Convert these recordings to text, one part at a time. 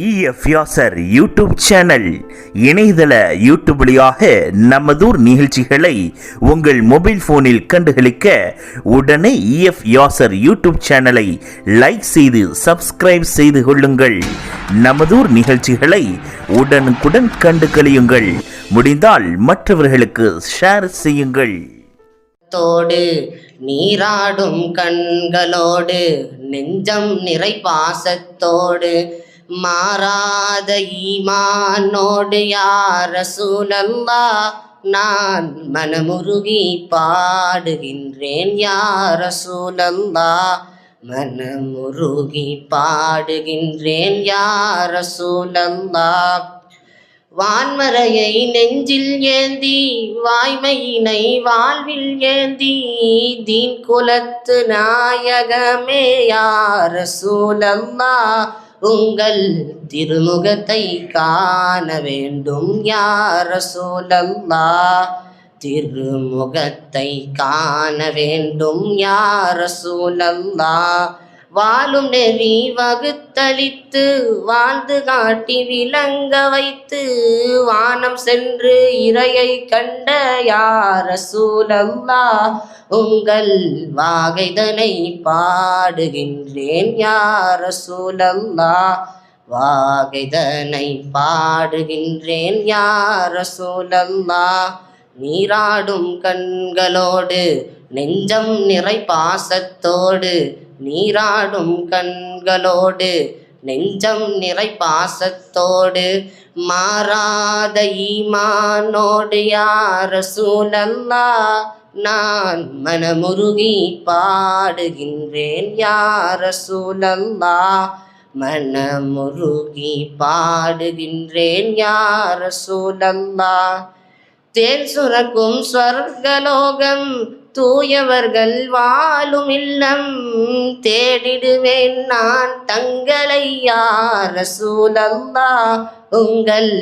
EF Yasar YouTube channel இணையதள YouTube வழியாக நமதூர் நிகழ்ச்சிகளை உங்கள் மொபைல் போனில் கண்டுகளிக்க உடனே இஎஃப் யாசர் யூடியூப் சேனலை லைக் செய்து சப்ஸ்கிரைப் செய்து கொள்ளுங்கள். நமதூர் நிகழ்ச்சிகளை உடனுக்குடன் கண்டு களியுங்கள். முடிந்தால் மற்றவர்களுக்கு ஷேர் செய்யுங்கள். தோடு நீராடும் கண்களோடு நெஞ்சம் நிறை பாசத்தோடு மாறாத ஈமானோடு யா ரசூலல்லாஹ் நான் மனமுருகி பாடுகின்றேன். யா ரசூலல்லாஹ் மனமுருகி பாடுகின்றேன். யா ரசூலல்லாஹ் வான்மறையை நெஞ்சில் ஏந்தி வாய்மையினை வாழ்வில் ஏந்தி தீன் குலத்து நாயகமே யா ரசூலல்லாஹ் உங்கள் திருமுகத்தை காண வேண்டும். யா ரசூலல்லாஹ் திருமுகத்தை காண வேண்டும். யா ரசூலல்லாஹ் வாழும் நெறி வகுத்தளித்து வாழ்ந்து காட்டி விளங்க வைத்து வானம் சென்று இறையை கண்ட யா ரசூலல்லாஹ் உங்கள் வாகைதனை பாடுகின்றேன். யா ரசூலல்லாஹ் வாகைதனை பாடுகின்றேன். யா ரசூலல்லாஹ் நீராடும் கண்களோடு நெஞ்சம் நிறை பாசத்தோடு நீராடும் கண்களோடு நெஞ்சம் நிறை பாசத்தோடு மாறாத ஈமானோடு யா ரசூலல்லாஹ் நான் மனமுருகி பாடுகின்றேன். யா ரசூலல்லாஹ் மனமுருகி பாடுகின்றேன். யா ரசூலல்லாஹ் தேன் சுரக்கும் ஸ்வர்கலோகம் தூயவர்கள் வாழும் இல்லம் தேடிடுவேன் நான் தங்களை. யா ரசூலல்லாஹ் உங்கள்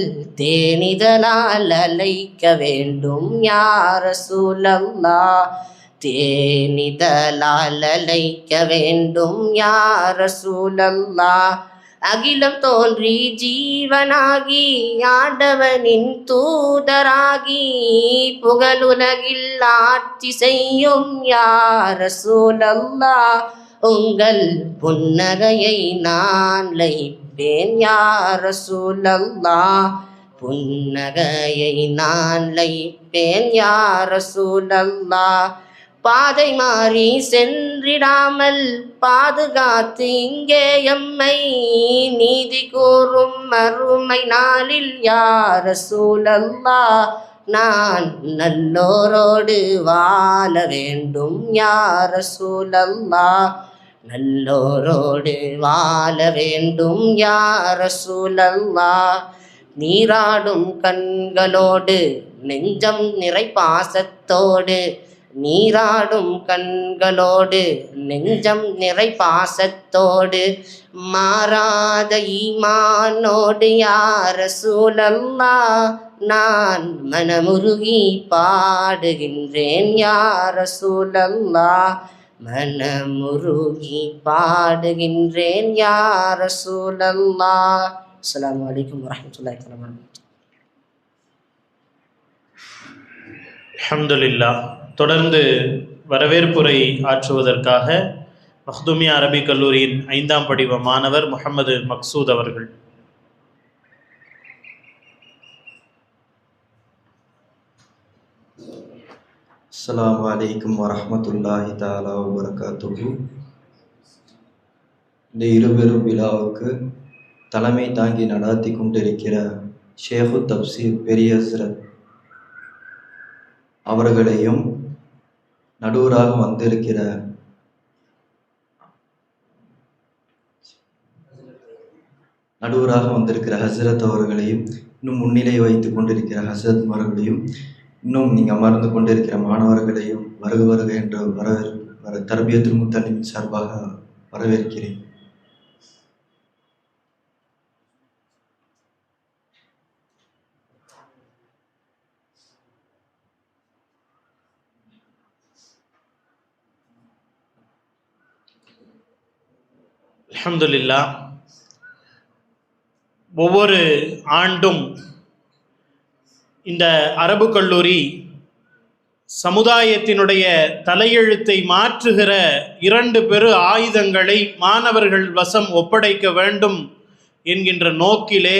தேனிதழால் அழைக்க வேண்டும். யா ரசூலல்லாஹ் தேனிதழால் அழைக்க வேண்டும். யா ரசூலல்லாஹ் அகிலம் தோன்றி ஜீவனாகி ஆண்டவனின் தூதராகி புகழுலகில் ஆட்சி செய்யும் யா ரசூலல்லாஹ் உங்கள் புன்னகையை நான் லயிப்பேன். யா ரசூலல்லாஹ் புன்னகையை நான் லயிப்பேன். யா ரசூலல்லாஹ் பாதை மாறி சென்றிடாமல் பாதுகாத்து இங்கே எம்மை நீதி கூறும் மறுமை நாளில் யா ரசூலல்லாஹ் நான் நல்லோரோடு வாழ வேண்டும். யா ரசூலல்லாஹ் நல்லோரோடு வாழ வேண்டும். யா ரசூலல்லாஹ் நீராடும் கண்களோடு நெஞ்சம் நிறை பாசத்தோடு நீராடும் கண்களோடு நெஞ்சம் நிறை பாசத்தோடு மாறாத ஈமானோடு யா ரசூலல்லாஹ் நான் மனமுருகி பாடுகின்றேன். யா ரசூலல்லாஹ் மனமுருகி பாடுகின்றேன். யா ரசூலல்லாஹ். அஸ்ஸலாமு அலைக்கும் வரஹ்மத்துல்லாஹி வபரகாத்துஹு. அல்ஹம்துலில்லாஹ். தொடர்ந்து வரவேற்புரை ஆற்றுவதற்காக மக்தூமியா அரபிக் கல்லூரியின் 5ஆம் படிவ மாணவர் முஹம்மது மக்சூத் அவர்கள். அஸ்ஸலாமு அலைக்கும் வரஹ்மத்துல்லாஹி தஆலா வபரகாத்துஹு. இந்த இருபெரும் விழாவுக்கு தலைமை தாங்கி நடாத்தி கொண்டிருக்கிற ஷேகு தப்சீர் பெரிய ஹஸ்ரத் அவர்களையும் நடுவராக வந்திருக்கிற ஹசரத் அவர்களையும் இன்னும் முன்னிலை வைத்து கொண்டிருக்கிற ஹசரத் அவர்களையும் இன்னும் நீங்கள் அமர்ந்து கொண்டிருக்கிற மாணவர்களையும் வருக வருக என்ற தர்பியத்துல் முத்தலிமின் சார்பாக வரவேற்கிறேன். அல்ஹம்துலில்லாஹ். ஒவ்வொரு ஆண்டும் இந்த அரபு கல்லூரி சமுதாயத்தினுடைய தலையெழுத்தை மாற்றுகிற 2 பெரு ஆயுதங்களை மாணவர்கள் வசம் ஒப்படைக்க வேண்டும் என்கின்ற நோக்கிலே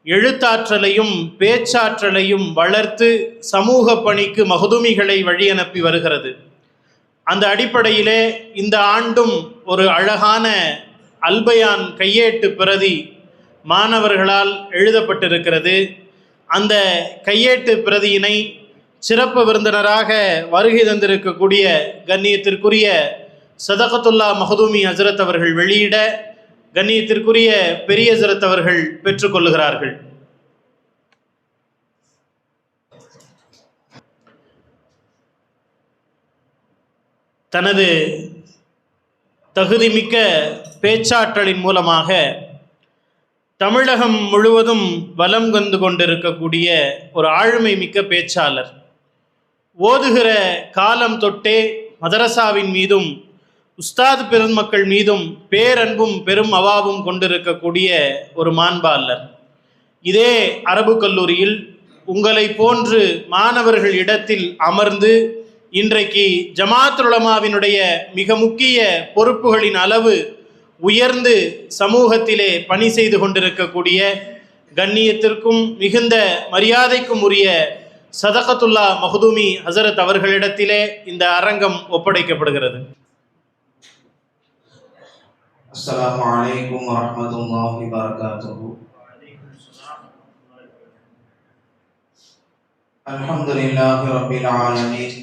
எழுத்தாற்றலையும் பேச்சாற்றலையும் வளர்த்து சமூக பணிக்கு மஹ்தூமிகளை வழியனுப்பி வருகிறது. அந்த அடிப்படையிலே இந்த ஆண்டும் ஒரு அழகான அல்பயான் கையேட்டு பிரதி மாணவர்களால் எழுதப்பட்டிருக்கிறது. அந்த கையேட்டு பிரதியினை சிறப்பு விருந்தினராக வருகை தந்திருக்கக்கூடிய கண்ணியத்திற்குரிய சதகத்துல்லா மஹ்தூமி ஹஜ்ரத் அவர்கள் வெளியிட கண்ணியத்திற்குரிய பெரிய ஹஜ்ரத் அவர்கள் பெற்றுக்கொள்ளுகிறார்கள். தனது தகுதிமிக்க பேச்சாற்றலின் மூலமாக தமிழகம் முழுவதும் வலம் வந்து கொண்டிருக்கக்கூடிய ஒரு ஆளுமை மிக்க பேச்சாளர். ஓதுகிற காலம் தொட்டே மதரசாவின் மீதும் உஸ்தாது பெருமக்கள் மீதும் பேரன்பும் பெரும் அவாவும் கொண்டிருக்கக்கூடிய ஒரு மாண்பாளர். இதே அரபு கல்லூரியில் உங்களை போன்று மாணவர்கள் இடத்தில் அமர்ந்து இன்றைக்கு ஜமாத்துல் உலமாவினுடைய மிக முக்கிய பொறுப்புகளின் அளவு உயர்ந்து சமூகத்திலே பணி செய்து கொண்டிருக்கக்கூடிய கண்ணியத்திற்கும் மிகுந்த மரியாதைக்கும் உரிய சதகத்துல்லா மஹ்தூமி ஹசரத் அவர்களிடத்திலே இந்த அரங்கம் ஒப்படைக்கப்படுகிறது. அஸ்ஸலாமு அலைக்கும் வரஹ்மத்துல்லாஹி வபரகாத்துஹு. அல்ஹம்துலில்லாஹி ரப்பில் ஆலமீன்.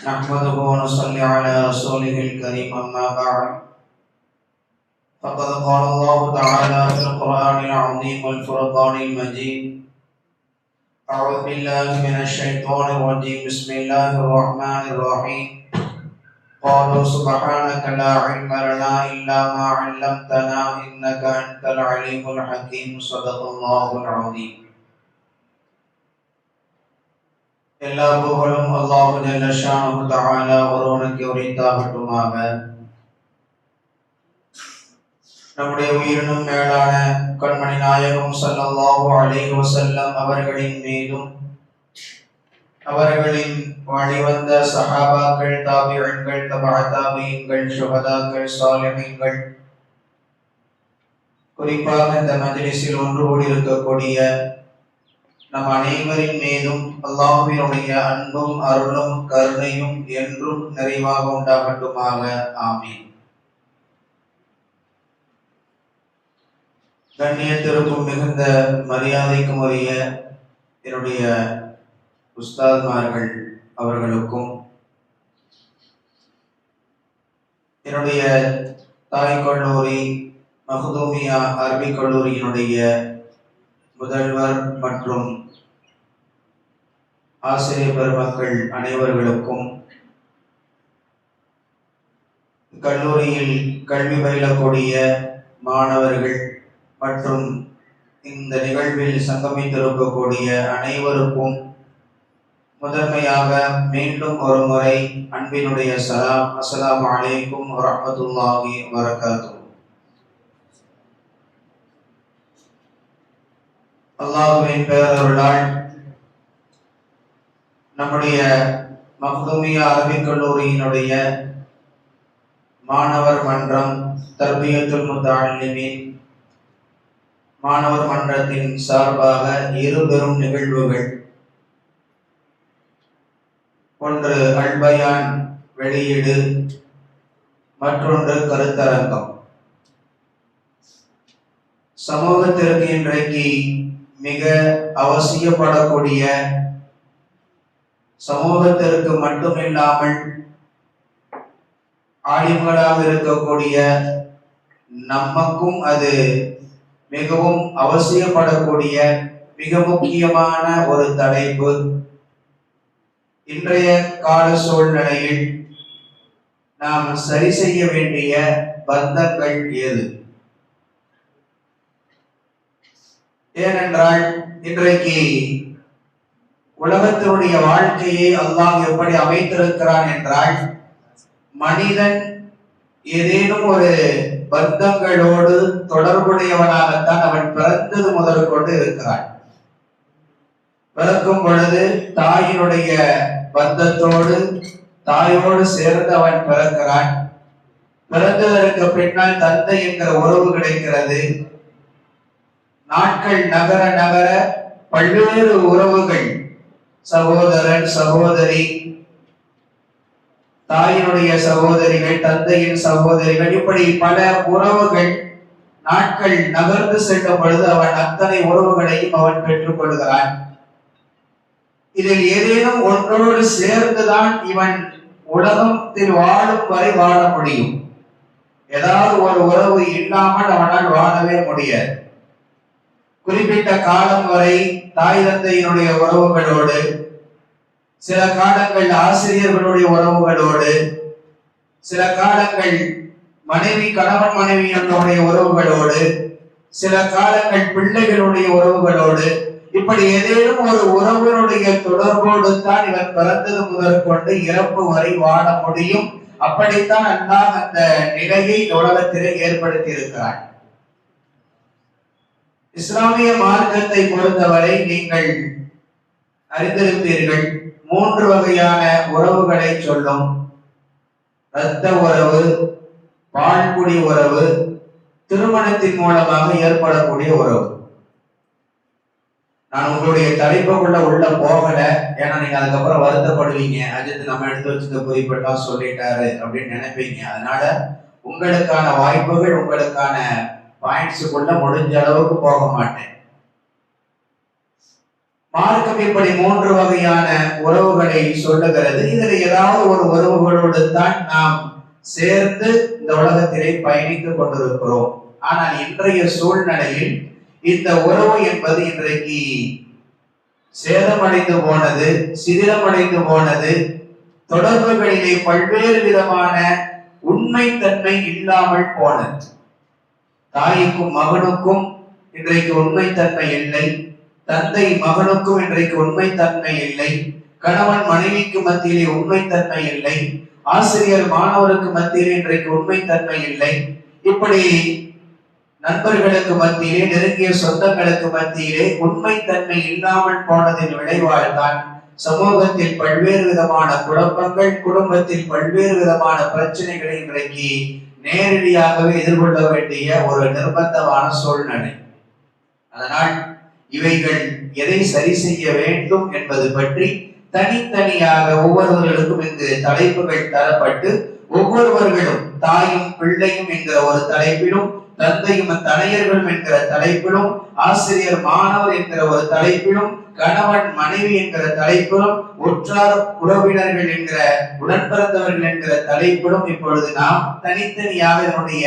நஹ்மதுஹு வ நுஸல்லி அலா ரசூலிஹில் கரீம். அம்மா பஅத். ஃபகத் கால அல்லாஹு தஆலா ஃபில் குர்ஆனில் அஸீம் வல் ஃபுர்கானில் மஜீத். அஊது பில்லாஹி மினஷ் ஷைத்தானிர் ரஜீம். பிஸ்மில்லாஹிர் ரஹ்மானிர் ரஹீம். قالوا سبحانك لا علم لنا إلا ما علمتنا إنك أنت العليم الحكيم. صدق الله العظيم. எல்லா புகழும் அல்லாஹ் ஜல்ல ஷானஹு தஆலா ஒருவனுக்கு உரித்தாகட்டுமாக. நம்முடைய உயிரினும் மேலான கண்மணி நாயகம் ஸல்லல்லாஹு அலைஹி வஸல்லம் அவர்களின் மீதும் அவர்களின் வழிவந்த சஹாபாக்கள், தாபிஈன்கள், தபஅ தாபிஈன்கள், ஷுஹதாக்கள், சாலிஹீன்கள், குறிப்பாக இந்த மஜ்லிஸில் ஒன்று கூடியிருக்கக்கூடிய நம் அனைவரின் மீதும் அல்லாஹ்வினுடைய அன்பும் அருளும் கருணையும் என்றும் நிறைவாக உண்டாகட்டுமாக. ஆமீன். கண்ணியத்திற்கும் மிகுந்த மரியாதைக்கும் உரிய என்னுடைய உஸ்தாத்மார்கள் அவர்களுக்கும், என்னுடைய தாய் கல்லூரி மஹ்தூமியா அரபிக் கல்லூரியினுடைய முதல்வர் மற்றும் ஆசிரியர் பெருமக்கள் அனைவர்களுக்கும், கல்லூரியில் கல்வி பயிலக்கூடிய மாணவர்கள் மற்றும் இந்த நிகழ்வில் சங்கமித்திருக்கக்கூடிய அனைவருக்கும் முதன்மையாக மீண்டும் ஒரு முறை அன்பினுடைய சலாம். அஸ்ஸலாமு அலைக்கும் வரஹ்மத்துல்லாஹி வபரகாத்துஹு. அல்லாஹ்வின் பேரருளால் நம்முடைய மக்தூமியா அரபிக் கல்லூரியினுடைய மாணவர் மன்றம், தர்பியத்துல் முத்தஅல்லிமீன் மாணவர் மன்றத்தின் சார்பாக 2 பெரும் நிகழ்வுகள், ஒன்று அல்பயான் வெளியீடு, மற்றொன்று கருத்தரங்கம். சமூகத்திற்கு இன்றைக்கு மிக அவசியப்படக்கூடிய, சமூகத்திற்கு மட்டுமில்லாமல் ஆலிம்களாக இருக்கக்கூடிய நமக்கும் அது மிகவும் அவசியப்படக்கூடிய மிக முக்கியமான ஒரு தலைப்பு. இன்றைய கால சூழ்நிலையில் நாம் சரி செய்ய வேண்டிய பந்தங்கள் ஏது? ஏனென்றால் இன்றைக்கு உலகத்தினுடைய வாழ்க்கையை அல்லாஹ் எப்படி அமைத்திருக்கிறான் என்றால், மனிதன் ஏதேனும் ஒரு பந்தங்களோடு தொடர்புடையவனாகத்தான் அவன் பிறந்தது முதல் கொண்டு இருக்கிறான். பிறக்கும் பொழுது தாயினுடைய பந்தத்தோடு தாயோடு சேர்ந்து அவன் பிறக்கிறான். பிறந்ததற்கு பின்னால் தந்தை என்கிற உறவு கிடைக்கிறது. நாட்கள் நகர நகர பல்வேறு உறவுகள், சகோதரன் சகோதரி, தாயினுடைய சகோதரிகள், தந்தையின் சகோதரிகள், இப்படி பல உறவுகள் நாட்கள் நகர்ந்து செல்லும் பொழுது அவன் அத்தனை உறவுகளையும் அவன் பெற்றுக் கொள்கிறான். இதில் ஏதேனும் ஒன்றோடு சேர்ந்துதான் இவன் உலகத்தில் வாழும் வரை வாழ முடியும். ஏதாவது ஒரு உறவு இல்லாமல் அவனால் வாழவே முடியாது. குறிப்பிட்ட காலம் வரை தாய் தந்தையினுடைய உறவுகளோடு, சில காலங்கள் ஆசிரியர்களுடைய உறவுகளோடு, சில காலங்கள் மனைவி கணவன் மனைவியினுடைய உறவுகளோடு, சில காலங்கள் பிள்ளைகளுடைய உறவுகளோடு, இப்படி ஏதேனும் ஒரு உறவினுடைய தொடர்போடு தான் இவன் பிறந்தது முதற்கொண்டு இறப்பு வரை வாழ முடியும். அப்படித்தான் அல்லாஹ் அந்த நிலையை உலகத்திலே ஏற்படுத்தி இருக்கிறான். இஸ்லாமிய மார்க்கத்தை பொறுத்தவரை நீங்கள் அறிந்திருப்பீர்கள், 3 வகையான உறவுகளை சொல்லும். இரத்த உறவு, பால்குடி உறவு, திருமணத்தின் மூலமாக ஏற்படக்கூடிய உறவு. நான் உங்களுடைய தலைப்புக்குள்ள உள்ள போகல, ஏன்னா நீங்க அதுக்கப்புறம் வருத்தப்படுவீங்க. அஜித் நம்ம எடுத்து வச்சுக்க குறிப்பிட்டா சொல்லிட்டாரு அப்படின்னு நினைப்பீங்க. அதனால உங்களுக்கான வாய்ப்புகள், உங்களுக்கான பாயிண்ட்ஸுக்குள்ள முடிஞ்ச அளவுக்கு போக மாட்டேன். மார்க்கம் இப்படி 3 வகையான உறவுகளை சொல்லுகிறது. இதுல ஏதாவது ஒரு உறவுகளோடு தான் நாம் சேர்ந்து இந்த உலகத்திலே பயணித்துக் கொண்டிருக்கிறோம். ஆனால் இன்றைய சூழ்நிலையில் இந்த உறவு என்பது இன்றைக்கு சேதமடைந்து போனது, சிதிலமடைந்து போனது. தொடர்புகளிலே பல்வேறு விதமான உண்மைத்தன்மை இல்லாமல் போனது. தாய்க்கும் மகனுக்கும் இன்றைக்கு உண்மைத்தன்மை இல்லை. தந்தை மகனுக்கும் இன்றைக்கு உண்மைத்தன்மை இல்லை. கணவன் மனைவிக்கு மத்தியிலே உண்மைத்தன்மை இல்லை. ஆசிரியர் மாணவருக்கு மத்தியிலே இன்றைக்கு உண்மைத்தன்மை இல்லை. இப்படி நண்பர்களுக்கு மத்தியிலே, நெருங்கிய சொந்தங்களுக்கு மத்தியிலே உண்மைத்தன்மை இல்லாமல் போனதின் விளைவால் தான் சமூகத்தில் பல்வேறு விதமான குழப்பங்கள், குடும்பத்தில் பல்வேறு விதமான பிரச்சனைகளை இன்றைக்கு நேரடியாகவே எதிர்கொள்ள வேண்டிய ஒரு நிர்பந்தமான சூழ்நிலை. அதனால் இவைகள் எதை சரி செய்ய வேண்டும் என்பது பற்றி தனித்தனியாக ஒவ்வொருவர்களுக்கும் இங்கு தலைப்புகள் தரப்பட்டு, ஒவ்வொருவர்களும் தாயும் பிள்ளையும் என்கிற ஒரு தலைப்பிலும், தந்தையும் தனையர்களும் என்கிற தலைப்பிலும், ஆசிரியர் மாணவர் என்கிற ஒரு தலைப்பிலும், கணவன் மனைவி என்கிற தலைப்பிலும், உற்றார் உறவினர்கள் என்கிற உடன்பிறந்தவர்கள் என்கிற தலைப்பிலும் இப்பொழுது நாம் தனித்தனியாக இதனுடைய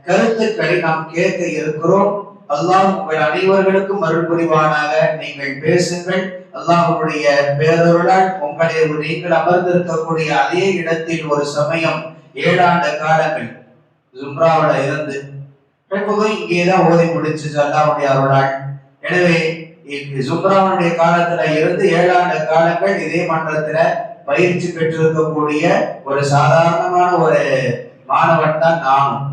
கருத்துக்களை நாம் கேட்க இருக்கிறோம். அல்லாஹ் உங்கள் அனைவர்களுக்கும் அருள் புரிவானாக. நீங்கள் பேசுங்கள். அல்லாஹ்வுடைய பேரருளால் உங்களை நீங்கள் அமர்ந்திருக்கக்கூடிய அதே இடத்தில் ஒரு சமயம் 7 ஆண்டு காலங்கள் ஜும்ராவுல இருந்து இங்கேதான் ஓதி முடிச்சு அல்லாஹ்வுடைய அருளால். எனவே ஜும்ராவுடைய காலத்துல இருந்து 7 ஆண்டு காலங்கள் இதே மன்றத்துல பயிற்சி பெற்றிருக்கக்கூடிய ஒரு சாதாரணமான ஒரு மாணவன் தான் நானும்.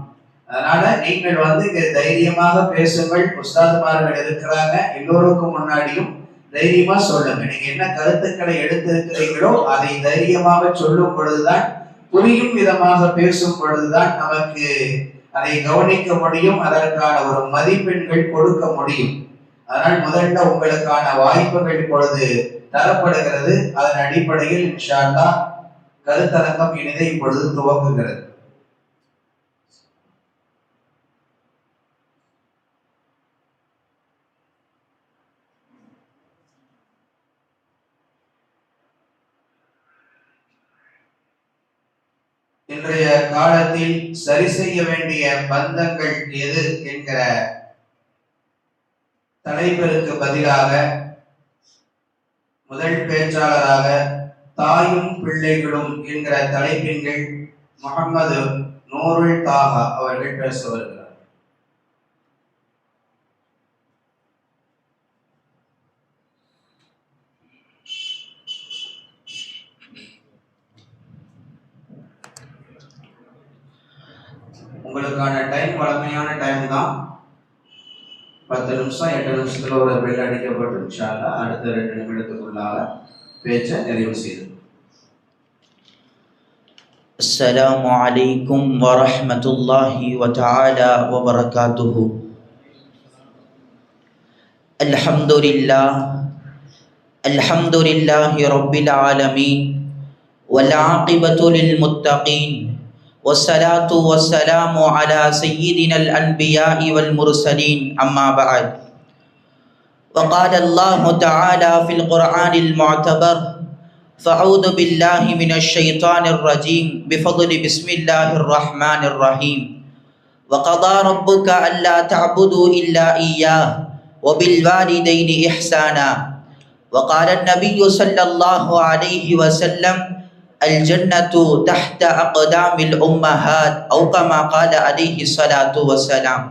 அதனால நீங்கள் இங்க தைரியமாக பேசுங்கள். உஸ்தாதுமார்கள் இருக்கிறாங்க, எல்லோருக்கும் முன்னாடியும் தைரியமா சொல்லுங்க. நீங்க என்ன கருத்துக்களை எடுத்திருக்கிறீங்களோ அதை தைரியமாக சொல்லும் பொழுதுதான், புரியும் விதமாக பேசும் பொழுதுதான் நமக்கு அதை கவனிக்க முடியும், அதற்கான ஒரு மதிப்பெண்கள் கொடுக்க முடியும். அதனால் முதல்ல உங்களுக்கான வாய்ப்புகள் இப்பொழுது தரப்படுகிறது. அதன் அடிப்படையில் இன்ஷா அல்லாஹ் கருத்தரங்கம் இனிதை இப்பொழுது துவங்குகிறது. இன்றைய காலத்தில் சரி செய்ய வேண்டிய பந்தங்கள் எது என்கிற தலைப்பிற்கு பதிலாக முதல் பேச்சாளராக தாயும் பிள்ளைகளும் என்கிற தலைப்பின் கீழ் முகமது நூருல் தாஹா அவர்கள் பேச வருகிறார். உங்களுக்கு உங்களுக்கான டைம் வழமையான டைம் தான். 10 நிமிஷம் 8 நிமிஷத்துல ஒரு பெல் அடிக்கப்பட்டு இன்ஷா அல்லாஹ் அடுத்த 2 நிமிடத்துக்குள்ளாக பேச்சை நிறைவு செய்து. السلام عليكم ورحمة الله وتعالى وبركاته. الحمد لله رب العالمين والعاقبة للمتقين والصلاة والسلام على سيدنا الأنبياء والمرسلين أما بعد. وقال الله تعالى في القرآن المعتبر: فأعوذ بالله من الشيطان الرجيم بفضل بسم الله الرحمن الرحيم. وقضى ربك ألا تعبدوا إلا إياه وبالوالدين إحسانا. وقال النبي صلى الله عليه وسلم: الجنة تحت أقدام الأمهات أو كما قال عليه الصلاة والسلام.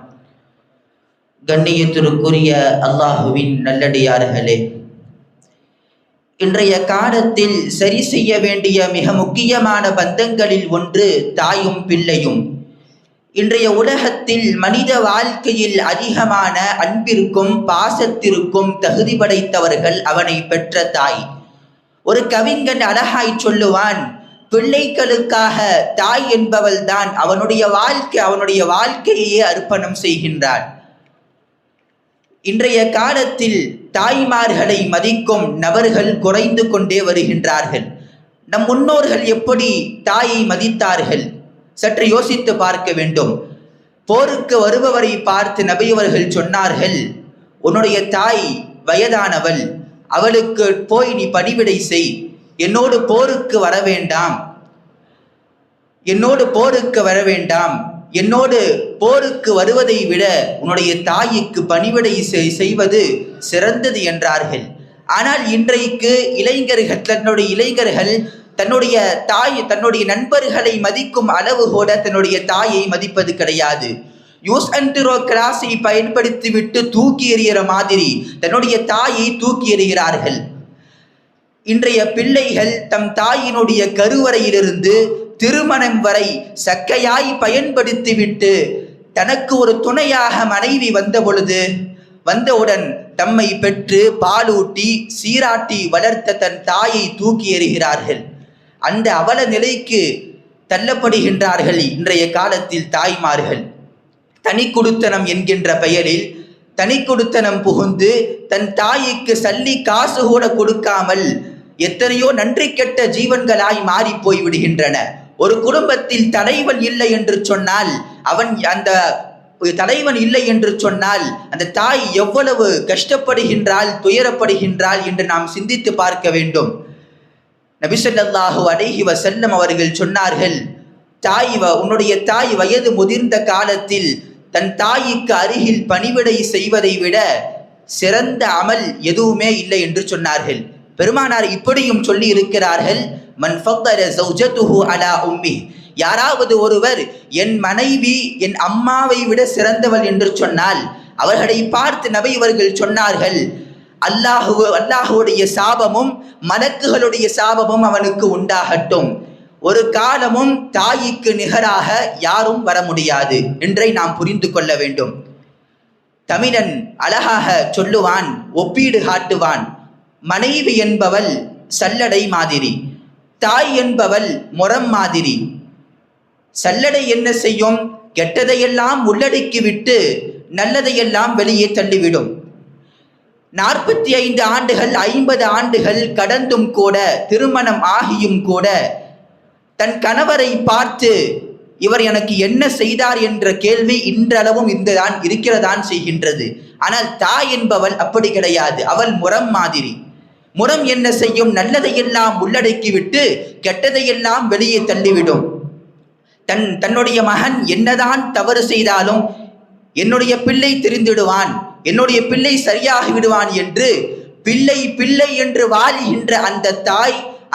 கண்ணியத்திற்குரிய அல்லாஹுவின் நல்லடியார்களே, இன்றைய காலத்தில் சரி செய்ய வேண்டிய மிக முக்கியமான பந்தங்களில் ஒன்று தாயும் பிள்ளையும். இன்றைய உலகத்தில் மனித வாழ்க்கையில் அதிகமான அன்பிற்கும் பாசத்திற்கும் தகுதி படைத்தவர்கள் அவனை பெற்ற தாய். ஒரு கவிஞன் அழகாய் சொல்லுவான், பிள்ளைகளுக்காக தாய் என்பவள் தான் அவனுடைய வாழ்க்கையே அர்ப்பணம் செய்கின்றாள். இன்றைய காலத்தில் தாய்மார்களை மதிக்கும் நபர்கள் குறைந்து கொண்டே வருகின்றார்கள். நம் முன்னோர்கள் எப்படி தாயை மதித்தார்கள் சற்று யோசித்து பார்க்க வேண்டும். போருக்கு வருபவரை பார்த்து நபியவர்கள் சொன்னார்கள், உன்னுடைய தாய் வயதானவள், அவளுக்கு போய் நீ பணிவிடை செய், என்னோடு போருக்கு வர வேண்டாம், என்னோடு போருக்கு வருவதை விட உன்னுடைய தாய்க்கு பணிவிடை செய்வது சிறந்தது என்றார்கள். ஆனால் இன்றைக்கு இளைஞர்கள் தன்னுடைய நண்பர்களை மதிக்கும் அளவு கூட தன்னுடைய தாயை மதிப்பது கிடையாது. யூஸ் அண்ட் த்ரோ கிளாஸை பயன்படுத்திவிட்டு தூக்கி எறிகிற மாதிரி தன்னுடைய தாயை தூக்கி எறிகிறார்கள். இன்றைய பிள்ளைகள் தம் தாயினுடைய கருவறையிலிருந்து திருமணம் வரை சக்கையாய் பயன்படுத்திவிட்டு தனக்கு ஒரு துணையாக மனைவி வந்தவுடன் தம்மை பெற்று பாலூட்டி சீராட்டி வளர்த்த தன் தாயை தூக்கி எறிகிறார்கள். அந்த அவல நிலைக்கு தள்ளப்படுகின்றார்கள் இன்றைய காலத்தில் தாய்மார்கள். தனி குடுத்தனம் என்கின்ற பெயரில் தனி குடுத்தனம் புகுந்து தன் தாய்க்கு சல்லி காசு கூட கொடுக்காமல் எத்தனையோ நன்றி கெட்ட ஜீவன்களாய் மாறி போய் விடுகின்றன. ஒரு குடும்பத்தில் தலைவன் இல்லை என்று சொன்னால் அந்த தாய் எவ்வளவு கஷ்டப்படுகின்றாள், துயரப்படுகின்றாள் என்று நாம் சிந்தித்து பார்க்க வேண்டும். நபி ஸல்லல்லாஹு அலைஹி வஸல்லம் அவர்கள் சொன்னார்கள், உன்னுடைய தாய் வயது முதிர்ந்த காலத்தில் தன் தாய்க்கு அருகில் பணிவிடை செய்வதை விட சிறந்த அமல் எதுவுமே இல்லை என்று சொன்னார்கள். பெருமானார் இப்படியும் சொல்லி இருக்கிறார்கள், மன் ஃபத்தர ஸௌஜதுஹு அலா உம்மி, யாராவது ஒருவர் என் மனைவி என் அம்மாவை விட சிறந்தவள் என்று சொன்னால் அவர்களை பார்த்து நபி அவர்கள் சொன்னார்கள், அல்லாஹுடைய சாபமும் மலக்குகளுடைய சாபமும் அவனுக்கு உண்டாகட்டும், ஒரு காலமும் தாய்க்கு நிகராக யாரும் வர முடியாது என்றை நாம் புரிந்து கொள்ள வேண்டும். தமிழன் அழகாக சொல்லுவான், ஒப்பீடு காட்டுவான். மனைவி என்பவள் சல்லடை மாதிரி, தாய் என்பவள் முறம் மாதிரி. சல்லடை என்ன செய்யும்? கெட்டதையெல்லாம் உள்ளடக்கி விட்டு நல்லதையெல்லாம் வெளியே தள்ளிவிடும். 45 ஆண்டுகள் 50 ஆண்டுகள் கடந்தும் கூட, திருமணம் ஆகியும் கூட தன் கணவரை பார்த்து இவர் எனக்கு என்ன செய்தார் என்ற கேள்வி இன்றளவும் இருக்கிறதான் செய்கின்றது. ஆனால் தாய் என்பவள் அப்படி கிடையாது. அவள் முறம் மாதிரி. முறம் என்ன செய்யும்? நல்லதையெல்லாம் உள்ளடக்கிவிட்டு கெட்டதையெல்லாம் வெளியே தள்ளிவிடும். தன்னுடைய மகன் என்னதான் தவறு செய்தாலும் என்னுடைய பிள்ளை திருந்திடுவான், என்னுடைய பிள்ளை சரியாகி விடுவான் என்று பிள்ளை என்று வாழுகின்ற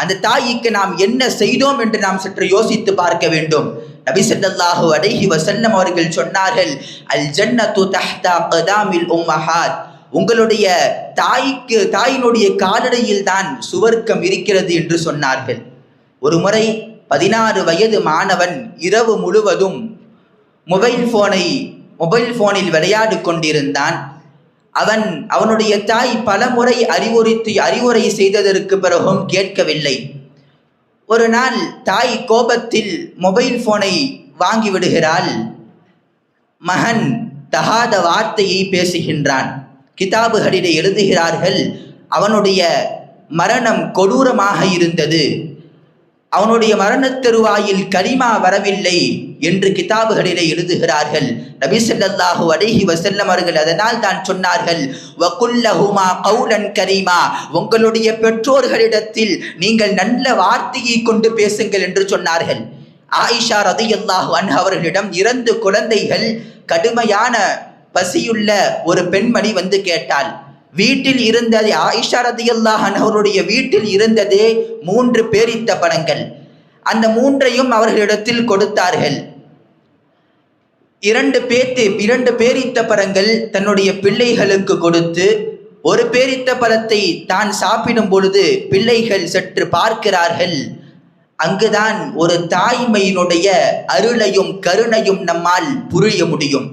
அந்த தாய்க்கு நாம் என்ன செய்தோம் என்று நாம் சற்று யோசித்து பார்க்க வேண்டும். நபி ஸல்லல்லாஹு அலைஹி வஸல்லம் அவர்கள் சொன்னார்கள், அல் ஜன்னத்து தஹ்தா கதாமில் உம்மஹாத், உங்களுடைய தாயினுடைய காலடியில் தான் சுவர்க்கம் இருக்கிறது என்று சொன்னார்கள். ஒரு முறை 16 வயது மாணவன் இரவு முழுவதும் மொபைல் போனில் விளையாடி கொண்டிருந்தான். அவனுடைய தாய் பலமுறை அறிவுரை செய்ததற்கு பிறகும் கேட்கவில்லை. ஒரு நாள் தாய் கோபத்தில் மொபைல் போனை வாங்கி விடுகிறாள். மகன் தகாத வார்த்தையை பேசுகின்றான். கிதாபுகளிலே எழுதுகிறார்கள், அவனுடைய மரணம் கொடூரமாக இருந்தது, அவனுடைய மரணத் தருவாயில் கலிமா வரவில்லை என்று கிதாபுகளிலே எழுதுகிறார்கள். நபி ஸல்லல்லாஹு அலைஹி வஸல்லம் அவர்கள் அதனால் தான் சொன்னார்கள், வகுல்லஹுமா கௌலன் கரீமா, உங்களுடைய பெற்றோர்களிடத்தில் நீங்கள் நல்ல வார்த்தையை கொண்டு பேசுங்கள் என்று சொன்னார்கள். ஆயிஷா ரலியல்லாஹு அன்ஹா அவர்களிடம் 2 குழந்தைகள், கடுமையான பசியுள்ள ஒரு பெண்மணி வந்து கேட்டாள். வீட்டில் இருந்தது ஆயிஷா ரலியல்லாஹு அன்ஹா அவருடைய வீட்டில் இருந்ததே 3 பேரித்த பழங்கள். அந்த 3ஐயும் அவர்களிடத்தில் கொடுத்தார்கள். 2 பேரித்த பழங்கள் தன்னுடைய பிள்ளைகளுக்கு கொடுத்து, ஒரு பேரித்த பழத்தை தான் சாப்பிடும் பொழுது பிள்ளைகள் சற்று பார்க்கிறார்கள். அங்குதான் ஒரு தாய்மையினுடைய அருளையும் கருணையும் நம்மால் புரிய முடியும்.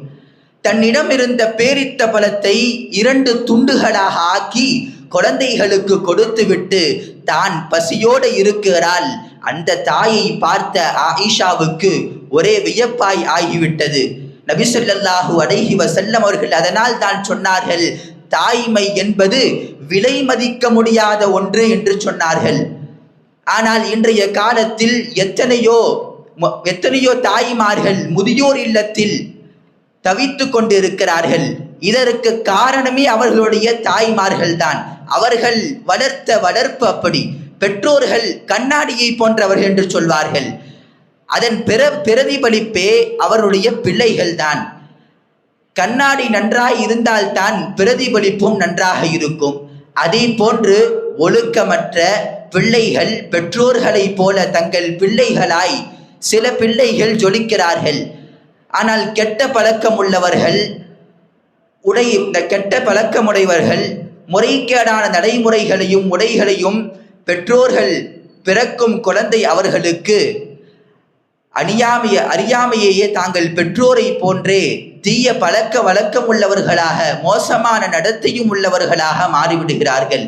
தன்னிடம் இருந்த பேரித்த பழத்தை 2 துண்டுகளாக ஆக்கி குழந்தைகளுக்கு கொடுத்துவிட்டு தான் பசியோடு இருக்கிறாள். அந்த தாயை பார்த்த ஆயிஷாவுக்கு ஒரே வியப்பாய் ஆகிவிட்டது. நபி ஸல்லல்லாஹு அலைஹி வஸல்லம் அவர்கள் அதனால் தான் சொன்னார்கள், தாய்மை என்பது விலை மதிக்க முடியாத ஒன்று என்று சொன்னார்கள். ஆனால் இன்றைய காலத்தில் எத்தனையோ தாய்மார்கள் முதியோர் இல்லத்தில் தவித்து கொண்டிருக்கிறார்கள். இதற்கு காரணமே அவர்களுடைய தாய்மார்கள் தான். அவர்கள் வளர்த்த வளர்ப்பு அப்படி. பெற்றோர்கள் கண்ணாடியை போன்றவர்கள் என்று சொல்வார்கள். அதன் பிரதிபலிப்பே அவருடைய பிள்ளைகள் தான். கண்ணாடி நன்றாய் இருந்தால்தான் பிரதிபலிப்பும் நன்றாக இருக்கும். அதே போன்று ஒழுக்கமற்ற பிள்ளைகள் பெற்றோர்களைப் போல தங்கள் பிள்ளைகளாய் சில பிள்ளைகள் ஜொலிக்கிறார்கள். ஆனால் கெட்ட பழக்கமுள்ளவர்கள் இந்த கெட்ட பழக்கமுடையவர்கள் முறைகேடான நடைமுறைகளையும் உடைகளையும் பெற்றோர்கள் பிறக்கும் குழந்தை அவர்களுக்கு அறியாமையே தாங்கள் பெற்றோரை போன்றே தீய பழக்க வழக்கம் உள்ளவர்களாக, மோசமான நடத்தையும் உள்ளவர்களாக மாறிவிடுகிறார்கள்.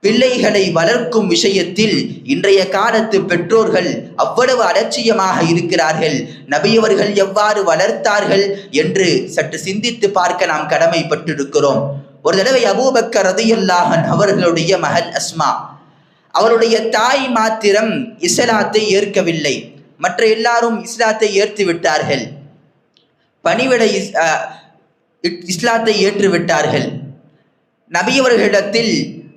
பிள்ளைகளை வளர்க்கும் விஷயத்தில் இன்றைய காலத்து பெற்றோர்கள் அவ்வளவு அலட்சியமாக இருக்கிறார்கள். நபியவர்கள் எவ்வாறு வளர்த்தார்கள் என்று சற்று சிந்தித்து பார்க்க நாம் கடமைப்பட்டிருக்கிறோம். ஒரு தடவை அபூபக்கர் ரலியல்லாஹு அன்ஹு அவர்களுடைய மகள் அஸ்மா, அவருடைய தாய் மாத்திரம் இஸ்லாத்தை ஏற்கவில்லை. மற்ற எல்லாரும் இஸ்லாத்தை ஏற்று விட்டார்கள். பணிவிடை இஸ்லாத்தை ஏற்றுவிட்டார்கள். நபியவர்களிடத்தில்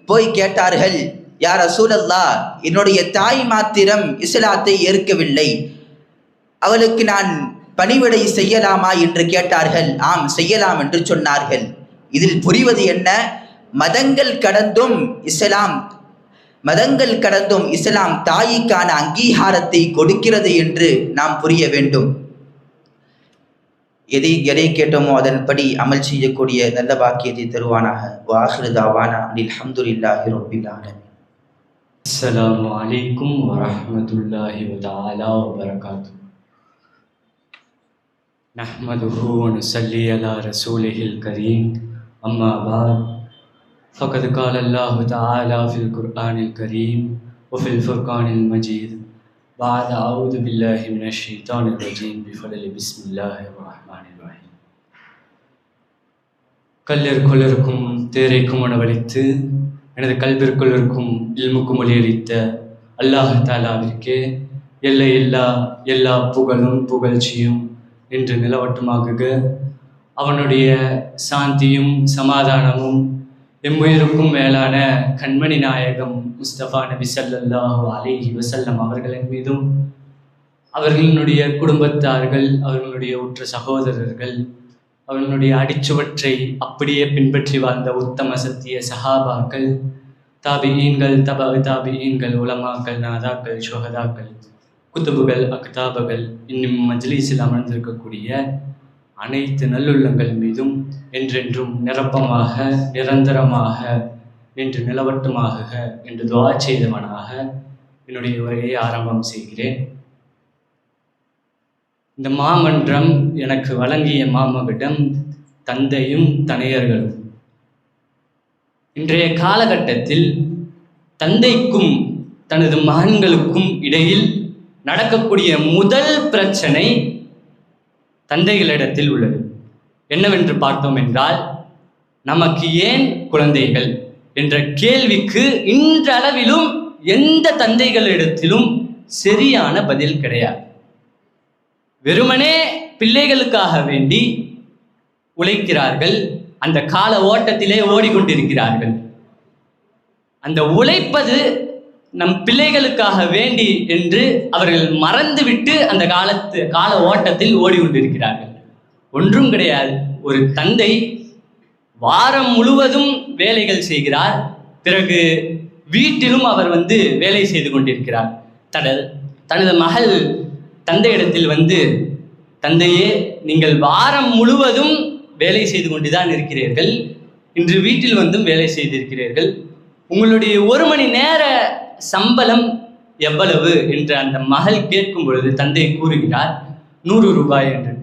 போய் கேட்டார்கள், யா ரசூலல்லாஹ், என்னுடைய தாய் மாத்திரம் இஸ்லாத்தை ஏற்கவில்லை, அவளுக்கு நான் பணிவிடை செய்யலாமா என்று கேட்டார்கள். ஆம், செய்யலாம் என்று சொன்னார்கள். இதில் புரிவது என்ன? மதங்கள் கடந்தும் இஸ்லாம் தாய்க்கான அங்கீகாரத்தை கொடுக்கிறது என்று நாம் புரிய வேண்டும். எதை கேட்டோமோ அதன்படி அமல் செய்யக்கூடிய நல்ல பாக்கியத்தை தருவானாக. வாஹிரு தாவானா அனில் ஹம்துலில்லாஹி ரப்பில் ஆலமீன். அஸ்ஸலாமு அலைக்கும் வரஹ்மத்துல்லாஹி வதஆலா வபரகாத்துஹு. நஹ்மதுஹு வ நுஸல்லி அலா ரசூலிஹில் கரீம். அம்மா பஅத். ஃபகத் கால அல்லாஹு தஆலா ஃபில் குர்ஆனில் கரீம் வ ஃபில் ஃபுர்கானில் மஜீத். بعد أعوذ بالله من الشيطان الرجيم بفضل بسم الله الرحمن الرحيم. கல்லிற்குள்ளிருக்கும் தேரைக்கும் உணவளித்து எனது கல்விற்குள்ளிருக்கும் இல்முக்கும் ஒளியளித்த அல்லாஹ் தாலாவிற்கே எல்லா புகழும் புகழ்ச்சியும் என்று நிலவட்டுமாகுக. அவனுடைய சாந்தியும் சமாதானமும் எம்முயிருக்கும் மேலான கண்மணி நாயகம் முஸ்தபா நபி ஸல்லல்லாஹு அலைஹி வஸல்லம் அவர்களின் மீதும், அவர்களுடைய குடும்பத்தார்கள், அவர்களுடைய உற்ற சகோதரர்கள், அவர்களுடைய அடிச்சுவற்றை அப்படியே பின்பற்றி வாழ்ந்த உத்தம சத்திய சஹாபாக்கள், தாபிஈன்கள், தாபிஈன்கள், உலமாக்கள், நாதாக்கள், ஷுஹதாக்கள், குத்துபுகள், அக்தாபுகள், இன்னும் மஜ்லிஸில் அமர்ந்திருக்கக்கூடிய அனைத்து நல்லுள்ளங்கள் மீதும் என்றென்றும் நிரப்பமாக நிரந்தரமாக நின்று நிலவட்டுமாக என்று துஆ செய்தவனாக என்னுடைய உரையை ஆரம்பம் செய்கிறேன். இந்த மாமன்றம் எனக்கு வழங்கிய மாமகுடம் தந்தையும் தனையர்களும். இன்றைய காலகட்டத்தில் தந்தைக்கும் தனது மகன்களுக்கும் இடையில் நடக்கக்கூடிய முதல் பிரச்சனை தந்தைகளிடத்தில் உள்ளது. என்னவென்று பார்த்தோம் என்றால், நமக்கு ஏன் குழந்தைகள் என்ற கேள்விக்கு இன்றளவிலும் எந்த தந்தைகளிடத்திலும் சரியான பதில் கிடையாது. வெறுமனே பிள்ளைகளுக்காக வேண்டி உழைக்கிறார்கள், அந்த கால ஓட்டத்திலே ஓடிக்கொண்டிருக்கிறார்கள். அந்த உழைப்பது நம் பிள்ளைகளுக்காக வேண்டி என்று அவர்கள் மறந்துவிட்டு அந்த கால ஓட்டத்தில் ஓடிக்கொண்டிருக்கிறார்கள். ஒன்றும் கிடையாது. ஒரு தந்தை வாரம் முழுவதும் வேலைகள் செய்கிறார், பிறகு வீட்டிலும் அவர் வேலை செய்து கொண்டிருக்கிறார். தனது மகள் தந்தையிடத்தில் தந்தையே, நீங்கள் வாரம் முழுவதும் வேலை செய்து கொண்டுதான் இருக்கிறீர்கள், இன்று வீட்டில் வேலை செய்திருக்கிறீர்கள், உங்களுடைய 1 மணி நேர சம்பளம் எவ்வளவு என்று அந்த மகள் கேட்கும் பொழுது தந்தை கூறுகிறார் 100 ரூபாய் என்று.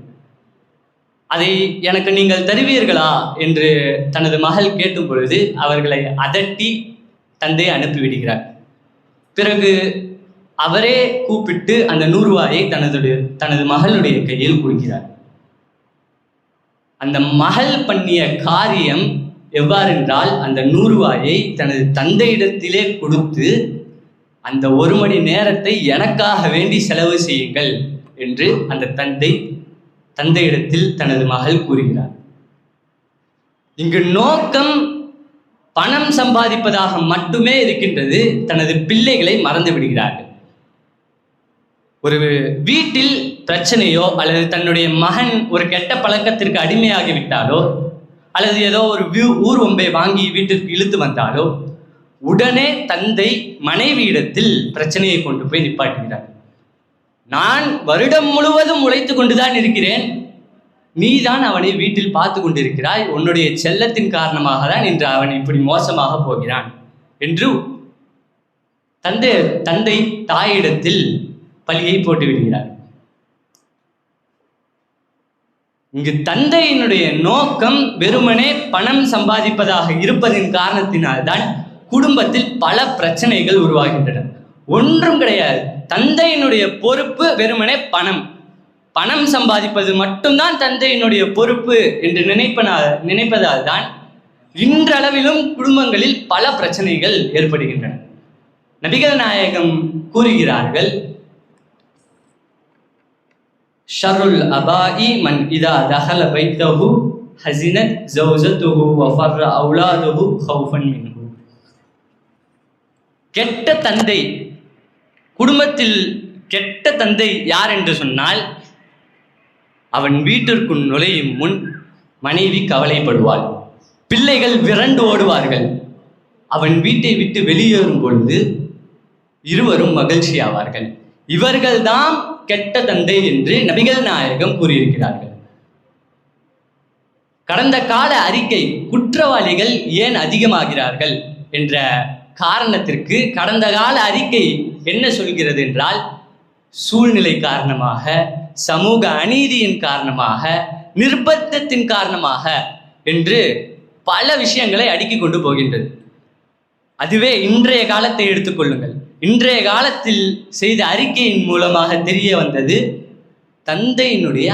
அதை எனக்கு நீங்கள் தருவீர்களா என்று தனது மகள் கேட்கும் பொழுது அவர்களை அதட்டி தந்தை அனுப்பிவிடுகிறார். பிறகு அவரே கூப்பிட்டு அந்த 100 ரூபாயை தனது மகளுடைய கையில் கொடுக்கிறார். அந்த மகள் பண்ணிய காரியம் எவ்வாறென்றால், அந்த 100 ரூபாயை தனது தந்தையிடத்திலே கொடுத்து, அந்த 1 மணி நேரத்தை எனக்காக வேண்டி செலவு செய்யுங்கள் என்று அந்த தந்தையிடத்தில் தனது மகள் கூறுகிறார். இங்கு நோக்கம் பணம் சம்பாதிப்பதாக மட்டுமே இருக்கின்றது. தனது பிள்ளைகளை மறந்து விடுகிறார்கள். ஒரு வீட்டில் பிரச்சனையோ அல்லது தன்னுடைய மகன் ஒரு கெட்ட பழக்கத்திற்கு அடிமையாகிவிட்டாலோ அல்லது ஏதோ ஒரு ஊர்வம்பை வாங்கி வீட்டிற்கு இழுத்து வந்தாலோ உடனே தந்தை மனைவியிடத்தில் பிரச்சனையை கொண்டு போய் நிப்பாட்டுகிறார். நான் வருடம் முழுவதும் உழைத்து கொண்டுதான் இருக்கிறேன், நீதான் அவனை வீட்டில் பார்த்து கொண்டிருக்கிறாய், உன்னுடைய செல்லத்தின் காரணமாக தான் இன்று அவன் இப்படி மோசமாக போகிறான் என்று தந்தை தாயிடத்தில் பழியை போட்டு விடுகிறார். இங்கு தந்தையினுடைய நோக்கம் வெறுமனே பணம் சம்பாதிப்பதாக இருப்பதின் காரணத்தினால்தான் குடும்பத்தில் பல பிரச்சனைகள் உருவாகின்றன. ஒன்றும் கிடையாது. தந்தையினுடைய பொறுப்பு வெறுமனே பணம் சம்பாதிப்பது மட்டும்தான் தந்தையினுடைய பொறுப்பு என்று நினைப்பதால் தான் இன்றளவிலும் குடும்பங்களில் பல பிரச்சனைகள் ஏற்படுகின்றன. நபிகள் நாயகம் கூறுகிறார்கள், ஷர்ருல் அபாஇ மன் இதா தஹல பைத்தஹு ஹஸினத் ஜௌஜத்துஹு வ ஃபர்ர அவுலாதுஹு ஹௌஃபன் மின்ஹு. கெட்ட தந்தை, குடும்பத்தில் கெட்ட தந்தை யார் என்று சொன்னால், அவன் வீட்டிற்குள் நுழையும் முன் மனைவி கவலைப்படுவாள், பிள்ளைகள் விரண்டு ஓடுவார்கள், அவன் வீட்டை விட்டு வெளியேறும் பொழுது இருவரும் மகிழ்ச்சி ஆவார்கள். இவர்கள்தான் கெட்ட தந்தை என்று நபிகள் நாயகம் கூறியிருக்கிறார்கள். கடந்த கால அறிக்கை, குற்றவாளிகள் ஏன் அதிகமாகிறார்கள் என்ற காரணத்திற்கு கடந்த கால அறிக்கை என்ன சொல்கிறது என்றால், சூழ்நிலை காரணமாக, சமூக அநீதியின் காரணமாக, நிர்பந்தத்தின் காரணமாக என்று பல விஷயங்களை அடுக்கி கொண்டு போகின்றது. அதுவே இன்றைய காலத்தை எடுத்துக்கொள்ளுங்கள். இன்றைய காலத்தில் செய்த அறிக்கையின் மூலமாக தெரிய வந்தது, தந்தையினுடைய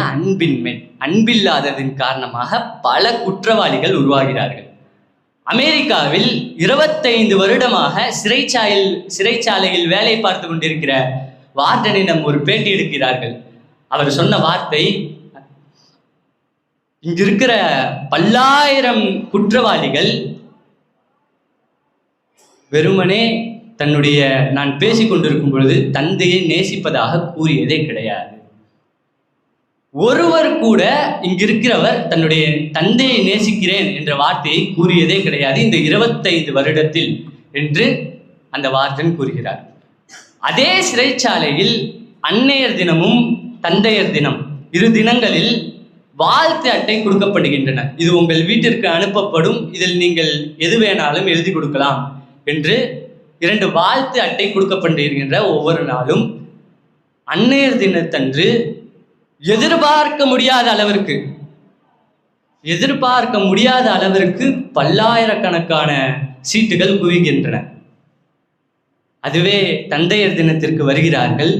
அன்பில்லாததின் காரணமாக பல குற்றவாளிகள் உருவாகிறார்கள். அமெரிக்காவில் 25 வருடமாக சிறைச்சாலையில் வேலை பார்த்து கொண்டிருக்கிற வார்டனிடம் ஒரு பேட்டி எடுக்கிறார்கள். அவர் சொன்ன வார்த்தை, இங்கிருக்கிற பல்லாயிரம் குற்றவாளிகள் வெறுமனே நான் பேசிக் கொண்டிருக்கும் பொழுது தந்தையை நேசிப்பதாக கூறியதே கிடையாது. ஒருவர் கூட இங்கிருக்கிறவர் தன்னுடைய தந்தையை நேசிக்கிறேன் என்ற வார்த்தையை கூறியதே கிடையாது இந்த 25 வருடத்தில் என்று அந்த வார்டன் கூறுகிறார். அதே சிறைச்சாலையில் அன்னையர் தினமும் தந்தையர் தினம் 2 தினங்களில் வாழ்த்து அட்டை கொடுக்கப்படுகின்றன. இது உங்கள் வீட்டிற்கு அனுப்பப்படும், இதில் நீங்கள் எது வேணாலும் எழுதி கொடுக்கலாம் என்று 2 வாழ்த்து அட்டை கொடுக்கப்படுகின்ற ஒவ்வொரு நாளும் அன்னையர் தினத்தன்று எதிர்பார்க்க முடியாத அளவிற்கு பல்லாயிரக்கணக்கான சீட்டுகள் குவிகின்றன. அதுவே தந்தையர் தினத்திற்கு வருகிறார்கள்.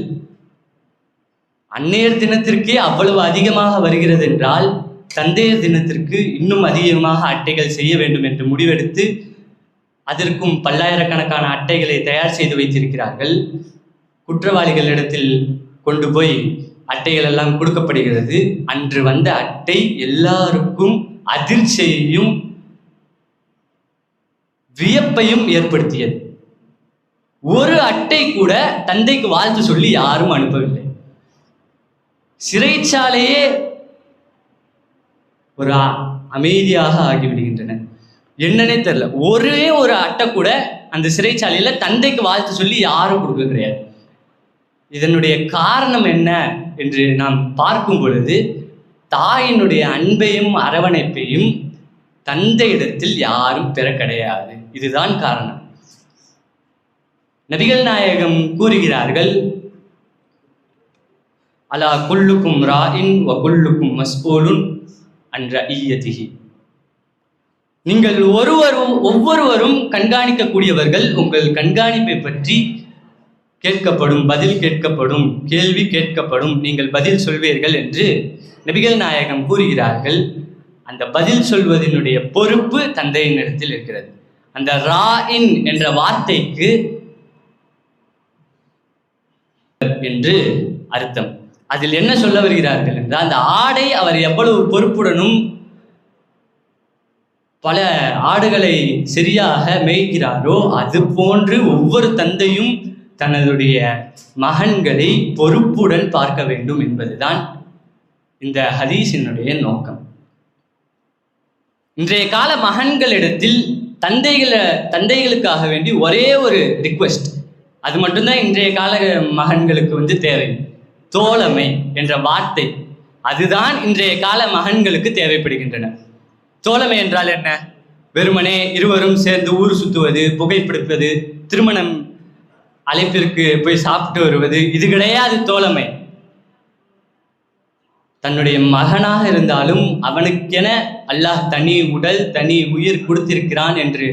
அன்னையர் தினத்திற்கே அவ்வளவு அதிகமாக வருகிறது என்றால் தந்தையர் தினத்திற்கு இன்னும் அதிகமாக அட்டைகள் செய்ய வேண்டும் என்று முடிவெடுத்து அதற்கும் பல்லாயிரக்கணக்கான அட்டைகளை தயார் செய்து வைத்திருக்கிறார்கள். குற்றவாளிகளிடத்தில் கொண்டு போய் அட்டைகள் எல்லாம் கொடுக்கப்படுகிறது. அன்று வந்த அட்டை எல்லாருக்கும் அதிர்ச்சியையும் வியப்பையும் ஏற்படுத்தியது. ஒரு அட்டை கூட தந்தைக்கு வாழ்த்து சொல்லி யாரும் அனுப்பவில்லை. சிறைச்சாலையே ஒரு அமைதியாக ஆகிவிடுகின்றன. என்னன்னே தெரியல. ஒரே ஒரு அட்டை கூட அந்த சிறைச்சாலையில தந்தைக்கு வாழ்த்து சொல்லி யாரும் கொடுக்க கிடையாது. இதனுடைய காரணம் என்ன என்று நாம் பார்க்கும் பொழுது தாயினுடைய அன்பையும் அரவணைப்பையும் தந்தையிடத்தில் யாரும் பெற கிடையாது. இதுதான் காரணம். நபிகள் நாயகம் கூறுகிறார்கள், அலா குல்லுக்கும் ராஇன் வ குல்லுக்கும் மஸ்ஊலுன் அன் ரஇய்யதிஹி. நீங்கள் ஒவ்வொருவரும் கண்காணிக்கக்கூடியவர்கள். உங்கள் கண்காணிப்பை பற்றி கேட்கப்படும், பதில் கேட்கப்படும், கேள்வி கேட்கப்படும், நீங்கள் பதில் சொல்வீர்கள் என்று நபிகள் நாயகம் கூறுகிறார்கள். அந்த பதில் சொல்வதனுடைய பொறுப்பு தந்தையினிடத்தில் இருக்கிறது. அந்த ராஇன் என்ற வார்த்தைக்கு என்று அர்த்தம். அதில் என்ன சொல்ல வருகிறார்கள் என்றால், அந்த ஆடை அவர் எவ்வளவு பொறுப்புடனும் பல ஆடுகளை சரியாக மேய்க்கிறாரோ அது போன்று ஒவ்வொரு தந்தையும் தன்னுடைய மகன்களை பொறுப்புடன் பார்க்க வேண்டும் என்பதுதான் இந்த ஹதீஸினுடைய நோக்கம். இன்றைய கால மகன்களிடத்தில் தந்தைகளுக்காக வேண்டி ஒரே ஒரு ரிக்வெஸ்ட், அது மட்டும்தான் இன்றைய கால மகன்களுக்கு தேவை. தோழமை என்ற வார்த்தை, அதுதான் இன்றைய கால மகன்களுக்கு தேவைப்படுகின்றன. தோழமை என்றால் என்ன? வெறுமனே இருவரும் சேர்ந்து ஊர் சுற்றுவது, புகைப்பிடிப்பது, திருமணம் அழைப்பிற்கு போய் சாப்பிட்டு வருவது, இது கிடையாது தோழமை. தன்னுடைய மகனாக இருந்தாலும் அவனுக்கென அல்லாஹ் தனி உடல் தனி உயிர் கொடுத்திருக்கிறான் என்று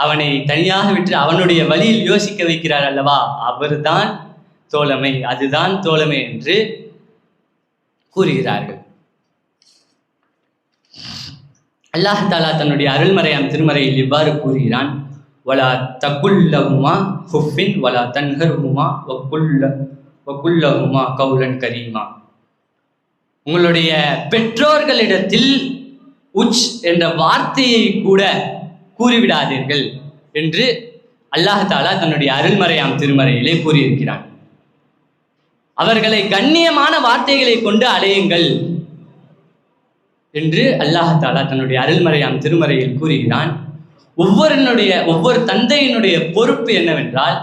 அவனை தனியாக விட்டு அவனுடைய வழியில் யோசிக்க வைக்கிறார் அல்லவா, அவர்தான் தோழமை. அதுதான் தோழமை என்று கூறுகிறார்கள். அல்லாஹ் தாலா தன்னுடைய அருள்மறையாம் திருமறையில் இவ்வாறு கூறுகிறான், வலா தகுல்லஹுமா ஹுஃபின் வலா தன்ஹர்ஹுமா வகுல்லஹுமா கௌலன் கரீமா. உங்களுடைய பெற்றோர்களிடத்தில் உச் என்ற வார்த்தையை கூட கூறிவிடாதீர்கள் என்று அல்லாஹ் தாலா தன்னுடைய அருள்மறையாம் திருமறையிலே கூறியிருக்கிறான். அவர்களை கண்ணியமான வார்த்தைகளை கொண்டு அடையுங்கள் என்று அல்லாஹ் தாலா தன்னுடைய அருள்மறையாம் திருமறையில் கூறுகிறான். ஒவ்வொரு தந்தையினுடைய பொறுப்பு என்னவென்றால்,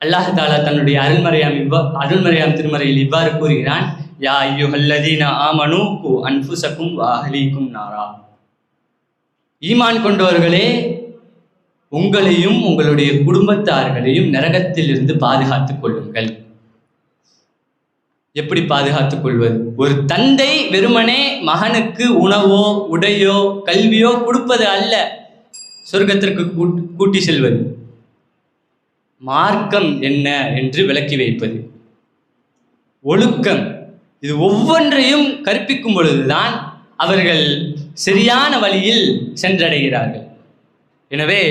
அல்லாஹ் தாலா தன்னுடைய அருள்மறையாம் திருமறையில் இவ்வாறு கூறுகிறான், யா அய்யுஹல்லதீன ஆமனூ கு அன்ஃபுஸகும் வ அஹ்லீகும் நாரா. ஈமான் கொண்டவர்களே, உங்களையும் உங்களுடைய குடும்பத்தார்களையும் நரகத்திலிருந்து பாதுகாத்துக் கொள்ளுங்கள். எப்படி பாதுகாத்துக் கொள்வது? ஒரு தந்தை வெறுமனே மகனுக்கு உணவோ உடையோ கல்வியோ கொடுப்பது அல்ல சொர்க்கத்திற்கு கூட்டி செல்வது. மார்க்கம் என்ன என்று விளக்கி வைப்பது, ஒழுக்கம், இது ஒவ்வொன்றையும் கற்பிக்கும் பொழுதுதான் அவர்கள் சரியான வழியில் சென்றடைகிறார்கள். எனவே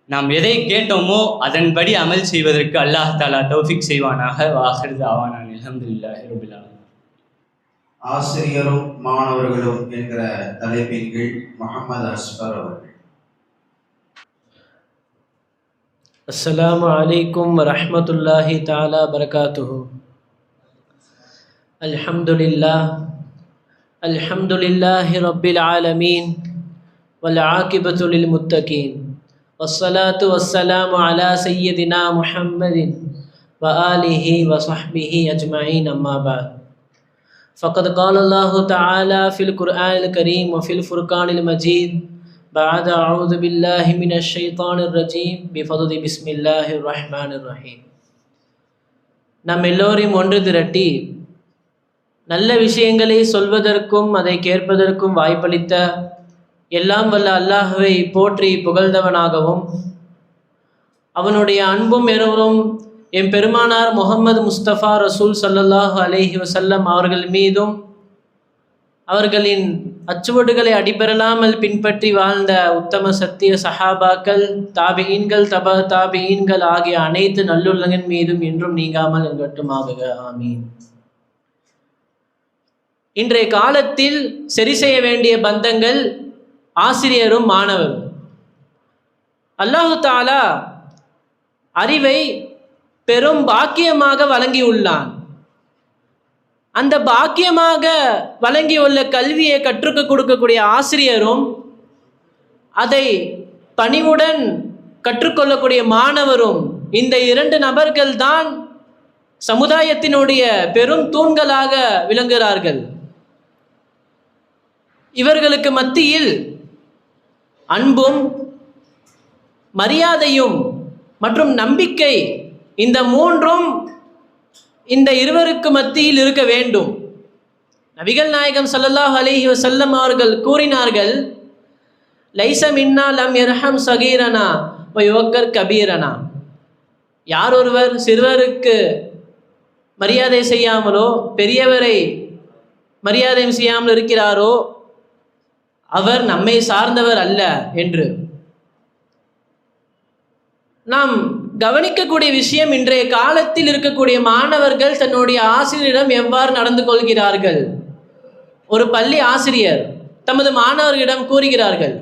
நாம் எதை கேட்டோமோ அதன்படி அமல் செய்வதற்கு அல்லாஹ் தாலா தௌஃபிக் செய்வானாக. வாஹிர் தாவானா அல்ஹம்துலில்லாஹி ரப்பில் ஆலமீன். ஆசிரியரும் மாணவர்களும் என்கிற தலைப்பின் கீழ் முஹம்மது அஸ்ஃபர் அவர்கள். அஸ்ஸலாமு அலைக்கும் வரஹ்மத்துல்லாஹி தஆலா பரகாத்துஹு. அல்ஹம்துலில்லாஹி ரப்பில் ஆலமீன் வல் ஆகிபத்து லில் முத்தகீன் வஸ்ஸலாத்து வஸ்ஸலாமு அலா சய்யிதினா முஹம்மதின் வ ஆலிஹி வ ஸஹ்பிஹி அஜ்மஈன். அம்மா பஅத். ஃபக்கத் क़ால அல்லாஹு தஆலா ஃபில் குர்ஆனில் கரீம் வ ஃபில் ஃபுர்கானில் மஜீத் பஅத அஊது பில்லாஹி மினஷ் ஷைத்தானிர் ரஜீம் பிஃபضل பிஸ்மில்லாஹிர் ரஹ்மானிர் ரஹீம். நம் எல்லோரையும் ஒன்று திரட்டி நல்ல விஷயங்களை சொல்வதற்கும் அதை கேட்பதற்கும் வாய்ப்பளித்த எல்லாம் வல்ல அல்லாஹ்வை போற்றி புகழ்ந்தவனாகவும் அவனுடைய அன்பும் எருவரும் எம் பெருமானார் முஹம்மது முஸ்தபா ரசூல் ஸல்லல்லாஹு அலைஹி வஸல்லம் அவர்கள் மீதும் அவர்களின் அச்சுவடுகளை அடிபெறலாமல் பின்பற்றி வாழ்ந்த உத்தம சத்திய சஹாபாக்கள், தாபிஈன்கள், தாபிஈன்கள் ஆகிய அனைத்து நல்லுள்ளங்களின் மீதும் என்றும் நீங்காமல் இருக்கட்டுமாக. ஆமீன். இன்றைய காலத்தில் சரி செய்ய வேண்டிய பந்தங்கள் ஆசிரியரும் மாணவரும். அல்லாஹு தஆலா அறிவை பெரும் பாக்கியமாக வழங்கியுள்ளான். அந்த பாக்கியமாக வழங்கியுள்ள கல்வியை கற்றுக்க கொடுக்கக்கூடிய ஆசிரியரும் அதை பணிவுடன் கற்றுக்கொள்ளக்கூடிய மாணவரும், இந்த இரண்டு நபர்கள் தான் சமுதாயத்தினுடைய பெரும் தூண்களாக விளங்குகிறார்கள். இவர்களுக்கு மத்தியில் அன்பும் மரியாதையும் மற்றும் நம்பிக்கை, இந்த மூன்றும் இந்த இருவருக்கு மத்தியில் இருக்க வேண்டும். நபிகள் நாயகம் ஸல்லல்லாஹு அலைஹி வஸல்லம் அவர்கள் கூறினார்கள், லைஸ மின்னா லம் யர்ஹம் சகீரனா வ யுவக்கர் கபீரனா. யார் ஒருவர் சிறுவருக்கு மரியாதை செய்யாமலோ பெரியவரை மரியாதை செய்யாமல் இருக்கிறாரோ அவர் நம்மை சார்ந்தவர் அல்ல என்று. நாம் கவனிக்கக்கூடிய விஷயம், இன்றைய காலத்தில் இருக்கக்கூடிய மாணவர்கள் தன்னுடைய ஆசிரியரிடம் எவ்வாறு நடந்து கொள்கிறார்கள். ஒரு பள்ளி ஆசிரியர் தமது மாணவர்களிடம் கூறுகிறார்கள்,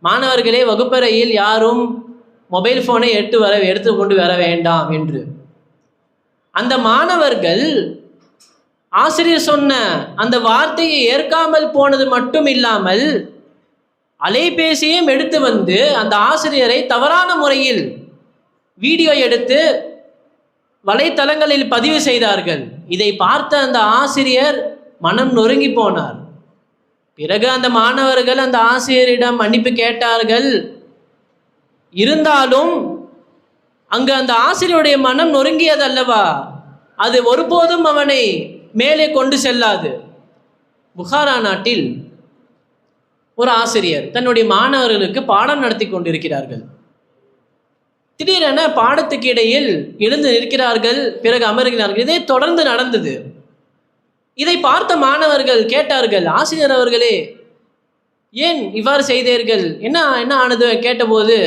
மாணவர்களே, வகுப்பறையில் யாரும் மொபைல் ஃபோனை எடுத்து கொண்டு வர வேண்டாம் என்று. அந்த மாணவர்கள் ஆசிரியர் சொன்ன அந்த வார்த்தையை ஏற்காமல் போனது மட்டும் இல்லாமல் அலைபேசியையும் எடுத்து வந்து அந்த ஆசிரியரை தவறான முறையில் வீடியோ எடுத்து வலைத்தளங்களில் பதிவு செய்தார்கள். இதை பார்த்த அந்த ஆசிரியர் மனம் நொறுங்கி போனார். பிறகு அந்த மாணவர்கள் அந்த ஆசிரியரிடம் மன்னிப்பு கேட்டார்கள். இருந்தாலும் அங்கு அந்த ஆசிரியருடைய மனம் நொறுங்கியது அல்லவா, அது ஒருபோதும் அவனை மேலே கொண்டு செல்லாது. புகாரா நாட்டில் ஒரு ஆசிரியர் தன்னுடைய மாணவர்களுக்கு பாடம் நடத்தி கொண்டிருக்கிறார்கள். திடீரென பாடத்துக்கு இடையில் எழுந்து நிற்கிறார்கள், பிறகு அமர்கிறார்கள். இதே தொடர்ந்து நடந்தது. இதை பார்த்த மாணவர்கள் கேட்டார்கள், ஆசிரியர் அவர்களே, ஏன் இவ்வாறு செய்தீர்கள், என்ன ஆனது கேட்டபோது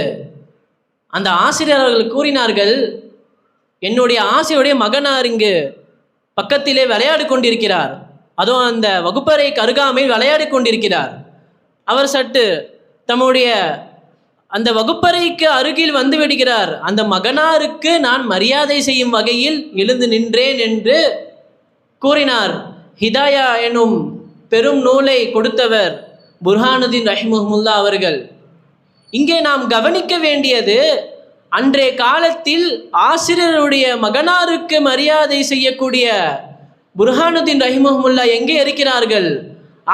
அந்த ஆசிரியர் அவர்கள் கூறினார்கள், என்னுடைய ஆசிரியருடைய மகனார் இங்கு பக்கத்திலே விளையாடி கொண்டிருக்கிறார், அதுவும் அந்த வகுப்பறை அருகாமையில் விளையாடி கொண்டிருக்கிறார். அவர் சற்று தம்முடைய அந்த வகுப்பறைக்கு அருகில் வந்து விடுகிறார். அந்த மகனாருக்கு நான் மரியாதை செய்யும் வகையில் எழுந்து நின்றேன் என்று கூறினார். ஹிதாயா எனும் பெரும் நூலை கொடுத்தவர் புர்ஹானுதீன் ரஹிமஹுல்லா அவர்கள். இங்கே நாம் கவனிக்க வேண்டியது, அன்றைய காலத்தில் ஆசிரியருடைய மகனாருக்கு மரியாதை செய்யக்கூடிய புர்ஹானுதீன் ரஹிமஹுல்லா எங்கே இருக்கிறார்கள்?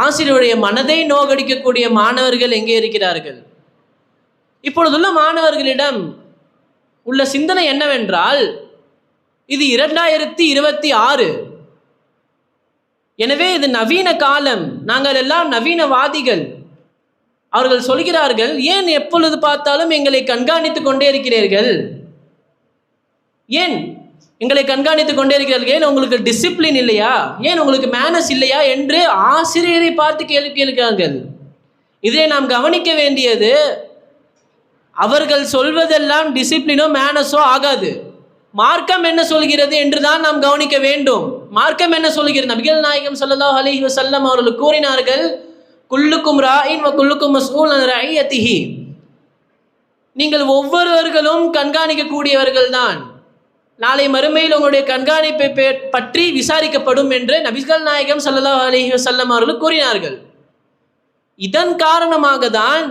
ஆசிரியருடைய மனதை நோகடிக்கக்கூடிய மாணவர்கள் எங்கே இருக்கிறார்கள்? இப்பொழுதுள்ள மாணவர்களிடம் உள்ள சிந்தனை என்னவென்றால், இது 2026, எனவே இது நவீன காலம், நாங்கள் எல்லாம் நவீனவாதிகள். அவர்கள் சொல்கிறார்கள், ஏன் எப்பொழுது பார்த்தாலும் எங்களை கண்காணித்து கொண்டே இருக்கிறீர்கள், ஏன் எங்களை கண்காணித்து கொண்டே இருக்கிறீர்கள், ஏன் உங்களுக்கு டிசிப்ளின் இல்லையா, ஏன் உங்களுக்கு மேனஸ் இல்லையா என்று ஆசிரியரை பார்த்து கேள்வி கேட்கிறார்கள். இதை நாம் கவனிக்க வேண்டியது, அவர்கள் சொல்வதெல்லாம் டிசிப்ளினோ மேனஸோ ஆகாது. மார்க்கம் என்ன சொல்கிறது என்றுதான் நாம் கவனிக்க வேண்டும். மார்க்கம் என்ன சொல்கிறது? நபிகள் நாயகம் ஸல்லல்லாஹு அலைஹி வஸல்லம் அவர்கள் கூறினார்கள், குல்லுக்கும் ராயின் வ குல்லுக்கும் மஸ்ஊலன் அன் ரஇயத்திஹி. நீங்கள் ஒவ்வொருவர்களும் கண்காணிக்கக்கூடியவர்கள் தான், நாளை மறுமையில் உங்களுடைய கண்காணிப்பை பற்றி விசாரிக்கப்படும் என்று நபிகள் நாயகம் ஸல்லல்லாஹு அலைஹி வஸல்லம் அவர்கள் கூறினார்கள். இதன் காரணமாக தான்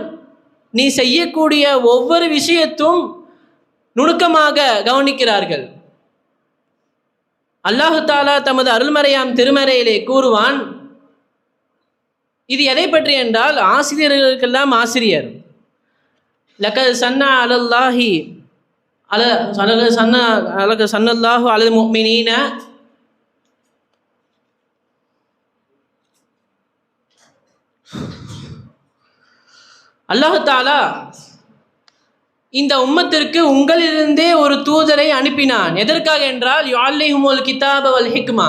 நீ செய்யக்கூடிய ஒவ்வொரு விஷயத்தும் நுணுக்கமாக கவனிக்கிறார்கள். அல்லாஹு தாலா தமது அருள்மறையாம் திருமறையிலே கூறுவான், இது எதை பற்றி என்றால், ஆசிரியர்களுக்கெல்லாம் ஆசிரியர். லகத் சன்னா அலல்லாஹி சன்னல்லாஹு அலல் முஃமினீன அல்லாஹ் தஆலா இந்த உம்மத்திற்கு உங்களிலிருந்தே ஒரு தூதரை அனுப்பினான். எதற்காக என்றால் யுஅல்லிஹுமுல் கிதாப வல் ஹிக்மா,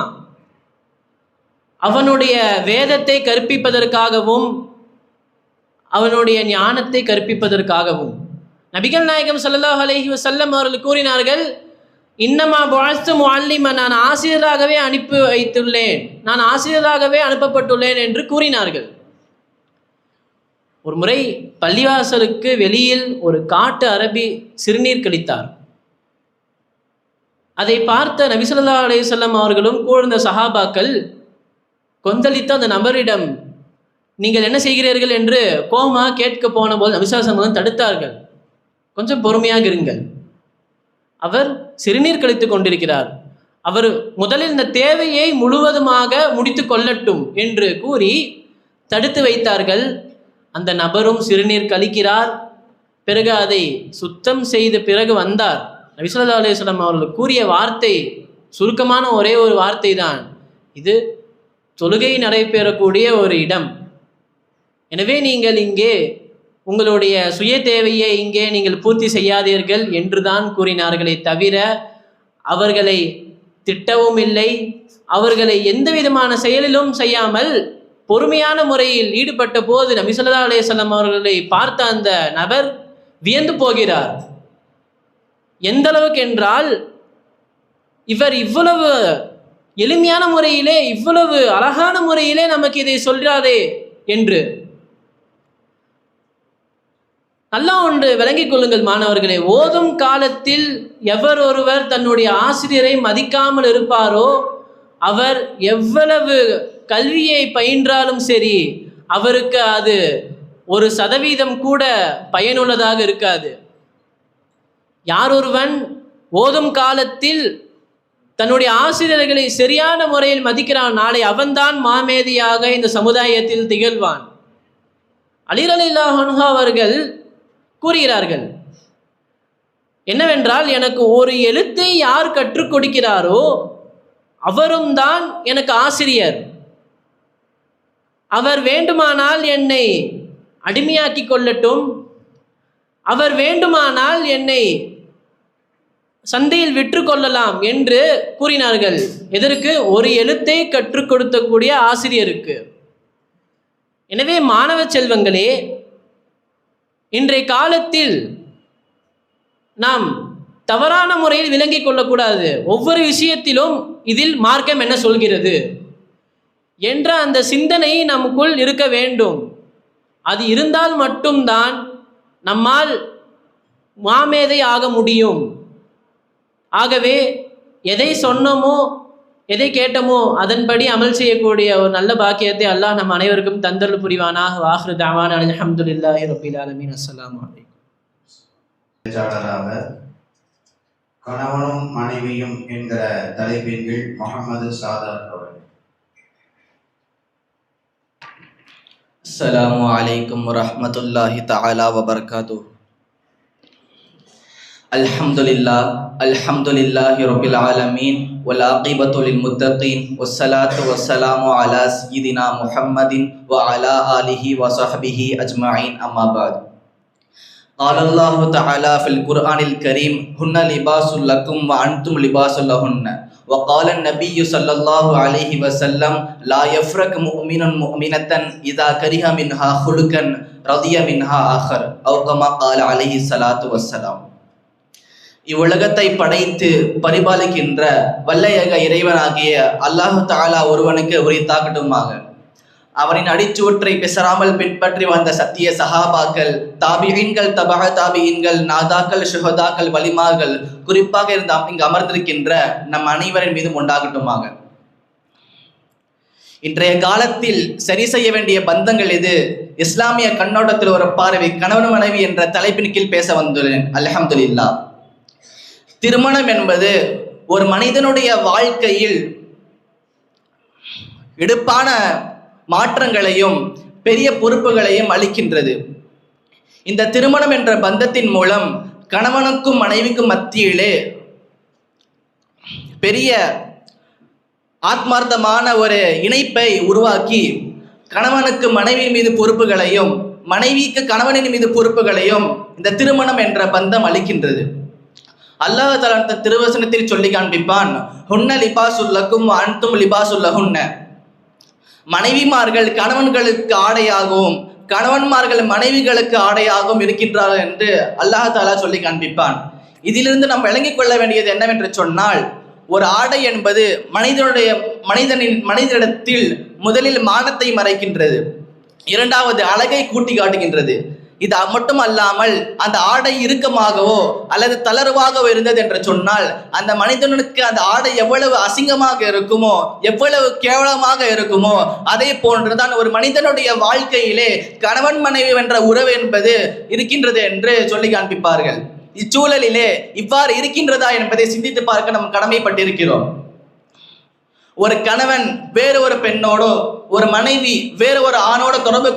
அவனுடைய வேதத்தை கற்பிப்பதற்காகவும் அவனுடைய ஞானத்தை கற்பிப்பதற்காகவும். நபிகள் நாயகம் ஸல்லல்லாஹு அலைஹி வஸல்லம் அவர்கள் கூறினார்கள், இன்னமா புஅஸ்து முஅல்லிமன், நான் ஆசிரியராகவே அனுப்பி வைத்துள்ளேன், நான் ஆசிரியராகவே அனுப்பப்பட்டுள்ளேன் என்று கூறினார்கள். ஒரு முறை பள்ளிவாசலுக்கு வெளியில் ஒரு காட்டு அரபி சிறுநீர் கழித்தார். அதை பார்த்த நபி ஸல்லல்லாஹு அலைஹி வஸல்லம் அவர்களும் கூர்ந்த சஹாபாக்கள் கொந்தளித்த அந்த நபரிடம் நீங்கள் என்ன செய்கிறீர்கள் என்று கோபமாக கேட்க போன போது நபி ஸல்லல்லாஹு அலைஹி வஸல்லம் தடுத்தார்கள். கொஞ்சம் பொறுமையாக இருங்கள், அவர் சிறுநீர் கழித்து கொண்டிருக்கிறார், அவர் முதலில் இந்த தேவையை முழுவதுமாக முடித்து கொள்ளட்டும் என்று கூறி தடுத்து வைத்தார்கள். அந்த நபரும் சிறுநீர் கழிக்கிறார். பிறகு அதை சுத்தம் செய்த பிறகு வந்தார். நபி ஸல்லல்லாஹு அலைஹி வஸல்லம் அவர்கள் கூறிய வார்த்தை சுருக்கமான ஒரே ஒரு வார்த்தை தான், இது தொழுகை நடைபெறக்கூடிய ஒரு இடம், எனவே நீங்கள் இங்கே உங்களுடைய சுய தேவையை இங்கே நீங்கள் பூர்த்தி செய்யாதீர்கள் என்றுதான் கூறினார்களே தவிர அவர்களை திட்டவும் இல்லை, அவர்களை எந்த விதமான செயலிலும் செய்யாமல் பொறுமையான முறையில் ஈடுபட்ட போது நபி ஸல்லல்லாஹு அலைஹி வஸல்லம் அவர்களை பார்த்த அந்த நபர் வியந்து போகிறார். எந்த அளவுக்கு என்றால், இவர் இவ்வளவு எளிமையான முறையிலே இவ்வளவு அழகான முறையிலே நமக்கு இதை சொல்றாரே என்று. நல்லா ஒன்று விளங்கிக் கொள்ளுங்கள் மாணவர்களே, ஓதும் காலத்தில் எவர் ஒருவர் தன்னுடைய ஆசிரியரை மதிக்காமல் இருப்பாரோ அவர் எவ்வளவு கல்வியை பயின்றாலும் சரி அவருக்கு அது 1% கூட பயனுள்ளதாக இருக்காது. யார் ஒருவன் ஓதும் காலத்தில் தன்னுடைய ஆசிரியர்களை சரியான முறையில் மதிக்கிறான், நாளை அவன்தான் மாமேதியாக இந்த சமுதாயத்தில் திகழ்வான். அலி ரலியல்லாஹு அன்ஹு அவர்கள் கூறுகிறார்கள் என்னவென்றால், எனக்கு ஒரு எழுத்தை யார் கற்றுக் கொடுக்கிறாரோ அவரும் தான் எனக்கு ஆசிரியர். அவர் வேண்டுமானால் என்னை அடிமையாக்கி கொள்ளட்டும், அவர் வேண்டுமானால் என்னை சந்தையில் விற்று கொள்ளலாம் என்று கூறினார்கள். எதற்கு? ஒரு எழுத்தை கற்றுக் கொடுக்கக்கூடிய ஆசிரியருக்கு. எனவே மாணவ செல்வங்களே, இன்றைய காலத்தில் நாம் தவறான முறையில் விளங்கிக் கொள்ளக்கூடாது. ஒவ்வொரு விஷயத்திலும் இதில் மார்க்கம் என்ன சொல்கிறது என்ற அந்த சிந்தனை நமக்குள் இருக்க வேண்டும். அது இருந்தால் மட்டும்தான் நம்மால் மாமேதை ஆக முடியும். ஆகவே எதை சொன்னோமோ எதை கேட்டோமோ அதன்படி அமல் செய்யக்கூடிய ஒரு நல்ல பாக்கியத்தை அல்லாஹ் நம் அனைவருக்கும் தந்தருள் புரிவானாக. வாஹிரு தஅவானா அல்ஹம்துலில்லாஹி ரப்பில் ஆலமீன். அஸ்ஸலாமு அலைக்கும். கணவனும் மனைவியும் என்கிற தலைப்பின் கீழ் முகமது சாதாத் அவர்கள். அஸ்ஸலாமு அலைக்கும் வரஹ்மத்துல்லாஹி தஆலா வபரகாத்துஹு. அல்ஹம்துலில்லாஹி ரப்பில் ஆலமீன் வல் ஆகிபத்து லில் முத்தகீன் வஸ்ஸலாத்து வஸ்ஸலாமு அலா சய்யிதினா முஹம்மதின் வ அலா ஆலிஹி வ ஸஹ்பிஹி அஜ்மஈன். அம்மா பஅத். قال الله تعالى في القرآن الكريم هن لباس لكم وأنتم لباس لهن. وقال النبي صلى الله عليه وسلم لا يفرق مؤمن مؤمنة إذا كره منها خلقا رضي منها آخر أو كما قال عليه الصلاة والسلام. இவ்வுலகத்தை படைத்து பரிபாலிக்கின்ற வல்லையக இறைவனாகிய அல்லாஹு தஆலா ஒருவனுக்கு உரித்தாகட்டுமாக. அவரின் அடிச்சுவற்றை பெசராமல் பின்பற்றி வந்த சத்திய சஹாபாக்கள், தாபிஈன்கள், தபா தாபிஈன்கள், நாதாக்கள், ஷுஹதாக்கள், வலிமார்கள், குறிப்பாக இங்கு அமர்ந்திருக்கின்ற நம் அனைவரின் மீதும் உண்டாகட்டுமாக. இன்றைய காலத்தில் சரி செய்ய வேண்டிய பந்தங்கள் எது? இஸ்லாமிய கண்ணோட்டத்தில் ஒரு பார்வை, கணவன் மனைவி என்ற தலைப்பின் கீழ் பேச வந்துள்ளேன். அல்ஹம்துலில்லாஹ். திருமணம் என்பது ஒரு மனிதனுடைய வாழ்க்கையில் எடுப்பான மாற்றங்களையும் பெரிய பொறுப்புகளையும் அளிக்கின்றது. இந்த திருமணம் என்ற பந்தத்தின் மூலம் கணவனுக்கும் மனைவிக்கும் மத்தியிலே பெரிய ஆத்மார்த்தமான ஒரு இணைப்பை உருவாக்கி கணவனுக்கு மனைவி மீது பொறுப்புகளையும் மனைவிக்கு கணவனின் மீது பொறுப்புகளையும் இந்த திருமணம் என்ற பந்தம் அளிக்கின்றது. அல்லாஹ் தஆலா அந்த திருவசனத்தில் சொல்லி காண்பிப்பான், ஹுன்ன லிபாசுல்லக்கும் அன்தும் லிபாசுல்லஹுன்ன. மனைவிமார்கள் கணவன்களுக்கு ஆடையாகவும் கணவன்மார்கள் மனைவிகளுக்கு ஆடையாகவும் இருக்கின்றார்கள் என்று அல்லாஹ் தஆலா சொல்லி காண்பிப்பான். இதிலிருந்து நாம் விளங்கிக் கொள்ள வேண்டியது என்னவென்று சொன்னால், ஒரு ஆடை என்பது மனிதனிடத்தில் முதலில் மானத்தை மறைக்கின்றது, இரண்டாவது அழகை கூட்டி காட்டுகின்றது. இது மட்டும் அல்லாமல் அந்த ஆடை இறுக்கமாகவோ அல்லது தளர்வாகவோ இருந்தது என்று சொன்னால் அந்த மனிதனுக்கு அந்த ஆடை எவ்வளவு அசிங்கமாக இருக்குமோ, எவ்வளவு கேவலமாக இருக்குமோ, அதே போன்றுதான் ஒரு மனிதனுடைய வாழ்க்கையிலே கணவன் மனைவி என்ற உறவு என்பது இருக்கின்றது என்று சொல்லி காண்பிப்பார்கள். இச்சூழலிலே இவ்வாறு இருக்கின்றதா என்பதை சிந்தித்து பார்க்க நாம் கடமைப்பட்டிருக்கிறோம். ஒரு கணவன் வேறு ஒரு பெண்ணோடோ ஒரு மனைவி வேறு ஒரு ஆணோட தொடர்பு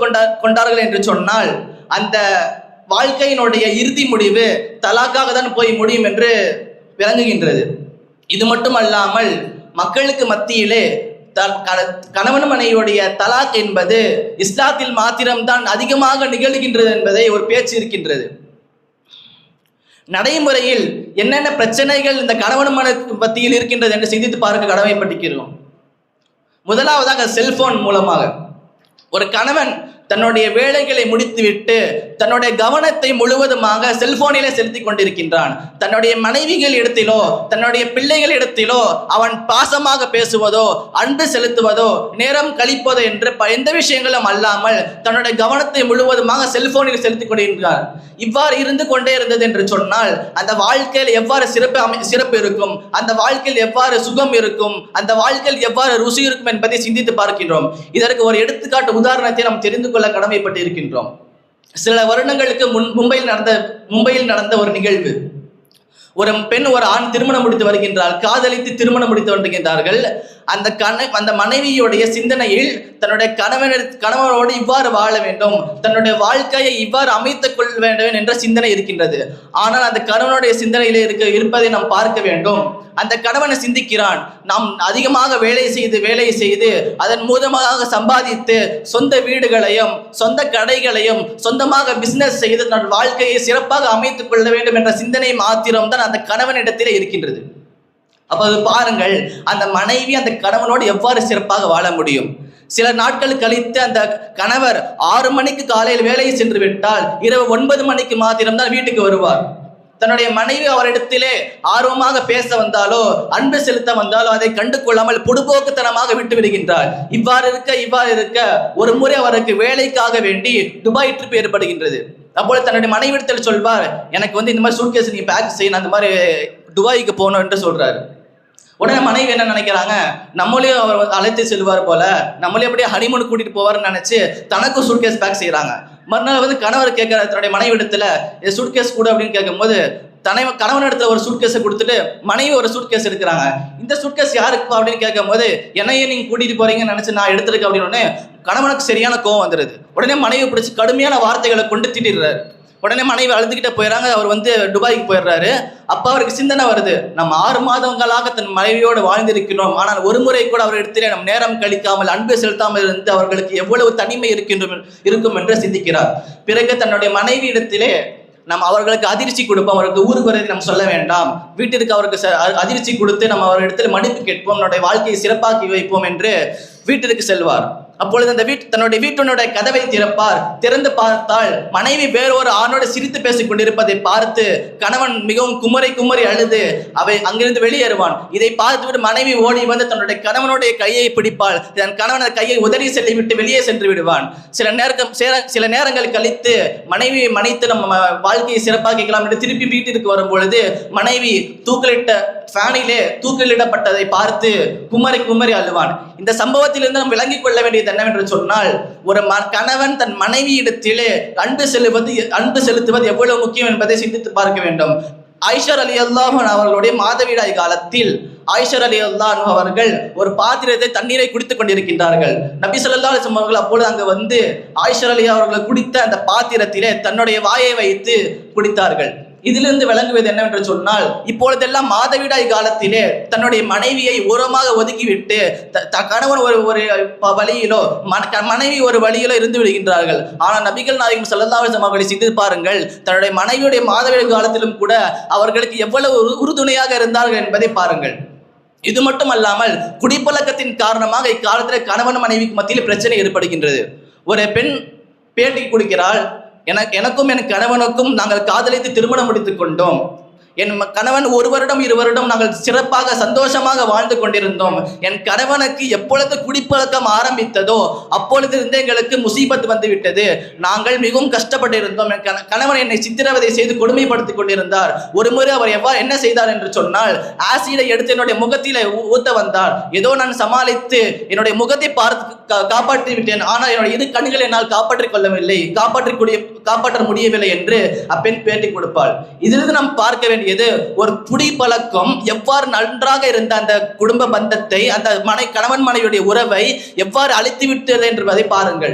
கொண்டார்கள் என்று சொன்னால் அந்த வாழ்க்கையினுடைய இறுதி முடிவு தலாக்காக தான் போய் முடியும் என்று விளங்குகின்றது. இது மட்டுமல்லாமல் மக்களுக்கு மத்தியிலே கணவன் மனைவியுடைய தலாக் என்பது இஸ்லாத்தில் மாத்திரம்தான் அதிகமாக நிகழ்கின்றது என்பதை ஒரு பேச்சு இருக்கின்றது. நடைமுறையில் என்னென்ன பிரச்சனைகள் இந்த கணவன் மனைவி மத்தியில் இருக்கின்றது என்று சிந்தித்து பார்க்க கடமைப்பட்டிருக்கிறோம். முதலாவதாக செல்போன் மூலமாக ஒரு கணவன் தன்னுடைய வேலைகளை முடித்துவிட்டு தன்னுடைய கவனத்தை முழுவதுமாக செல்போனிலே செலுத்தி கொண்டிருக்கின்றான். தன்னுடைய மனைவிகள் இடத்திலோ தன்னுடைய பிள்ளைகள் இடத்திலோ அவன் பாசமாக பேசுவதோ அன்பு செலுத்துவதோ நேரம் கழிப்பதோ என்று எந்த விஷயங்களும் அல்லாமல் தன்னுடைய கவனத்தை முழுவதுமாக செல்போனில் செலுத்திக் கொண்டிருக்கிறான். இவ்வாறு இருந்து கொண்டே இருந்தது என்று சொன்னால் அந்த வாழ்க்கையில் எவ்வாறு சிறப்பு இருக்கும், அந்த வாழ்க்கையில் எவ்வாறு சுகம் இருக்கும், அந்த வாழ்க்கையில் எவ்வாறு ருசி இருக்கும் என்பதை சிந்தித்து பார்க்கின்றோம். இதற்கு ஒரு எடுத்துக்காட்டு உதாரணத்தை நாம் தெரிந்து கொள்ள கடமைப்பட்டு இருக்கின்றோம். சில வருடங்களுக்கு மும்பையில் நடந்த ஒரு நிகழ்வு. ஒரு பெண் ஒரு ஆண் திருமணம் முடித்து வருகின்றார், காதலித்து திருமணம் முடித்து வருகின்றார்கள். அந்த மனைவியுடைய சிந்தனையில் தன்னுடைய கணவனோடு இவ்வாறு வாழ வேண்டும், தன்னுடைய வாழ்க்கையை இவ்வாறு அமைத்துக் கொள்ள வேண்டும் என்ற சிந்தனை இருக்கின்றது. ஆனால் அந்த கணவனுடைய சிந்தனையிலே இருப்பதை நாம் பார்க்க வேண்டும். அந்த கணவனை சிந்திக்கிறான், நாம் அதிகமாக வேலை செய்து அதன் மூலமாக சம்பாதித்து சொந்த வீடுகளையும் சொந்த கடைகளையும் சொந்தமாக பிசினஸ் செய்து தன் வாழ்க்கையை சிறப்பாக அமைத்துக் கொள்ள வேண்டும் என்ற சிந்தனை மாத்திரம்தான் அந்த கணவனிடத்திலே இருக்கின்றது. அப்போது பாருங்கள், அந்த மனைவி அந்த கணவனோடு எவ்வாறு சிறப்பாக வாழ முடியும். சில நாட்கள் கழித்து அந்த கணவர் 6 மணிக்கு காலையில் வேலையை சென்று விட்டால் இரவு 9 மணிக்கு மாத்திரம்தான் வீட்டுக்கு வருவார். தன்னுடைய மனைவி அவரிடத்திலே ஆர்வமாக பேச வந்தாலோ அன்பு செலுத்த வந்தாலோ அதை கண்டு கொள்ளாமல் பொடுபோக்குத்தனமாக விட்டு விடுகின்றார். இவ்வாறு இருக்க ஒரு முறை அவருக்கு வேலைக்காக வேண்டி துபாய் ட்ரிப் ஏற்படுகின்றது. அப்போது தன்னுடைய மனைவிடத்தில் சொல்வார், எனக்கு இந்த மாதிரி சூட்கேஸ் நீ பேக் செய்யணும், அந்த மாதிரி துபாய்க்கு போகணும் என்று சொல்றாரு. உடனே மனைவி என்ன நினைக்கிறாங்க, நம்மளையும் அவர் அழைத்து செல்வார் போல, நம்மளையும் அப்படியே ஹனிமூன் கூட்டிட்டு போவார்னு நினைச்சு தனக்கும் சூட்கேஸ் பேக் செய்யறாங்க. மறுநாள் கணவர் கேட்கிறார் தன்னுடைய மனைவி இடத்துல சூட்கேஸ் கூட அப்படின்னு கேட்கும்போது கணவன் இடத்துல ஒரு சூட்கேஸை கொடுத்துட்டு மனைவி ஒரு சூட்கேஸ் எடுக்கிறாங்க. இந்த சூட்கேஸ் யாருக்கு அப்படின்னு கேட்கும் போது என்னையே நீங்க கூட்டிட்டு போறீங்கன்னு நினைச்சு நான் எடுத்திருக்கேன் அப்படின்னு கணவனுக்கு சரியான கோவம் வந்துடுது. உடனே மனைவி பிடிச்சி கடுமையான வார்த்தைகளை கொண்டு திட்டிடுறாரு. உடனே மனைவி அழுதுகிட்ட போயிடறாங்க. அவர் துபாய்க்கு போயிடுறாரு. அப்ப அவருக்கு சிந்தனை வருது, நம்ம 6 மாதங்களாக தன் மனைவியோடு வாழ்ந்திருக்கிறோம், ஆனால் ஒரு முறை கூட அவர் இடத்திலே நம் நேரம் கழிக்காமல் அன்பு செலுத்தாமல் இருந்து அவர்களுக்கு எவ்வளவு தனிமை இருக்கும் என்று சிந்திக்கிறார். பிறகு தன்னுடைய மனைவி இடத்திலே நம்ம அவர்களுக்கு அதிர்ச்சி கொடுப்போம், அவருக்கு ஊருக்கு வரதை நம்ம சொல்ல வேண்டாம், வீட்டிற்கு அவருக்கு அதிர்ச்சி கொடுத்து நம்ம அவரிடத்தில் மன்னிப்பு கேட்போம், நம்முடைய வாழ்க்கையை சிறப்பாக்கி வைப்போம் என்று வீட்டிற்கு செல்வார். அப்பொழுது அந்த தன்னுடைய வீட்டினுடைய கதவை திறந்து பார்த்தால் மனைவி வேறொரு ஆணோடு சிரித்து பேசிக் கொண்டிருப்பதை பார்த்து கணவன் மிகவும் குமரி அழுது அங்கிருந்து வெளியேறுவான். இதை பார்த்துவிட்டு மனைவி ஓடி வந்து தன்னுடைய கணவனுடைய கையை பிடிப்பாள். தன் கணவன் கையை உதறி செல்லிவிட்டு வெளியே சென்று விடுவான். சில நேரங்கள் கழித்து மனைவியை மன்னித்து நம்ம வாழ்க்கையை சிறப்பாக்கிக்கலாம் என்று திருப்பி வீட்டிற்கு வரும் பொழுது மனைவி தூக்கிலிடப்பட்டதை பார்த்து குமரி அழுவான். இந்த சம்பவத்திலிருந்து நாம் விளங்கிக் கொள்ள வேண்டியது என்னவென்று சொன்னால், ஒரு கணவன் தன் மனைவியிடத்திலே அன்பு செலுத்துவது எவ்வளவு முக்கியம் என்பதை சிந்தித்து பார்க்க வேண்டும். ஆயிஷா ரலியல்லாஹு அன்ஹா அவர்களுடைய மாதவிடாய் காலத்தில் ஆயிஷா ரலியல்லாஹு அன்ஹா அவர்கள் ஒரு பாத்திரத்தை தண்ணீரை குடித்துக் கொண்டிருக்கின்றார்கள். நபி ஸல்லல்லாஹு அலைஹி வஸல்லம் அவர்கள் அப்பொழுது அங்கு வந்து ஆயிஷா ரலியல்லாஹு அவர்கள் குடித்த அந்த பாத்திரத்திலே தன்னுடைய வாயை வைத்து குடித்தார்கள். இதிலிருந்து விளங்குவது என்னவென்று சொன்னால், இப்பொழுதெல்லாம் மாதவிடாய் காலத்திலே தன்னுடைய மனைவியை ஓரமாக ஒதுக்கிவிட்டு கணவன் ஒரு வழியிலோ மனைவி ஒரு வழியிலோ இருந்து விடுகின்றார்கள். ஆனால் நபிகள் நாயகம் ஸல்லல்லாஹு அலைஹி வஸல்லம் அவர்களை சிந்தித்து பாருங்கள், தன்னுடைய மனைவியுடைய மாதவிடாய் காலத்திலும் கூட அவர்களுக்கு எவ்வளவு உறுதுணையாக இருந்தார்கள் என்பதை பாருங்கள். இது மட்டுமல்லாமல் குடிப்பழக்கத்தின் காரணமாக இக்காலத்தில் கணவன் மனைவிக்கு மத்தியில் பிரச்சனை ஏற்படுகின்றது. ஒரு பெண் பேட்டி கொடுக்கிறாள், எனக்கும் என் கணவனுக்கும் நாங்கள் காதலித்து திருமணம் முடித்துக் கொண்டோம். என் கணவன் 1 வருடம் 2 வருடம் நாங்கள் சிறப்பாக சந்தோஷமாக வாழ்ந்து கொண்டிருந்தோம். என் கணவனுக்கு எப்பொழுது குடிப்பழக்கம் ஆரம்பித்ததோ அப்பொழுதிருந்தே எங்களுக்கு முசீபத் வந்து விட்டது. நாங்கள் மிகவும் கஷ்டப்பட்டு இருந்தோம். என் கணவன் என்னை சித்திரவதை செய்து கொடுமைப்படுத்தி கொண்டிருந்தார். ஒரு முறை அவர் என்ன செய்தார் என்று சொன்னால், ஆசிடை எடுத்து என்னுடைய முகத்தில ஊத்த வந்தார். ஏதோ நான் சமாளித்து என்னுடைய முகத்தை காப்பாற்றி விட்டேன். ஆனால் என்னுடைய 2 கண்களை என்னால் காப்பாற்ற முடியவில்லை என்று அப்பெண் பேட்டி கொடுப்பாள். இதிலிருந்து நாம் பார்க்க வேண்டிய ஒரு குடிப்பழக்கம் எவ்வாறு நன்றாக இருந்த அந்த குடும்ப பந்தத்தை, அந்த கணவன் மனைவியுடைய உறவை எவ்வாறு அழித்து விட்டது என்பதை பாருங்கள்.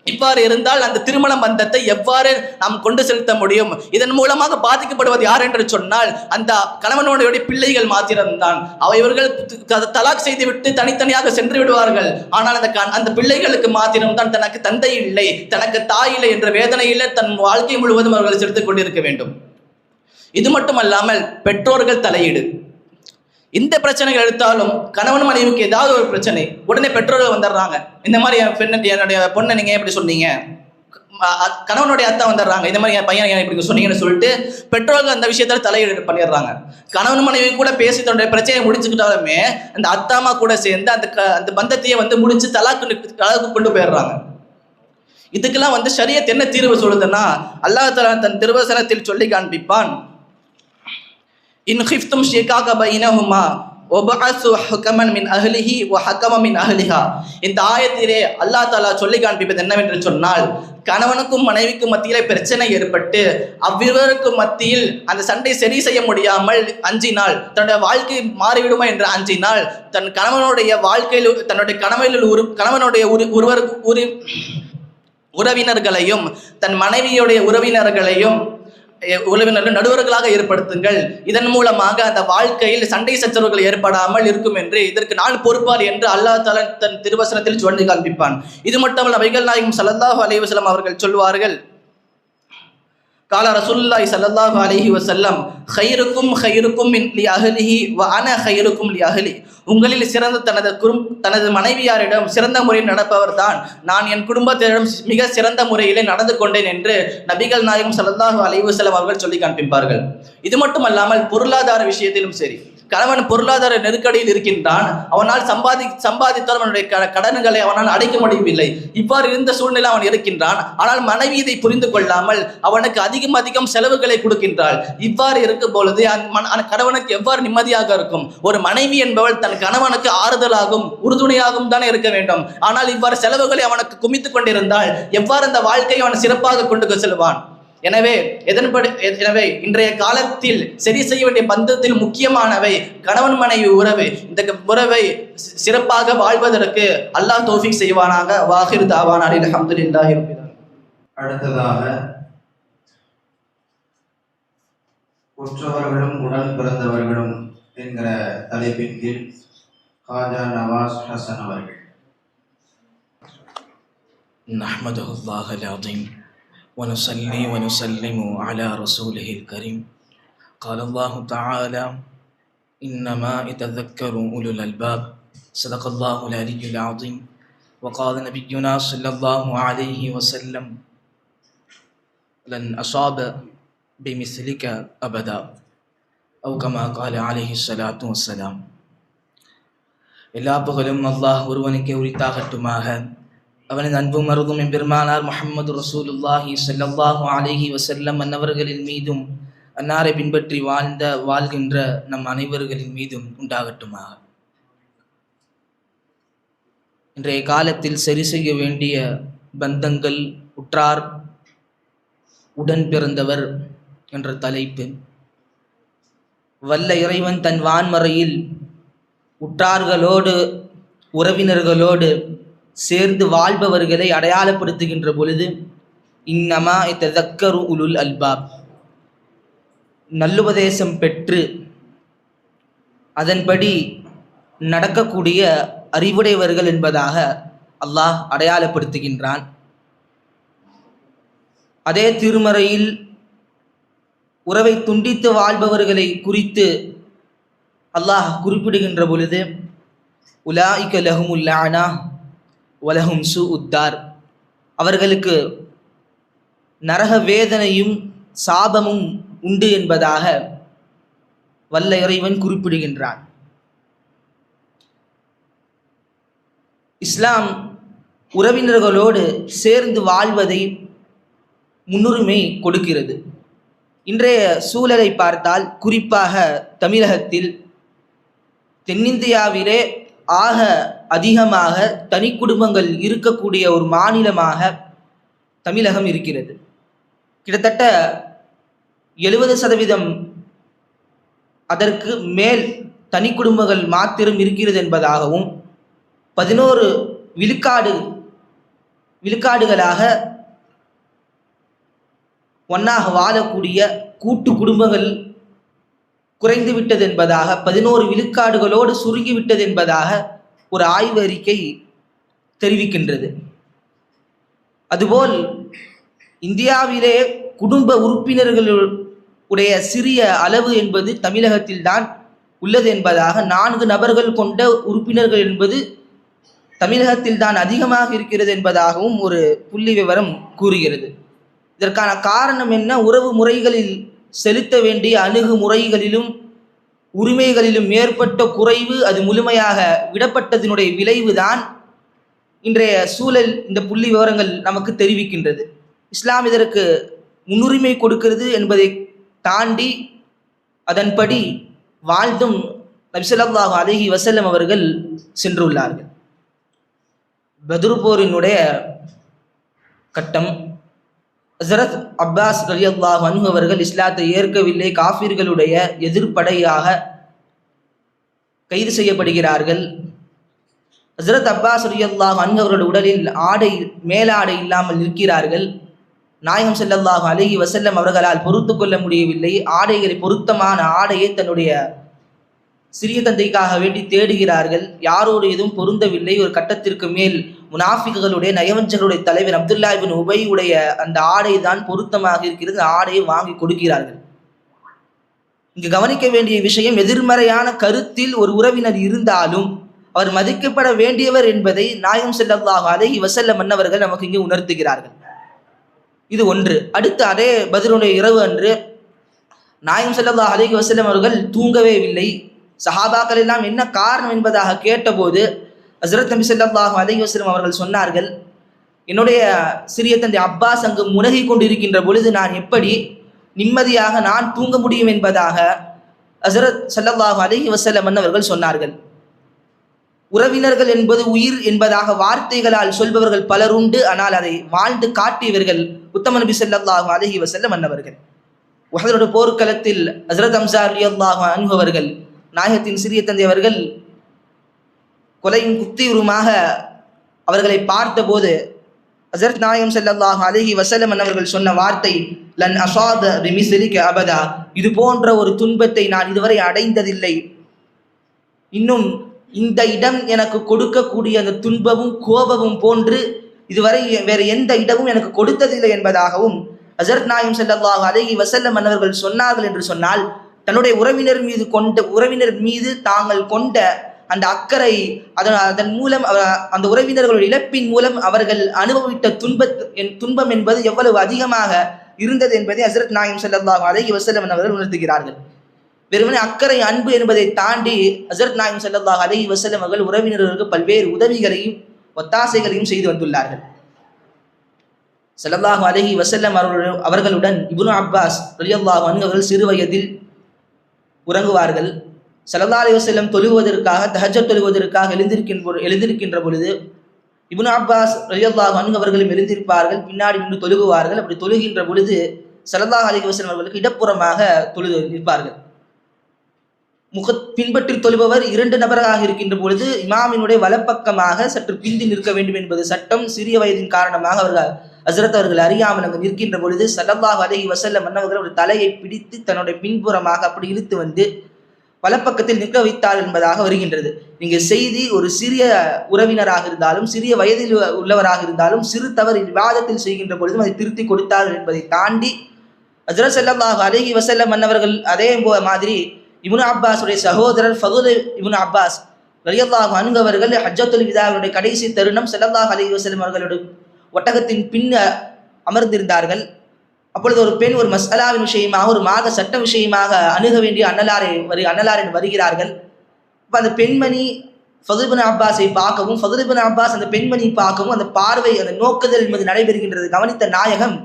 இவ்வாறு இருந்தால் அந்த திருமண பந்தத்தை எவ்வாறு நாம் கொண்டு செலுத்த முடியும்? இதன் மூலமாக பாதிக்கப்படுவது யார் என்று சொன்னால் அந்த கணவனுடைய பிள்ளைகள் மாத்திரம்தான். இவர்கள் தலாக் செய்துவிட்டு தனித்தனியாக சென்று விடுவார்கள். ஆனால் அந்த பிள்ளைகளுக்கு மாத்திரம்தான் தனக்கு தந்தை இல்லை, தனக்கு தாய் இல்லை என்ற வேதனையில் தன் வாழ்க்கை முழுவதும் அவர்கள் செலுத்திக் கொண்டிருக்க வேண்டும். இது மட்டுமல்லாமல் பெற்றோர்கள் தலையீடு. இந்த பிரச்சனைகள் எடுத்தாலும் கணவன் மனைவிக்கு ஏதாவது ஒரு பிரச்சனை உடனே பெற்றோர்கள் வந்துடுறாங்க. இந்த மாதிரி என்னுடைய பொண்ணை நீங்க எப்படி சொன்னீங்க, கணவனுடைய அத்தா வந்துடுறாங்க, இந்த மாதிரி என் பையன் இப்படி சொன்னீங்கன்னு சொல்லிட்டு பெற்றோர்கள் அந்த விஷயத்துல தலையீடு பண்ணிடுறாங்க. கணவன் மனைவி கூட பேசி தன்னுடைய பிரச்சனையை முடிச்சுக்கிட்டாலுமே அந்த அத்தாமா கூட சேர்ந்து அந்த பந்தத்தையே முடிச்சு தலாக்கு கொண்டு போயிடுறாங்க. இதுக்கெல்லாம் ஷரியத் என்ன தீர்வு சொல்லுதுன்னா, அல்லாஹ் தஆலா தன் திருவசனத்தில் சொல்லி காண்பிப்பான், இன் ஹிஃப்தும் ஷிகாக பைனஹுமா வபஅஸு ஹுகமன் மின் அஹ்லிஹி வ ஹகம மின் அஹ்லிஹா. இந்த ஆயத்திலே அல்லாஹ் தஆலா சொல்லி காண்பிப்பது என்னவென்று சொன்னால், கணவனுக்கும் மனைவிக்கும் மத்தியிலே பிரச்சனை ஏற்பட்டு அவ்விருவருக்கும் மத்தியில் அந்த சண்டை சரி செய்ய முடியாமல் அஞ்சினால், தன்னுடைய வாழ்க்கை மாறிவிடுமா என்று அஞ்சினால், தன் கணவனுடைய வாழ்க்கையில் தன்னுடைய கணவனுடைய உறவினர்களையும் தன் மனைவியுடைய உறவினர்கள் நடுவர்களாக ஏற்படுத்துங்கள். இதன் மூலமாக அந்த வாழ்க்கையில் சண்டை சச்சரவுகள் ஏற்படாமல் இருக்கும் என்று, இதற்கு நான் பொறுப்பார் என்று அல்லாஹ் தஆலா தன் திருவசனத்தில் சொல்லி காண்பிப்பான். இது மட்டுமல்ல, நபிகள் நாயகம் ஸல்லல்லாஹு அலைஹி வஸல்லம் அவர்கள் சொல்வார்கள், கால ரசூலுல்லாஹி ஸல்லல்லாஹு அலைஹி வஸல்லம், ഖൈറുക്കും மின் லி அஹ்லிஹி வ அன ഖൈറുக்கும் லி அஹ்லி. உங்களில் சிறந்த தனது மனைவியாரிடம் சிறந்த முறையில் நடப்பவர் தான் நான் என் குடும்பத்திடம் மிக சிறந்த முறையிலே நடந்து கொண்டேன் என்று நபிகள் நாயகம் ஸல்லல்லாஹு அலைஹி வஸல்லம் அவர்கள் சொல்லி காண்பிப்பார்கள். இது மட்டுமல்லாமல் பொருளாதார விஷயத்திலும் சரி, கணவன் பொருளாதார நெருக்கடியில் இருக்கின்றான். அவனால் சம்பாதித்தால் அவனுடைய கடன்களை அவனால் அடைக்க முடியவில்லை. இவ்வாறு இருந்த சூழ்நிலை அவன் இருக்கின்றான். ஆனால் மனைவி இதை புரிந்து கொள்ளாமல் அவனுக்கு அதிகம் செலவுகளை கொடுக்கின்றாள். இவ்வாறு இருக்கும் பொழுது அந்த கணவனுக்கு எவ்வாறு நிம்மதியாக இருக்கும்? ஒரு மனைவி என்பவள் தன் கணவனுக்கு ஆறுதலாகவும் உறுதுணையாகவும் தானே இருக்க வேண்டும். ஆனால் இவ்வாறு செலவுகளை அவனுக்கு குமித்துக் கொண்டிருந்தால் எவ்வாறு அந்த வாழ்க்கையை அவன் சிறப்பாக கொண்டு செல்வான்? எனவே இன்றைய காலத்தில் சரி செய்ய வேண்டிய பந்தத்தில் முக்கியமானவை கணவன் மனைவி உறவு. இந்த உறவை சிறப்பாக வாழ்வதற்கு அல்லாஹ் தௌஃபீக் செய்வானாக. வாஹிர் தாவானா அல்ஹம்துலில்லாஹி ரப்பில் ஆலமீன். அடுத்ததாக உற்றவர்களும் உடன் பிறந்தவர்களும் என்கிற தலைப்பின் கீழ் காஜா நவாஸ் ஹசன் அவர்கள். நஹ்மதுல்லாஹல் அஸீம் ونصلي ونسلم على رسوله الكريم. قال الله تعالى إنما يتذكر أولو الألباب. صدق الله العلي العظيم. وقال نبينا صلى الله عليه وسلم لن أصاب بمثلك أبدا أو كما قال عليه الصلاة والسلام. எல்லா புகழும் அல்லாஹ் ஒருவனுக்கே உரித்தாகட்டுமாக. அவனது அன்பும் மருதும் எம்பெருமானார் முஹம்மது ரசூலுல்லாஹி ஸல்லல்லாஹு அலைஹி வஸல்லம் அன்னவர்களின் மீதும் அன்னாரை பின்பற்றி வாழ்கின்ற நம் அனைவர்களின் மீதும் உண்டாகட்டுமாக. இன்றைய காலத்தில் சரி செய்ய வேண்டிய பந்தங்கள், உற்றார், உடன் பிறந்தவர் என்ற தலைப்பு. வல்ல இறைவன் தன் வான்மறையில் உற்றார்களோடு உறவினர்களோடு சேர்ந்து வாழ்பவர்களை அடையாளப்படுத்துகின்ற பொழுது இன்னமா யதக்கரு உலுல் அல்பாப், நல்லுபதேசம் பெற்று அதன்படி நடக்கக்கூடிய அறிவுடையவர்கள் என்பதாக அல்லாஹ் அடையாளப்படுத்துகின்றான். அதே திருமறையில் உறவை துண்டித்து வாழ்பவர்களை குறித்து அல்லாஹ் குறிப்பிடுகின்ற பொழுது உலாயிக லஹுமுல் லஅனா வலஹும் சூஉத்தார், அவர்களுக்கு நரக வேதனையும் சாபமும் உண்டு என்பதாக வல்ல இறைவன் குறிப்பிடுகின்றான். இஸ்லாம் உறவினர்களோடு சேர்ந்து வாழ்வதை முன்னுரிமை கொடுக்கிறது. இன்றைய சூழலை பார்த்தால் குறிப்பாக தமிழகத்தில் தென்னிந்தியாவிலே ஆக அதிகமாக தனி குடும்பங்கள் இருக்கக்கூடிய ஒரு மாநிலமாக தமிழகம் இருக்கிறது. கிட்டத்தட்ட 70% அதற்கு மேல் தனி குடும்பங்கள் மாத்திரம் இருக்கிறது என்பதாகவும் 11 விழுக்காடுகளாக ஒன்றாக வாழக்கூடிய கூட்டு குடும்பங்கள் குறைந்துவிட்டது என்பதாக 11 விழுக்காடுகளோடு சுருங்கிவிட்டது என்பதாக ஒரு ஆய்வு அறிக்கை தெரிவிக்கின்றது. அதுபோல் இந்தியாவிலே குடும்ப உறுப்பினர்களுடைய சிறிய அளவு என்பது தமிழகத்தில்தான் உள்ளது என்பதாக 4 நபர்கள் கொண்ட உறுப்பினர்கள் என்பது தமிழகத்தில் தான் அதிகமாக இருக்கிறது என்பதாகவும் ஒரு புள்ளி விவரம் கூறுகிறது. இதற்கான காரணம் என்ன? உறவு முறைகளில் செலுத்த வேண்டிய அணுகுமுறைகளிலும் உரிமைகளிலும் ஏற்பட்ட குறைவு, அது முழுமையாக விடப்பட்டதனுடைய விளைவுதான் இன்றைய சூழல். இந்த புள்ளி விவரங்கள் நமக்கு தெரிவிக்கின்றது. இஸ்லாம் இதற்கு முன்னுரிமை கொடுக்கிறது என்பதை தாண்டி அதன்படி வாழ்ந்தும் நபி ஸல்லல்லாஹு அலைஹி வஸல்லம் அவர்கள் சென்றுள்ளார்கள். பத்ரு போரினுடைய கட்டம், ஹஸரத் அப்பாஸ் ரலியல்லாஹு அன்ஹு அவர்கள் இஸ்லாத்தை ஏற்கவில்லை, காஃபிர்களுடைய எதிர்ப்படையாக கைது செய்யப்படுகிறார்கள். ஹஸரத் அப்பாஸ் ரலியல்லாஹு அன்ஹு அவர்களுடைய உடலில் மேலாடை இல்லாமல் இருக்கிறார்கள். நாயகம் ஸல்லல்லாஹு அலைஹி வஸல்லம் அவர்களால் பொறுத்து கொள்ள முடியவில்லை. ஆடைகளை, பொருத்தமான ஆடையை தன்னுடைய சிறிய தந்தைக்காக வேண்டி தேடுகிறார்கள். யாரோடு எதுவும் பொருந்தவில்லை. ஒரு கட்டத்திற்கு மேல் முனாஃபிக்குகளுடைய நயவஞ்சர்களுடைய தலைவர் அப்துல்லா இப்னு உபை உடைய அந்த ஆடை தான் பொருத்தமாக இருக்கிறது, ஆடையை வாங்கி கொடுக்கிறார்கள். இங்கு கவனிக்க வேண்டிய விஷயம், எதிர்மறையான கருத்தில் ஒரு உறவினர் இருந்தாலும் அவர் மதிக்கப்பட வேண்டியவர் என்பதை நாயகம் ஸல்லல்லாஹு அலைஹி வஸல்லம் மன்னவர்கள் நமக்கு இங்கே உணர்த்துகிறார்கள். இது ஒன்று. அடுத்து அதே பத்ருடைய இரவு அன்று நாயகம் ஸல்லல்லாஹு அலைஹி வஸல்லம் அவர்கள் தூங்கவே இல்லை. சஹாபாக்கள் எல்லாம் என்ன காரணம் என்பதாக கேட்டபோது ஹஸரத் நபி ஸல்லல்லாஹு அலைஹி வஸல்லம் அவர்கள் சொன்னார்கள், என்னுடைய சிறிய தந்தை அப்பாஸ் அங்கு முனகி கொண்டிருக்கின்ற பொழுது நான் எப்படி நிம்மதியாக நான் தூங்க முடியும் என்பதாக ஹஸரத் ஸல்லல்லாஹு அலைஹி வஸல்லம் அவர்கள் சொன்னார்கள். உறவினர்கள் என்பது உயிர் என்பதாக வார்த்தைகளால் சொல்பவர்கள் பலர் உண்டு. ஆனால் அதை வாழ்ந்து காட்டியவர்கள் உத்தம நபி ஸல்லல்லாஹு அலைஹி வஸல்லம் அவர்கள். உஹதுடைய போர்க்களத்தில் ஹஸரத் ஹம்ஸா ரலியல்லாஹு அன்ஹு அவர்கள், நாயகத்தின் சிறிய தந்தை அவர்கள் கொலையும் குத்தியுருமாக அவர்களை பார்த்தபோது ஹஸரத் நாயகம் ஸல்லல்லாஹு அலைஹி வஸல்லம் அவர்கள் சொன்ன வார்த்தை, லன் அஸாத பிமிஸ்லிக அபதா, இது போன்ற ஒரு துன்பத்தை நான் இதுவரை அடைந்ததில்லை. இன்னும் இந்த இடம் எனக்கு கொடுக்கக்கூடிய அந்த துன்பமும் கோபமும் போன்று இதுவரை வேறு எந்த இடமும் எனக்கு கொடுத்ததில்லை என்பதாகவும் ஹஸரத் நாயகம் ஸல்லல்லாஹு அலைஹி வஸல்லம் அவர்கள் சொன்னார்கள். என்று சொன்னால் தன்னுடைய உறவினர் மீது தாங்கள் கொண்ட அந்த அக்கறை, அதன் மூலம் அந்த உறவினர்களுடைய இழப்பின் மூலம் அவர்கள் அனுபவித்த துன்பம் என்பது எவ்வளவு அதிகமாக இருந்தது என்பதை ஹஸரத் நாயகம் ஸல்லல்லாஹு அலைஹி வஸல்லம் அவர்கள் உணர்த்துகிறார்கள். வெறுமனே அக்கறை, அன்பு என்பதை தாண்டி ஹஸரத் நாயகம் ஸல்லல்லாஹு அலைஹி வஸல்லம் அவர்கள் உறவினர்களுக்கு பல்வேறு உதவிகளையும் ஒத்தாசைகளையும் செய்து வந்துள்ளார்கள். ஸல்லல்லாஹு அலைஹி வஸல்லம் அவர்களுடன் இப்னு அப்பாஸ் ரலியல்லாஹு அன்ஹு அவர்கள் சிறு வயதில் உறங்குவார்கள். ஸல்லல்லாஹு அலைஹி வஸல்லம் தொழுவதற்காக, தஹஜ்ஜத் தொழுவதற்காக எழுந்திருக்கின்ற பொழுது இப்னு அப்பாஸ் ரலியல்லாஹு அன்ஹு அவர்களும் எழுந்திருப்பார்கள், பின்னாடி நின்று தொழுகுவார்கள். அப்படி தொழுகின்ற பொழுது ஸல்லல்லாஹு அலைஹி வஸல்லம் அவர்களுக்கு இடப்புறமாக நிற்பார்கள். பின்பற்றி தொழுபவர் 2 நபராக இருக்கின்ற பொழுது இமாமினுடைய வலப்பக்கமாக சற்று பிந்தி நிற்க வேண்டும் என்பது சட்டம். சிறிய வயதின் காரணமாக அவர்கள் ஹஸ்ரத் அவர்கள் அறியாமல் அங்கு நிற்கின்ற பொழுது ஸல்லல்லாஹு அலைஹி வஸல்லம் அன்னவர்கள் ஒரு தலையை பிடித்து தன்னுடைய பின்புறமாக அப்படி இழுத்து வந்து வலப்பக்கத்தில் நிற்க வைத்தார் என்பதாக வருகின்றது. இங்கு செய்தி ஒரு சிறிய உறவினராக இருந்தாலும் சிறிய வயதில் உள்ளவராக இருந்தாலும் சிறு தவறு விவாதத்தில் செய்கின்ற பொழுதும் அதை திருத்தி கொடுத்தார்கள் என்பதை தாண்டி ஹஜ்ரத் ஸல்லல்லாஹு அலைஹி வஸல்லம் அன்னவர்கள் அதே மாதிரி இப்னு அப்பாஸுடைய சகோதரர் ஃபதுல் இப்னு அப்பாஸ் ரலியல்லாஹு அன்ஹு அவர்கள் ஹஜ்ஜத்துல் விதாவுடைய கடைசி தருணம் ஸல்லல்லாஹு அலைஹி வஸல்லம் அவர்களுடைய ஒட்டகத்தின் பின் அமர்ந்திருந்தார்கள். அப்பொழுது ஒரு பெண் ஒரு மஸ்அலாவின் விஷயமாக ஒரு மாக சட்ட விஷயமாக அணுக வேண்டிய அன்னலாரின் வருகிறார்கள். இப்போ அந்த பெண்மணி ஃபதுல் இப்னு அப்பாஸை பார்க்கவும் ஃபதுல் இப்னு அப்பாஸ் அந்த பெண்மணி பார்க்கவும் அந்த பார்வை அந்த நோக்குதல் என்பது நடைபெறுகின்றது. கவனித்த நாயகம்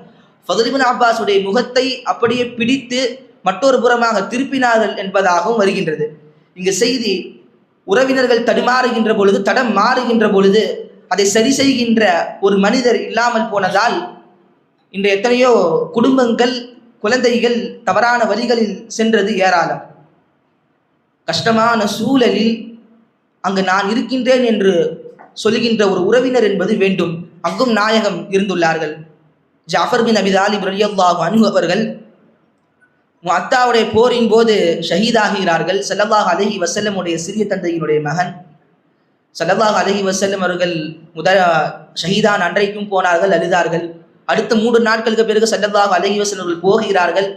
ஃபதுல் இப்னு அப்பாஸுடைய முகத்தை அப்படியே பிடித்து மற்றொரு புறமாக திருப்பினார்கள் என்பதாகவும் வருகின்றது. இங்கு செய்தி உறவினர்கள் தடுமாறுகின்ற பொழுது தடம் மாறுகின்ற பொழுது அதை சரி செய்கின்ற ஒரு மனிதர் இல்லாமல் போனதால் இன்று எத்தனையோ குடும்பங்கள் குழந்தைகள் தவறான வழிகளில் சென்றது ஏராளம். கஷ்டமான சூழலில் அங்கு நான் இருக்கின்றேன் என்று சொல்லுகின்ற ஒரு உறவினர் என்பது வேண்டும். அங்கும் நாயகம் இருந்துள்ளார்கள். ஜாஃபர் பின் அபி தாலிப் ரலியல்லாஹு அன்ஹு அவர்கள் முஅத்தாவுடைய போரின் போது ஷஹீதாகிறார்கள். ஸல்லல்லாஹு அலைஹி வஸல்லம் உடைய சிறிய தந்தையினுடைய மகன். ஸல்லல்லாஹு அலைஹி வஸல்லம் அவர்கள் ஷஹீதான் அன்றைக்கும் போனார்கள், அழுதார்கள். அடுத்த 3 நாட்களுக்கு பிறகு ஸல்லல்லாஹு அலைஹி வஸல்லம் அவர்கள் போகிறார்கள்.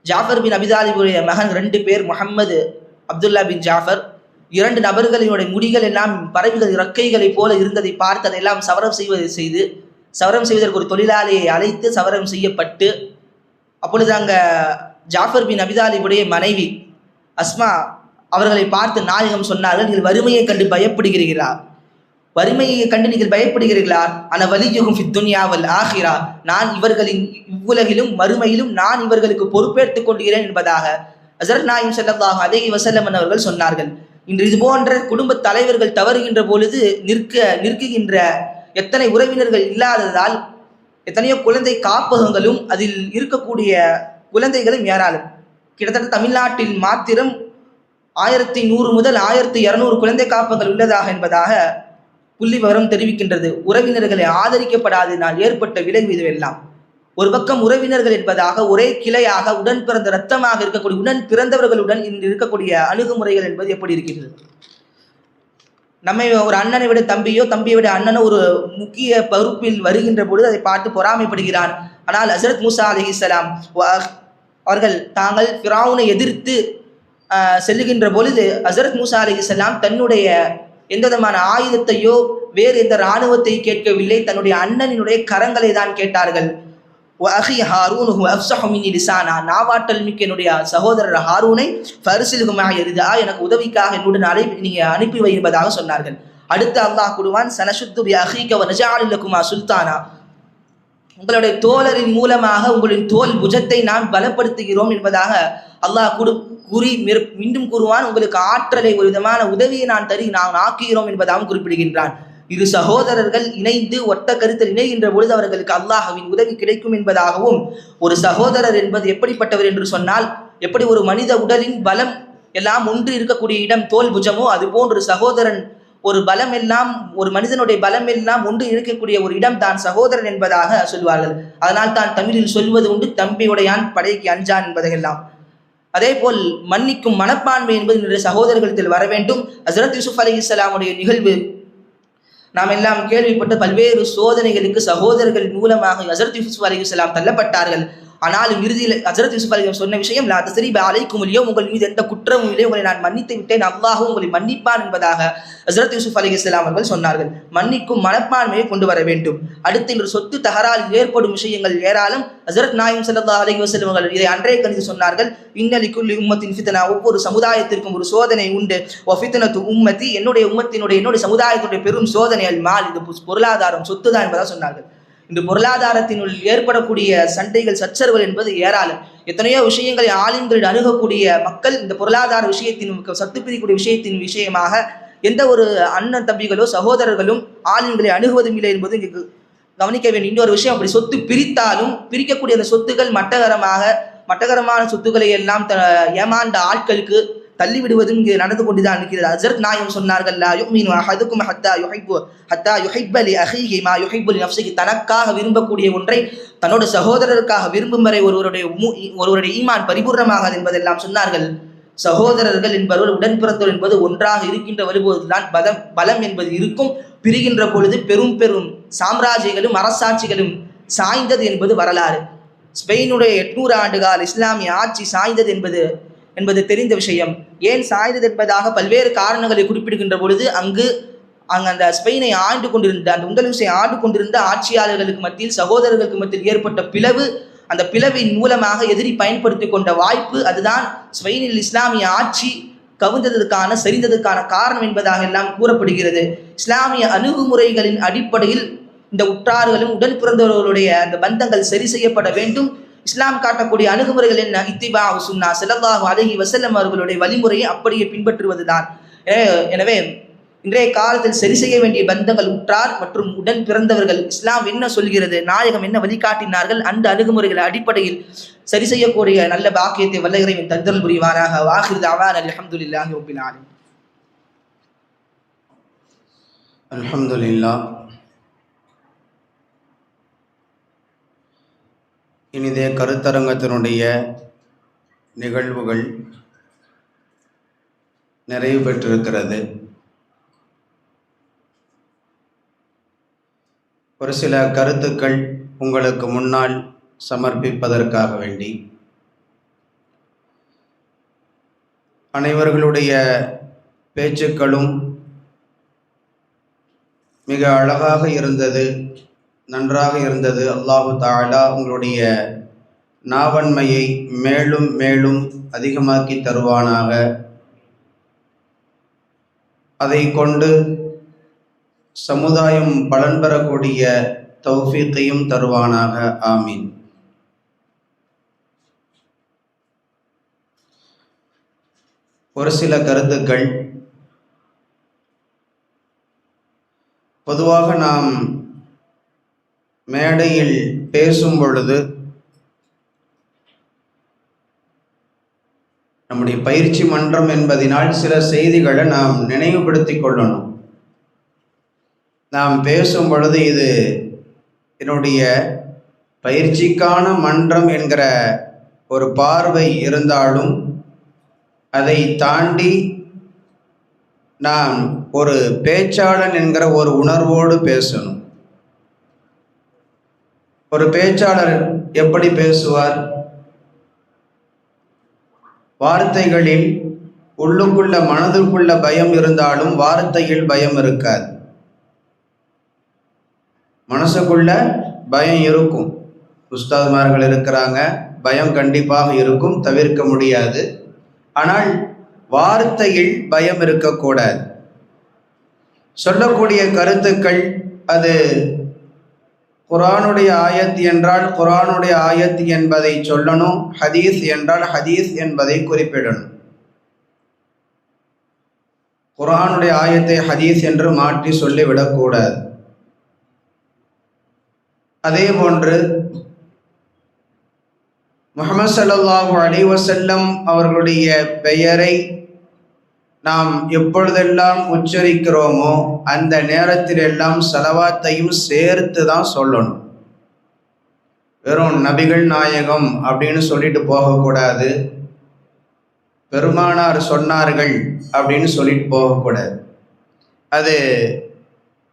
ஜாஃபர் பின் அபி தாலிபுடைய மகன் 2 பேர், முஹம்மது அப்துல்லா பின் ஜாஃபர். 2 நபர்களினுடைய முடிகள் எல்லாம் பறவைகள் இறக்கைகளை போல இருந்ததை பார்த்து அதையெல்லாம் சவரம் செய்வதற்கு ஒரு தொழிலாளியை அழைத்து சவரம் செய்யப்பட்டு அப்பொழுது அங்கே ஜாஃபர் பின் அபி தாலிபுடைய மனைவி அஸ்மா அவர்களை பார்த்து நாயகம் சொன்னார்கள், நீங்கள் வறுமையை கண்டு பயப்படுகிறீர்களா? வறுமையை கண்டு நீங்கள் பயப்படுகிறீர்களா? ஆனா வலியுகும் ஃபித் துன்யா வல் ஆஹிரா, நான் இவர்களின் இவ்வுலகிலும் மறுமையிலும் நான் இவர்களுக்கு பொறுப்பேற்றுக் கொள்கிறேன் என்பதாக ஹஸரத் நாயகம் ஸல்லல்லாஹு அலைஹி வஸல்லம் அவர்கள் சொன்னார்கள். இன்று இது போன்ற குடும்ப தலைவர்கள் தவறுகின்ற பொழுது நிற்குகின்ற எத்தனை உறவினர்கள் இல்லாததால் எத்தனையோ குழந்தை காப்பகங்களும் அதில் இருக்கக்கூடிய குழந்தைகளும் ஏராளம். கிட்டத்தட்ட தமிழ்நாட்டில் மாத்திரம் 1100 முதல் 1200 குழந்தை காப்பகங்கள் உள்ளதாக என்பதாக புள்ளி விவரம் தெரிவிக்கின்றது. உறவினர்களை ஆதரிக்கப்படாததினால் ஏற்பட்ட விளைவு இதுவெல்லாம். ஒரு பக்கம் உறவினர்கள் என்பதாக ஒரே கிளையாக உடன் பிறந்த இரத்தமாக இருக்கக்கூடிய உடன் பிறந்தவர்களுடன் இன்று இருக்கக்கூடிய அணுகுமுறைகள் என்பது எப்படி இருக்கின்றது? நம்மை ஒரு அண்ணனை விட தம்பியை விட அண்ணனோ ஒரு முக்கிய பொறுப்பில் வருகின்ற பொழுது அதை பார்த்து பொறாமைப்படுகிறான். ஆனால் ஹஸரத் மூசா அலைஹிஸ்ஸலாம் அவர்கள் தாங்கள் ஃபிரௌனை எதிர்த்து செல்லுகின்ற பொழுது ஹஸரத் மூசா அலைஹிஸ்ஸலாம் தன்னுடைய எந்த விதமான ஆயுதத்தையோ வேறு எந்த இராணுவத்தை கேட்கவில்லை, தன்னுடைய அண்ணனினுடைய கரங்களை தான் கேட்டார்கள். அஹி ஹாரூன் அஃப்ஸஹு மின்னி லிசானா, நாவாட்டல் மிக்க என்னுடைய சகோதரர் ஹாரூனை ஃபர்சில்ஹு மஅ யரிதா, எனக்கு உதவிக்காக என்னுடன் நீங்க அனுப்பி வை என்பதாக சொன்னார்கள். அடுத்து அல்லாஹ் கூறுவான், சனஷுத்து பி அஹீக வ நஜஅலு லகுமா சுல்தானா, உங்களுடைய தோழரின் மூலமாக உங்களின் தோல் புஜத்தை நாம் பலப்படுத்துகிறோம் என்பதாக அல்லாஹ் கூறி மீண்டும் கூறுவான், உங்களுக்கு ஆற்றலை ஒரு விதமான உதவியை நான் ஆக்குகிறோம் என்பதாகவும் குறிப்பிடுகின்றான். இரு சகோதரர்கள் இணைந்து ஒட்ட கருத்தில் இணைகின்ற பொழுது அவர்களுக்கு அல்லாஹ்வின் உதவி கிடைக்கும் என்பதாகவும், ஒரு சகோதரர் என்பது எப்படிப்பட்டவர் என்று சொன்னால், எப்படி ஒரு மனித உடலின் பலம் எல்லாம் ஒன்று இருக்கக்கூடிய இடம் தோல் புஜமோ அதுபோன்று சகோதரன் ஒரு பலம் எல்லாம் ஒரு மனிதனுடைய பலம் எல்லாம் ஒன்று இருக்கக்கூடிய ஒரு இடம் தான் சகோதரன் என்பதாக சொல்வார்கள். அதனால் தான் தமிழில் சொல்வது உண்டு, தம்பியுடையான் படைக்கு அஞ்சான் என்பதையெல்லாம். அதே போல் மன்னிக்கும் மனப்பான்மை என்பது இன்றைய சகோதரர்களிடத்தில் வர வேண்டும். ஹஸரத் யூசுப் அலைஹிஸ்ஸலாமுடைய நிகழ்வு நாம் எல்லாம் கேள்விப்பட்ட பல்வேறு சோதனைகளுக்கு சகோதரர்கள் மூலமாக ஹஸரத் யூசுப் அலைஹிஸ்ஸலாம் தள்ளப்பட்டார்கள். ஆனாலும் இறுதியில் ஹஸரத் யூசுப் அலைஹிஸ்ஸலாம் சொன்ன விஷயம், லா தஸ்ரீப அலைக்கும் அல்யௌம், உங்கள் மீது எந்த குற்றமும் இல்லை, உங்களை நான் மன்னித்து விட்டேன், அல்லாஹ்வும் உங்களை மன்னிப்பான் என்பதாக ஹஸரத் யூசுப் அலைஹிஸ்ஸலாம் அவர்கள் சொன்னார்கள். மன்னிக்கும் மனப்பான்மையை கொண்டு வர வேண்டும். அடுத்து இன்று சொத்து தகராறில் ஏற்படும் விஷயங்கள் ஏராளம். ஹஸரத் நாயகம் ஸல்லல்லாஹு அலைஹி வஸல்லம் அவர்கள் இதை அன்றைய கணித்து சொன்னார்கள், இன்னலி குல்லி உம்மத்தின் ஃபித்னா, ஒவ்வொரு சமுதாயத்திற்கும் ஒரு சோதனை உண்டு. வ ஃபித்னத்து உம்மத்தி, என்னுடைய சமுதாயத்தினுடைய பெரும் சோதனை அல் மால், இது பொருளாதாரம் சொத்து தான் என்பதாக சொன்னார்கள். இந்த பொருளாதாரத்தினுள் ஏற்படக்கூடிய சண்டைகள் சச்சரவுகள் என்பது ஏராளம். எத்தனையோ விஷயங்களை ஆலிம்களில் அணுகக்கூடிய மக்கள் இந்த பொருளாதார விஷயத்தின் சத்து பிரிக்கூடிய விஷயத்தின் விஷயமாக எந்த ஒரு அண்ணன் தம்பிகளோ சகோதரர்களும் ஆலிம்களை அணுகுவதும் இல்லை என்பது இங்கு கவனிக்க வேண்டிய இன்னொரு விஷயம். அப்படி சொத்து பிரித்தாலும் பிரிக்கக்கூடிய அந்த சொத்துக்கள் மட்டகரமான சொத்துக்களை எல்லாம் ஏமாண்ட ஆட்களுக்கு தள்ளிவிடுவது இங்கு நடந்து கொண்டுதான் இருக்கிறது. ஹஜ்ரத் நாயகம் சொன்னார்கள், லா யுமினு அஹதுக்கும் ஹத்தா யுஹிப்ப லி அஹீஹி மா யுஹிப்பு லி நஃப்ஸிஹி. தனக்காக விரும்பக்கூடிய ஒன்றை தன்னோட சகோதரருக்காக விரும்பும் வரை ஒருவருடைய ஈமான் பரிபூர்ணமாகாது என்பதெல்லாம் சொன்னார்கள். சகோதரர்கள் என்பவர்கள் உடன் பிறந்தோர் என்பது ஒன்றாக இருக்கின்ற வரும்போதுதான் பலம் என்பது இருக்கும். பிரிகின்ற பொழுது பெரும் பெரும் சாம்ராஜ்யங்களும் அரசாட்சிகளும் சாய்ந்தது என்பது வரலாறு. ஸ்பெயினுடைய 800 ஆண்டுகால இஸ்லாமிய ஆட்சி சாய்ந்தது என்பது தெரிந்த விஷயம். ஏன் சாய்ந்தது என்பதாக பல்வேறு காரணங்களை குறிப்பிடுகின்ற பொழுது அங்கு அந்த ஸ்பெயினை ஆண்டு கொண்டிருந்த அந்த உந்தலூசை ஆண்டு கொண்டிருந்த ஆட்சியாளர்களுக்கு மத்தியில் சகோதரர்களுக்கு மத்தியில் ஏற்பட்ட பிளவு, அந்த பிளவின் மூலமாக எதிரி பயன்படுத்தி கொண்ட வாய்ப்பு, அதுதான் ஸ்பெயினில் இஸ்லாமிய ஆட்சி கவிழ்ந்ததற்கான சரிந்ததற்கான காரணம் என்பதாக எல்லாம் கூறப்படுகிறது. இஸ்லாமிய அணுகுமுறைகளின் அடிப்படையில் இந்த உற்றார்களும் உடன் பிறந்தவர்களுடைய அந்த பந்தங்கள் சரி செய்யப்பட வேண்டும். இஸ்லாம் காட்டக்கூடிய அணுகுமுறைகள் என்ன? இத்திபா சுன்னா ஸல்லல்லாஹு அலைஹி வஸல்லம் அவர்களுடைய வழிமுறையை அப்படியே பின்பற்றுவதுதான். எனவே இன்றைய காலத்தில் சரி செய்ய வேண்டிய பந்தங்கள் உற்றார் மற்றும் உடன் பிறந்தவர்கள். இஸ்லாம் என்ன சொல்கிறது, நாயகம் என்ன வழிகாட்டினார்கள், அந்த அணுகுமுறைகள் அடிப்படையில் சரி செய்யக்கூடிய நல்ல பாக்கியத்தை வல்ல இறைவன் தந்தருள் புரிவாராக. வாஹிர் தஅவானா அல்ஹம்துலில்லாஹி ரப்பில் ஆலமீன். அல்ஹம்துலில்லாஹ். இனிதே கருத்தரங்கத்தினுடைய நிகழ்வுகள் நிறைவு பெற்றிருக்கிறது. ஒரு சில கருத்துக்கள் உங்களுக்கு முன்னால் சமர்ப்பிப்பதற்காக வேண்டி அனைவர்களுடைய பேச்சுக்களும் மிக அழகாக இருந்தது, நன்றாக இருந்தது. அல்லாஹு தஆலா உங்களுடைய நாவன்மையை மேலும் மேலும் அதிகமாக்கி தருவானாக. அதை கொண்டு சமுதாயம் பலன் பெறக்கூடிய தௌஃபீக்கையும் தருவானாக. ஆமீன். ஒரு சில கருத்துக்கள். பொதுவாக நாம் மேடையில் பேசும் பொழுது நம்முடைய பயிற்சி மன்றம் என்பதனால் சில செய்திகளை நாம் நினைவுபடுத்திக் கொள்ளணும். நாம் பேசும் பொழுது இது என்னுடைய பயிற்சிக்கான மன்றம் என்கிற ஒரு பார்வை இருந்தாலும் அதை தாண்டி நான் ஒரு பேச்சாளன் என்கிற ஒரு உணர்வோடு பேசணும். ஒரு பேச்சாளர் எப்படி பேசுவார்? வார்த்தைகளில் உள்ளுக்குள்ள மனதுக்குள்ள பயம் இருந்தாலும் வார்த்தையில் பயம் இருக்காது. மனசுக்குள்ள பயம் இருக்கும். உஸ்தாத்மார்கள் இருக்கிறாங்க, பயம் கண்டிப்பாக இருக்கும், தவிர்க்க முடியாது. ஆனால் வார்த்தையில் பயம் இருக்கக்கூடாது. சொல்லக்கூடிய கருத்துக்கள் அது குர்ஆனுடைய ஆயத் என்றால் குர்ஆனுடைய ஆயத் என்பதை சொல்லணும், ஹதீஸ் என்றால் ஹதீஸ் என்பதை குறிப்பிடணும். குர்ஆனுடைய ஆயத்தை ஹதீஸ் என்று மாற்றி சொல்லிவிடக்கூடாது. அதே போன்று முஹம்மது ஸல்லல்லாஹு அலைஹி வஸல்லம் அவர்களுடைய பெயரை நாம் எப்பொழுதெல்லாம் உச்சரிக்கிறோமோ அந்த நேரத்திலெல்லாம் ஸலவாத்தையும் சேர்த்து தான் சொல்லணும். வெறும் நபிகள் நாயகம் அப்படின்னு சொல்லிட்டு போகக்கூடாது, பெருமானார் சொன்னார்கள் அப்படின்னு சொல்லிட்டு போகக்கூடாது. அது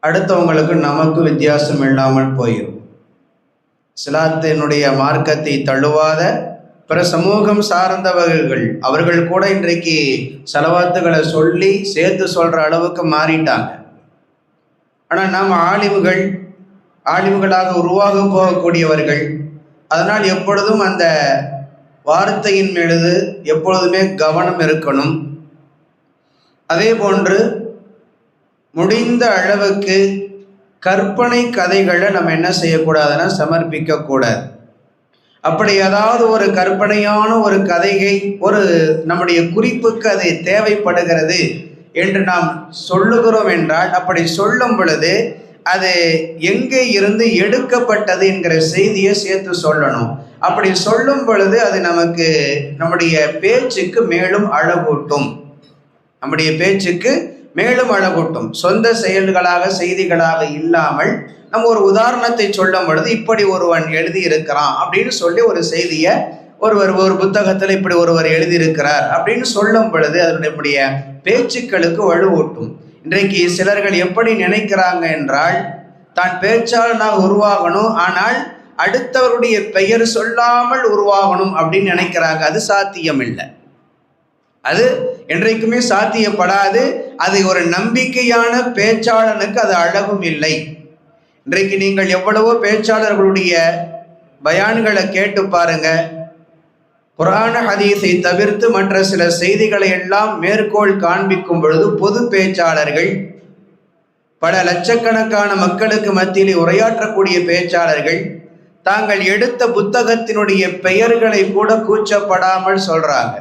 அடுத்தவங்களுக்கு நமக்கு வித்தியாசம் இல்லாமல் போயிடும். இஸ்லாத்தினுடைய மார்க்கத்தை தழுவாத பிற சமூகம் சார்ந்தவர்கள் அவர்கள் கூட இன்றைக்கு ஸலவாத்துகளை சொல்லி சேர்த்து சொல்கிற அளவுக்கு மாறிட்டாங்க. ஆனால் நாம் ஆலிம்களாக உருவாக போகக்கூடியவர்கள். அதனால் எப்பொழுதும் அந்த வார்த்தையின் மீது எப்பொழுதுமே கவனம் இருக்கணும். அதே போன்று முடிந்த அளவுக்கு கற்பனை கதைகளை நம்ம என்ன செய்யக்கூடாதுன்னா சமர்ப்பிக்கக்கூடாது. அப்படி ஏதாவது ஒரு கற்பனையான ஒரு கதையை ஒரு நம்முடைய குறிப்புக்கு அது தேவைப்படுகிறது என்று நாம் சொல்லுகிறோம் என்றால் அப்படி சொல்லும் பொழுது அது எங்கே இருந்து எடுக்கப்பட்டது என்கிற செய்தியை சேர்த்து சொல்லணும். அப்படி சொல்லும் பொழுது அது நமக்கு நம்முடைய பேச்சுக்கு மேலும் அழகூட்டும். நம்முடைய பேச்சுக்கு மேலும் அழகூட்டும். சொந்த செயல்களாக செய்திகளாக இல்லாமல் நம்ம ஒரு உதாரணத்தை சொல்லும் பொழுது இப்படி ஒருவன் எழுதியிருக்கிறான் அப்படின்னு சொல்லி ஒரு செய்தியை ஒரு புத்தகத்தில் இப்படி ஒருவர் எழுதியிருக்கிறார் அப்படின்னு சொல்லும் பொழுது அதனுடைய பேச்சுக்களுக்கு வலுவூட்டும். இன்றைக்கு சிலர்கள் எப்படி நினைக்கிறாங்க என்றால், தான் பேச்சாளனாக உருவாகணும், ஆனால் அடுத்தவருடைய பெயர் சொல்லாமல் உருவாகணும் அப்படின்னு நினைக்கிறாங்க. அது சாத்தியம் இல்லை, அது என்றைக்குமே சாத்தியப்படாது. அது ஒரு நம்பிக்கையான பேச்சாளனுக்கு அது அழகும் இல்லை. இன்றைக்கு நீங்கள் எவ்வளவோ பேச்சாளர்களுடைய பயான்களை கேட்டு பாருங்க. குர்ஆன் ஹதீஸை தவிர்த்து மற்ற சில செய்திகளை எல்லாம் மேற்கோள் காண்பிக்கும் பொழுது பொது பேச்சாளர்கள், பல லட்சக்கணக்கான மக்களுக்கு மத்தியில் உரையாற்றக்கூடிய பேச்சாளர்கள் தாங்கள் எடுத்த புத்தகத்தினுடைய பெயர்களை கூட கூச்சப்படாமல் சொல்றாங்க.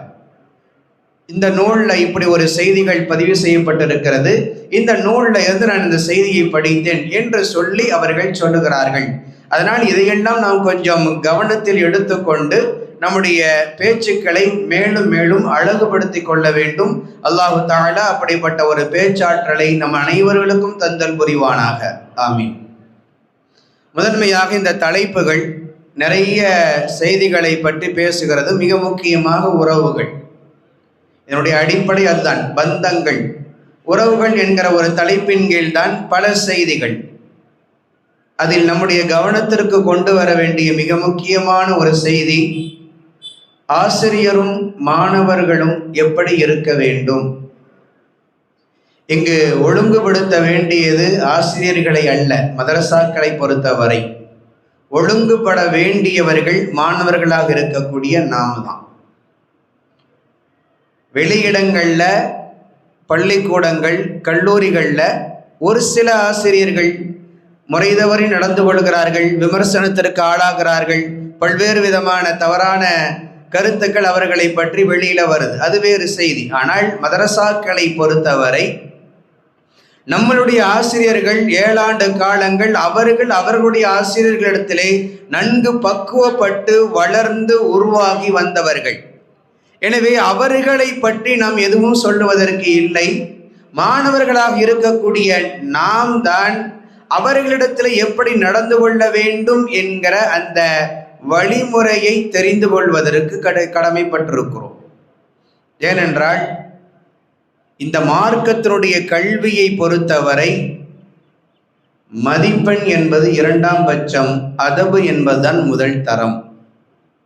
இந்த நூலில் இப்படி ஒரு செய்திகள் பதிவு செய்யப்பட்டிருக்கிறது, இந்த நூலில் இருந்து நான் இந்த செய்தியை படித்தேன் என்று சொல்லி அவர்கள் சொல்லுகிறார்கள். அதனால் இதையெல்லாம் நாம் கொஞ்சம் கவனத்தில் எடுத்துக்கொண்டு நம்முடைய பேச்சுக்களை மேலும் மேலும் அழகுபடுத்தி கொள்ள வேண்டும். அல்லாஹு தஆலா அப்படிப்பட்ட ஒரு பேச்சாற்றலை நம் அனைவர்களுக்கும் தந்தல் புரிவானாக. ஆமீன். முதன்மையாக இந்த தலைப்புகள் நிறைய செய்திகளை பற்றி பேசுகிறது. மிக முக்கியமாக உறவுகள், இதனுடைய அடிப்படை அதுதான். பந்தங்கள், உறவுகள் என்கிற ஒரு தலைப்பின் கீழ் தான் பல செய்திகள். அதில் நம்முடைய கவனத்திற்கு கொண்டு வர வேண்டிய மிக முக்கியமான ஒரு செய்தி, ஆசிரியரும் மாணவர்களும் எப்படி இருக்க வேண்டும். இங்கு ஒழுங்குபடுத்த வேண்டியது ஆசிரியர்களை அல்ல. மதரசாக்களை பொறுத்தவரை ஒழுங்குபட வேண்டியவர்கள் மாணவர்களாக இருக்கக்கூடிய நாம தான். வெளியிடங்களில், பள்ளிக்கூடங்கள், கல்லூரிகளில் ஒரு சில ஆசிரியர்கள் முறை தவறி நடந்து கொள்கிறார்கள், விமர்சனத்திற்கு ஆளாகிறார்கள், பல்வேறு விதமான தவறான கருத்துக்கள் அவர்களை பற்றி வெளியில வருது, அது வேறு செய்தி. ஆனால் மதரசாக்களை பொறுத்தவரை நம்மளுடைய ஆசிரியர்கள் 7 ஆண்டு காலங்கள் அவர்களுடைய ஆசிரியர்களிடத்திலே நன்கு பக்குவப்பட்டு வளர்ந்து உருவாகி வந்தவர்கள். எனவே அவர்களை பற்றி நாம் எதுவும் சொல்லுவதற்கு இல்லை. மாணவர்களாக இருக்கக்கூடிய நாம் தான் அவர்களிடத்தில் எப்படி நடந்து கொள்ள வேண்டும் என்கிற அந்த வழிமுறையை தெரிந்து கொள்வதற்கு கடமைப்பட்டிருக்கிறோம். ஏனென்றால் இந்த மார்க்கத்தினுடைய கல்வியை பொறுத்தவரை மதிப்பெண் என்பது 2ஆம் பட்சம், அதபு என்பதுதான் முதல் தரம்.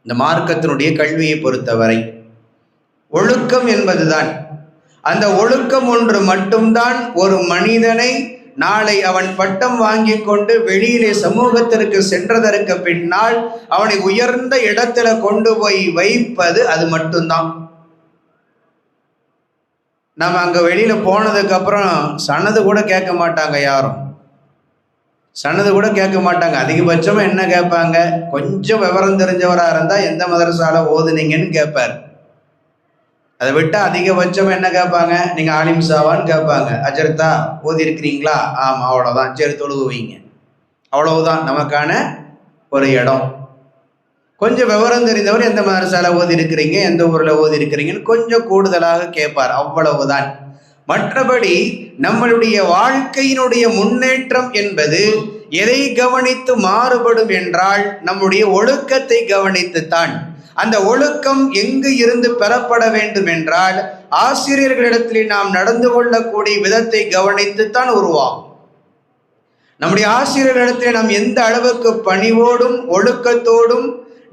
இந்த மார்க்கத்தினுடைய கல்வியை பொறுத்தவரை ஒழுக்கம் என்பதுதான். அந்த ஒழுக்கம் ஒன்று மட்டும்தான் ஒரு மனிதனை நாளை அவன் பட்டம் வாங்கி கொண்டு வெளியிலே சமூகத்திற்கு சென்றதற்கு பின்னால் அவனை உயர்ந்த இடத்துல கொண்டு போய் வைப்பது, அது மட்டும்தான். நம்ம அங்கே வெளியில போனதுக்கு அப்புறம் சனது கூட கேட்க மாட்டாங்க, யாரும் சனது கூட கேட்க மாட்டாங்க. அதிகபட்சமா என்ன கேட்பாங்க, கொஞ்சம் விவரம் தெரிஞ்சவராக இருந்தால் எந்த மதரசால ஓதுனீங்கன்னு கேட்பார். அதை விட்டு அதிகபட்சம் என்ன கேட்பாங்க, நீங்க ஆலிம் சாவான்னு கேட்பாங்க. அஜர்த்தா ஓதி இருக்கிறீங்களா? ஆமா, அவ்வளவுதான். சரி, தொழுகு வைங்க. அவ்வளவுதான் நமக்கான ஒரு இடம். கொஞ்சம் விவரம் தெரிந்தவர் எந்த மதரசால ஓதி இருக்கிறீங்க, எந்த ஊர்ல ஓதி இருக்கிறீங்கன்னு கொஞ்சம் கூடுதலாக கேட்பார், அவ்வளவுதான். மற்றபடி நம்மளுடைய வாழ்க்கையினுடைய முன்னேற்றம் என்பது எதை கவனித்து மாறுபடும் என்றால் நம்முடைய ஒழுக்கத்தை கவனித்துத்தான். அந்த ஒழுக்கம் எங்கு இருந்து பெறப்பட வேண்டும் என்றால் ஆசிரியர்களிடத்தில் நாம் நடந்து கொள்ளக்கூடிய விதத்தை கவனித்துத்தான் உருவாகும். நம்முடைய ஆசிரியர்களிடத்தில் நாம் எந்த அளவுக்கு பணிவோடும் ஒழுக்கத்தோடும்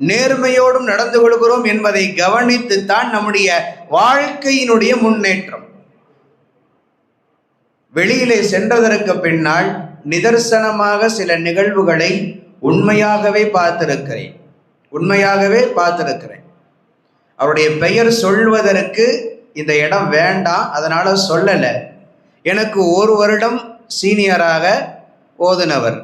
நேர்மையோடும் நடந்து கொள்கிறோம் என்பதை கவனித்துத்தான் நம்முடைய வாழ்க்கையினுடைய முன்னேற்றம். வெளியிலே சென்றதற்கு பின்னால் நிதர்சனமாக சில நிகழ்வுகளை உண்மையாகவே பார்த்திருக்கிறேன். அவருடைய பெயர் சொல்வதற்கு இந்த இடம் வேண்டாம், அதனால சொல்லலை. எனக்கு 1 வருடம் சீனியராக ஓதுனவர்,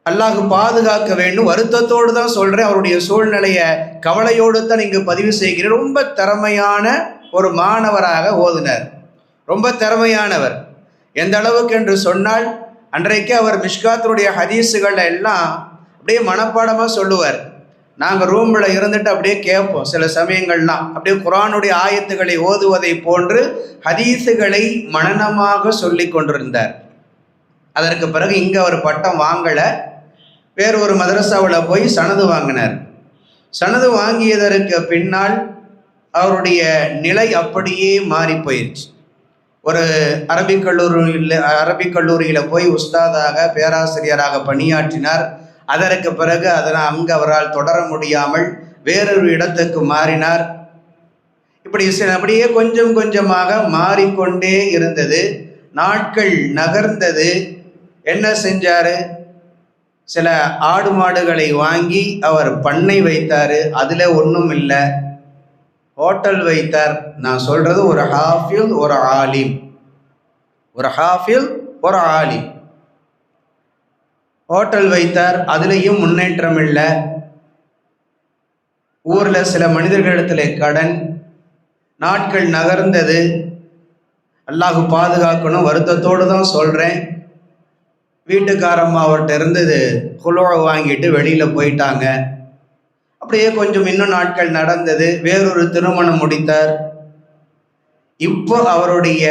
அல்லாஹ் பாதுகாக்க வேண்டும், வருத்தத்தோடு தான் சொல்றேன். அவருடைய சூழ்நிலையை கவலையோடு தான் இங்கு பதிவு செய்கிறேன். ரொம்ப திறமையான ஒரு மாணவராக ஓதுனர், ரொம்ப திறமையானவர். எந்த அளவுக்கு என்று சொன்னால், அன்றைக்கு அவர் மிஷ்காத்தினுடைய ஹதீஸுகள் எல்லாம் அப்படியே மனப்பாடமாக சொல்லுவார். நாங்கள் ரூமில் இருந்துட்டு அப்படியே கேட்போம். சில சமயங்கள்லாம் அப்படியே குர்ஆனுடைய ஆயத்துக்களை ஓதுவதை போன்று ஹதீஸுகளை மனனமாக சொல்லி கொண்டிருந்தார். அதற்கு பிறகு இங்கே அவர் பட்டம் வாங்கலை, வேறு ஒரு மதரசாவில் போய் சனது வாங்கினார். சனது வாங்கியதற்கு பின்னால் அவருடைய நிலை அப்படியே மாறி போயிடுச்சு. ஒரு அரபிக் கல்லூரியில் போய் உஸ்தாதாக பேராசிரியராக பணியாற்றினார். அதற்கு பிறகு அதனால் அங்கு அவரால் தொடர முடியாமல் வேறொரு இடத்துக்கு மாறினார். இப்படி அப்படியே கொஞ்சம் கொஞ்சமாக மாறிக்கொண்டே இருந்தது. நாட்கள் நகர்ந்தது. என்ன செஞ்சார்? சில ஆடு மாடுகளை வாங்கி அவர் பண்ணை வைத்தார். அதில் ஒன்றும் இல்லை, ஹோட்டல் வைத்தார். நான் சொல்றது ஒரு ஹாஃபில் ஒரு ஆலிம், ஒரு ஹாஃபில் ஒரு ஆலிம் ஹோட்டல் வைத்தார். அதுலேயும் முன்னேற்றம் இல்லை. ஊரில் சில மனிதர்களிடத்தில் கடன். நாட்கள் நகர்ந்தது. அல்லாஹ் பாதுகாக்கணும், வருத்தத்தோடு தான் சொல்கிறேன். வீட்டுக்காரம்மா அவர்கிட்ட இருந்தது குலோவை வாங்கிட்டு வெளியில் போயிட்டாங்க. அப்படியே கொஞ்சம் இன்னும் நாட்கள் நடந்தது. வேறொரு திருமணம் முடித்தார். இப்போ அவருடைய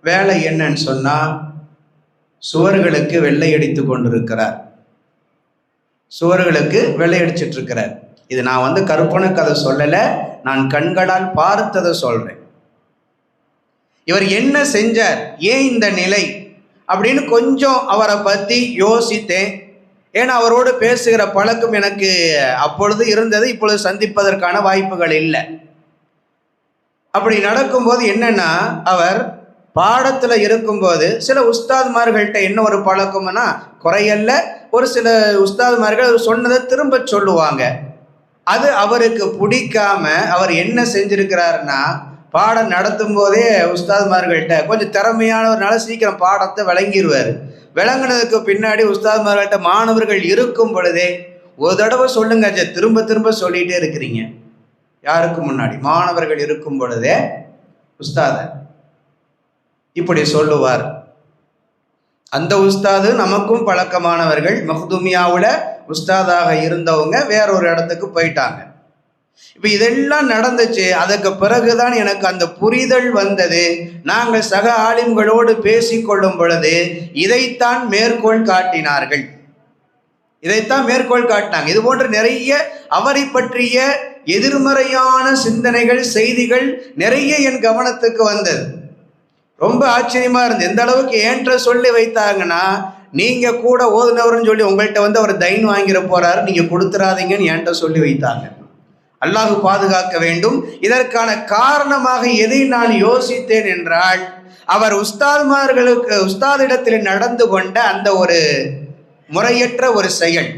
வேலை என்னன்னு சொன்னால் சுவர்களுக்கு வெள்ளையடித்து கொண்டிருக்கிறார். சுவர்களுக்கு வெள்ளையடிச்சிட்டு இருக்கிறார். இது நான் கற்பனை கதை சொல்லலை, நான் கண்களால் பார்த்ததை சொல்கிறேன். இவர் என்ன செஞ்சார், ஏன் இந்த நிலை அப்படின்னு கொஞ்சம் அவரை பற்றி யோசித்தேன். ஏன்னா அவரோடு பேசுகிற பழக்கம் எனக்கு அப்பொழுது இருந்தது, இப்பொழுது சந்திப்பதற்கான வாய்ப்புகள் இல்லை. அப்படி நடக்கும்போது என்னன்னா, அவர் பாடத்தில் இருக்கும்போது சில உஸ்தாத்மார்கள்ட்ட என்ன ஒரு பழக்கம்னா, குறையல்ல, ஒரு சில உஸ்தாத்மார்கள் சொன்னதை திரும்ப சொல்லுவாங்க. அது அவருக்கு பிடிக்காம அவர் என்ன செஞ்சிருக்கிறாருன்னா, பாடம் நடத்தும் போதே உஸ்தாத்மார்கள்ட்ட கொஞ்சம் திறமையானவர்னால சீக்கிரம் பாடத்தை விளங்கிடுவார். விளங்கினதுக்கு பின்னாடி உஸ்தாத்மார்கள்ட்ட மாணவர்கள் இருக்கும் பொழுதே ஒரு தடவை சொல்லுங்க, திரும்ப திரும்ப சொல்லிகிட்டே இருக்கிறீங்க. யாருக்கு முன்னாடி? மாணவர்கள் இருக்கும் பொழுதே உஸ்தாத இப்படி சொல்லுவார். அந்த உஸ்தாது நமக்கும் பழக்கமானவர்கள். மக்துமியாவில் உஸ்தாதாக இருந்தவங்க வேறொரு இடத்துக்கு போயிட்டாங்க. இப்போ இதெல்லாம் நடந்துச்சு. அதுக்கு பிறகுதான் எனக்கு அந்த புரிதல் வந்தது. நாங்கள் சக ஆலிம்களோடு பேசிக்கொள்ளும் பொழுது இதைத்தான் மேற்கோள் காட்டினார்கள், இதைத்தான் மேற்கோள் காட்டினாங்க. இது போன்ற நிறைய அவரை பற்றிய எதிர்மறையான சிந்தனைகள், செய்திகள் நிறைய என் கவனத்துக்கு வந்தது. ரொம்ப ஆச்சரியமா இருந்தது. எந்த அளவுக்கு ஏன்ற சொல்லி வைத்தாங்கன்னா, நீங்க கூட ஓதுனவர்னு சொல்லி உங்கள்கிட்ட அவர் தைன் வாங்கிட போறாரு, நீங்க கொடுத்துறாதீங்கன்னு என்கிட்ட சொல்லி வைத்தாங்க. அல்லாஹ் பாதுகாக்க வேண்டும். இதற்கான காரணமாக எதை நான் யோசித்தேன் என்றால், அவர் உஸ்தாதிடத்தில் நடந்து கொண்ட அந்த ஒரு முறையற்ற ஒரு செயல்,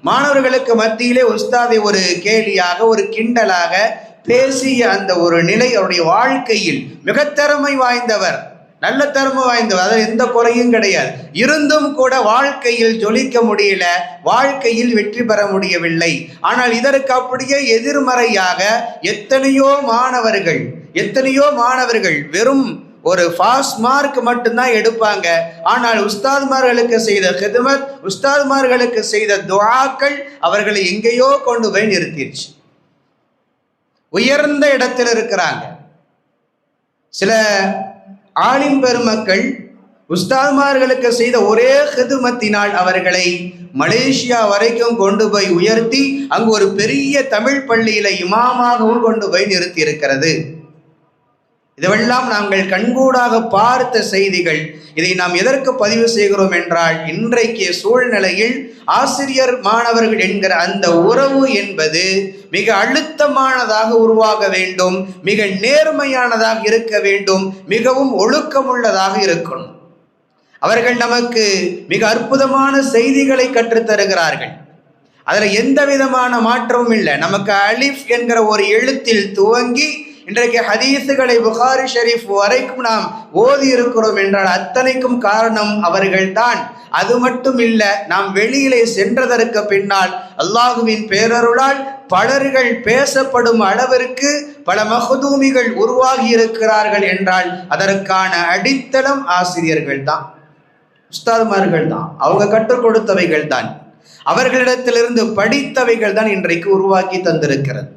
மாணவர்களுக்கு மத்தியிலே உஸ்தாதை ஒரு கேலியாக ஒரு கிண்டலாக பேசிய அந்த ஒரு நிலை அவருடைய வாழ்க்கையில் மிக திறமை வாய்ந்தவர், நல்ல திறமை வாய்ந்தவர், அதில் எந்த குறையும் கிடையாது. இருந்தும் கூட வாழ்க்கையில் ஜொலிக்க முடியல, வாழ்க்கையில் வெற்றி பெற முடியவில்லை. ஆனால் இதற்கு அப்படியே எதிர்மறையாக எத்தனையோ மாணவர்கள் வெறும் ஒரு பாஸ் மார்க் மட்டும்தான் எடுப்பாங்க. ஆனால் உஸ்தாத்மார்களுக்கு செய்த கிதுமத், உஸ்தாத்மார்களுக்கு செய்த துஆக்கள் அவர்களை எங்கேயோ கொண்டு போய் நிறுத்திடுச்சு. உயர்ந்த இடத்தில் இருக்கிறாங்க. சில ஆலிம் பெருமக்கள் உஸ்தாத்மார்களுக்கு செய்த ஒரே கிதுமத்தினால் அவர்களை மலேசியா வரைக்கும் கொண்டு போய் உயர்த்தி அங்கு ஒரு பெரிய தமிழ் பள்ளியில இமாமாகவும் கொண்டு போய் நிறுத்தி இருக்கிறது. இதுவெல்லாம் நாங்கள் கண்கூடாக பார்த்த செய்திகள். இதை நாம் எதற்கு பதிவு செய்கிறோம் என்றால், இன்றைக்கு சூழ்நிலையில் ஆசிரியர் மாணவர்கள் என்கிற அந்த உறவு என்பது மிக அழுத்தமானதாக உருவாக வேண்டும், மிக நேர்மையானதாக இருக்க வேண்டும், மிகவும் ஒழுக்கமுள்ளதாக இருக்கணும். அவர்கள் நமக்கு மிக அற்புதமான செய்திகளை கற்றுத்தருகிறார்கள். அதில் எந்த விதமான மாற்றமும் இல்லை. நமக்கு அலிஃப் என்கிற ஒரு எழுத்தில் துவங்கி இன்றைக்கு ஹதீஸுகளை புகாரி ஷரீஃப் வரைக்கும் நாம் ஓதி இருக்கிறோம் என்றால் அத்தனைக்கும் காரணம் அவர்கள்தான். அது மட்டும் இல்லை, நாம் வெளியிலே சென்றதற்கு பின்னால் அல்லாஹுவின் பேரருளால் பலர்கள் பேசப்படும் அளவிற்கு பல மஹ்தூமிகள் உருவாகி இருக்கிறார்கள் என்றால் அதற்கான அடித்தளம் ஆசிரியர்கள் தான், உஸ்தாதுமார்கள் தான், அவங்க கற்றுக் கொடுத்தவைகள் தான். அவர்களிடத்திலிருந்து படித்தவைகள் தான் இன்றைக்கு உருவாக்கி தந்திருக்கிறது.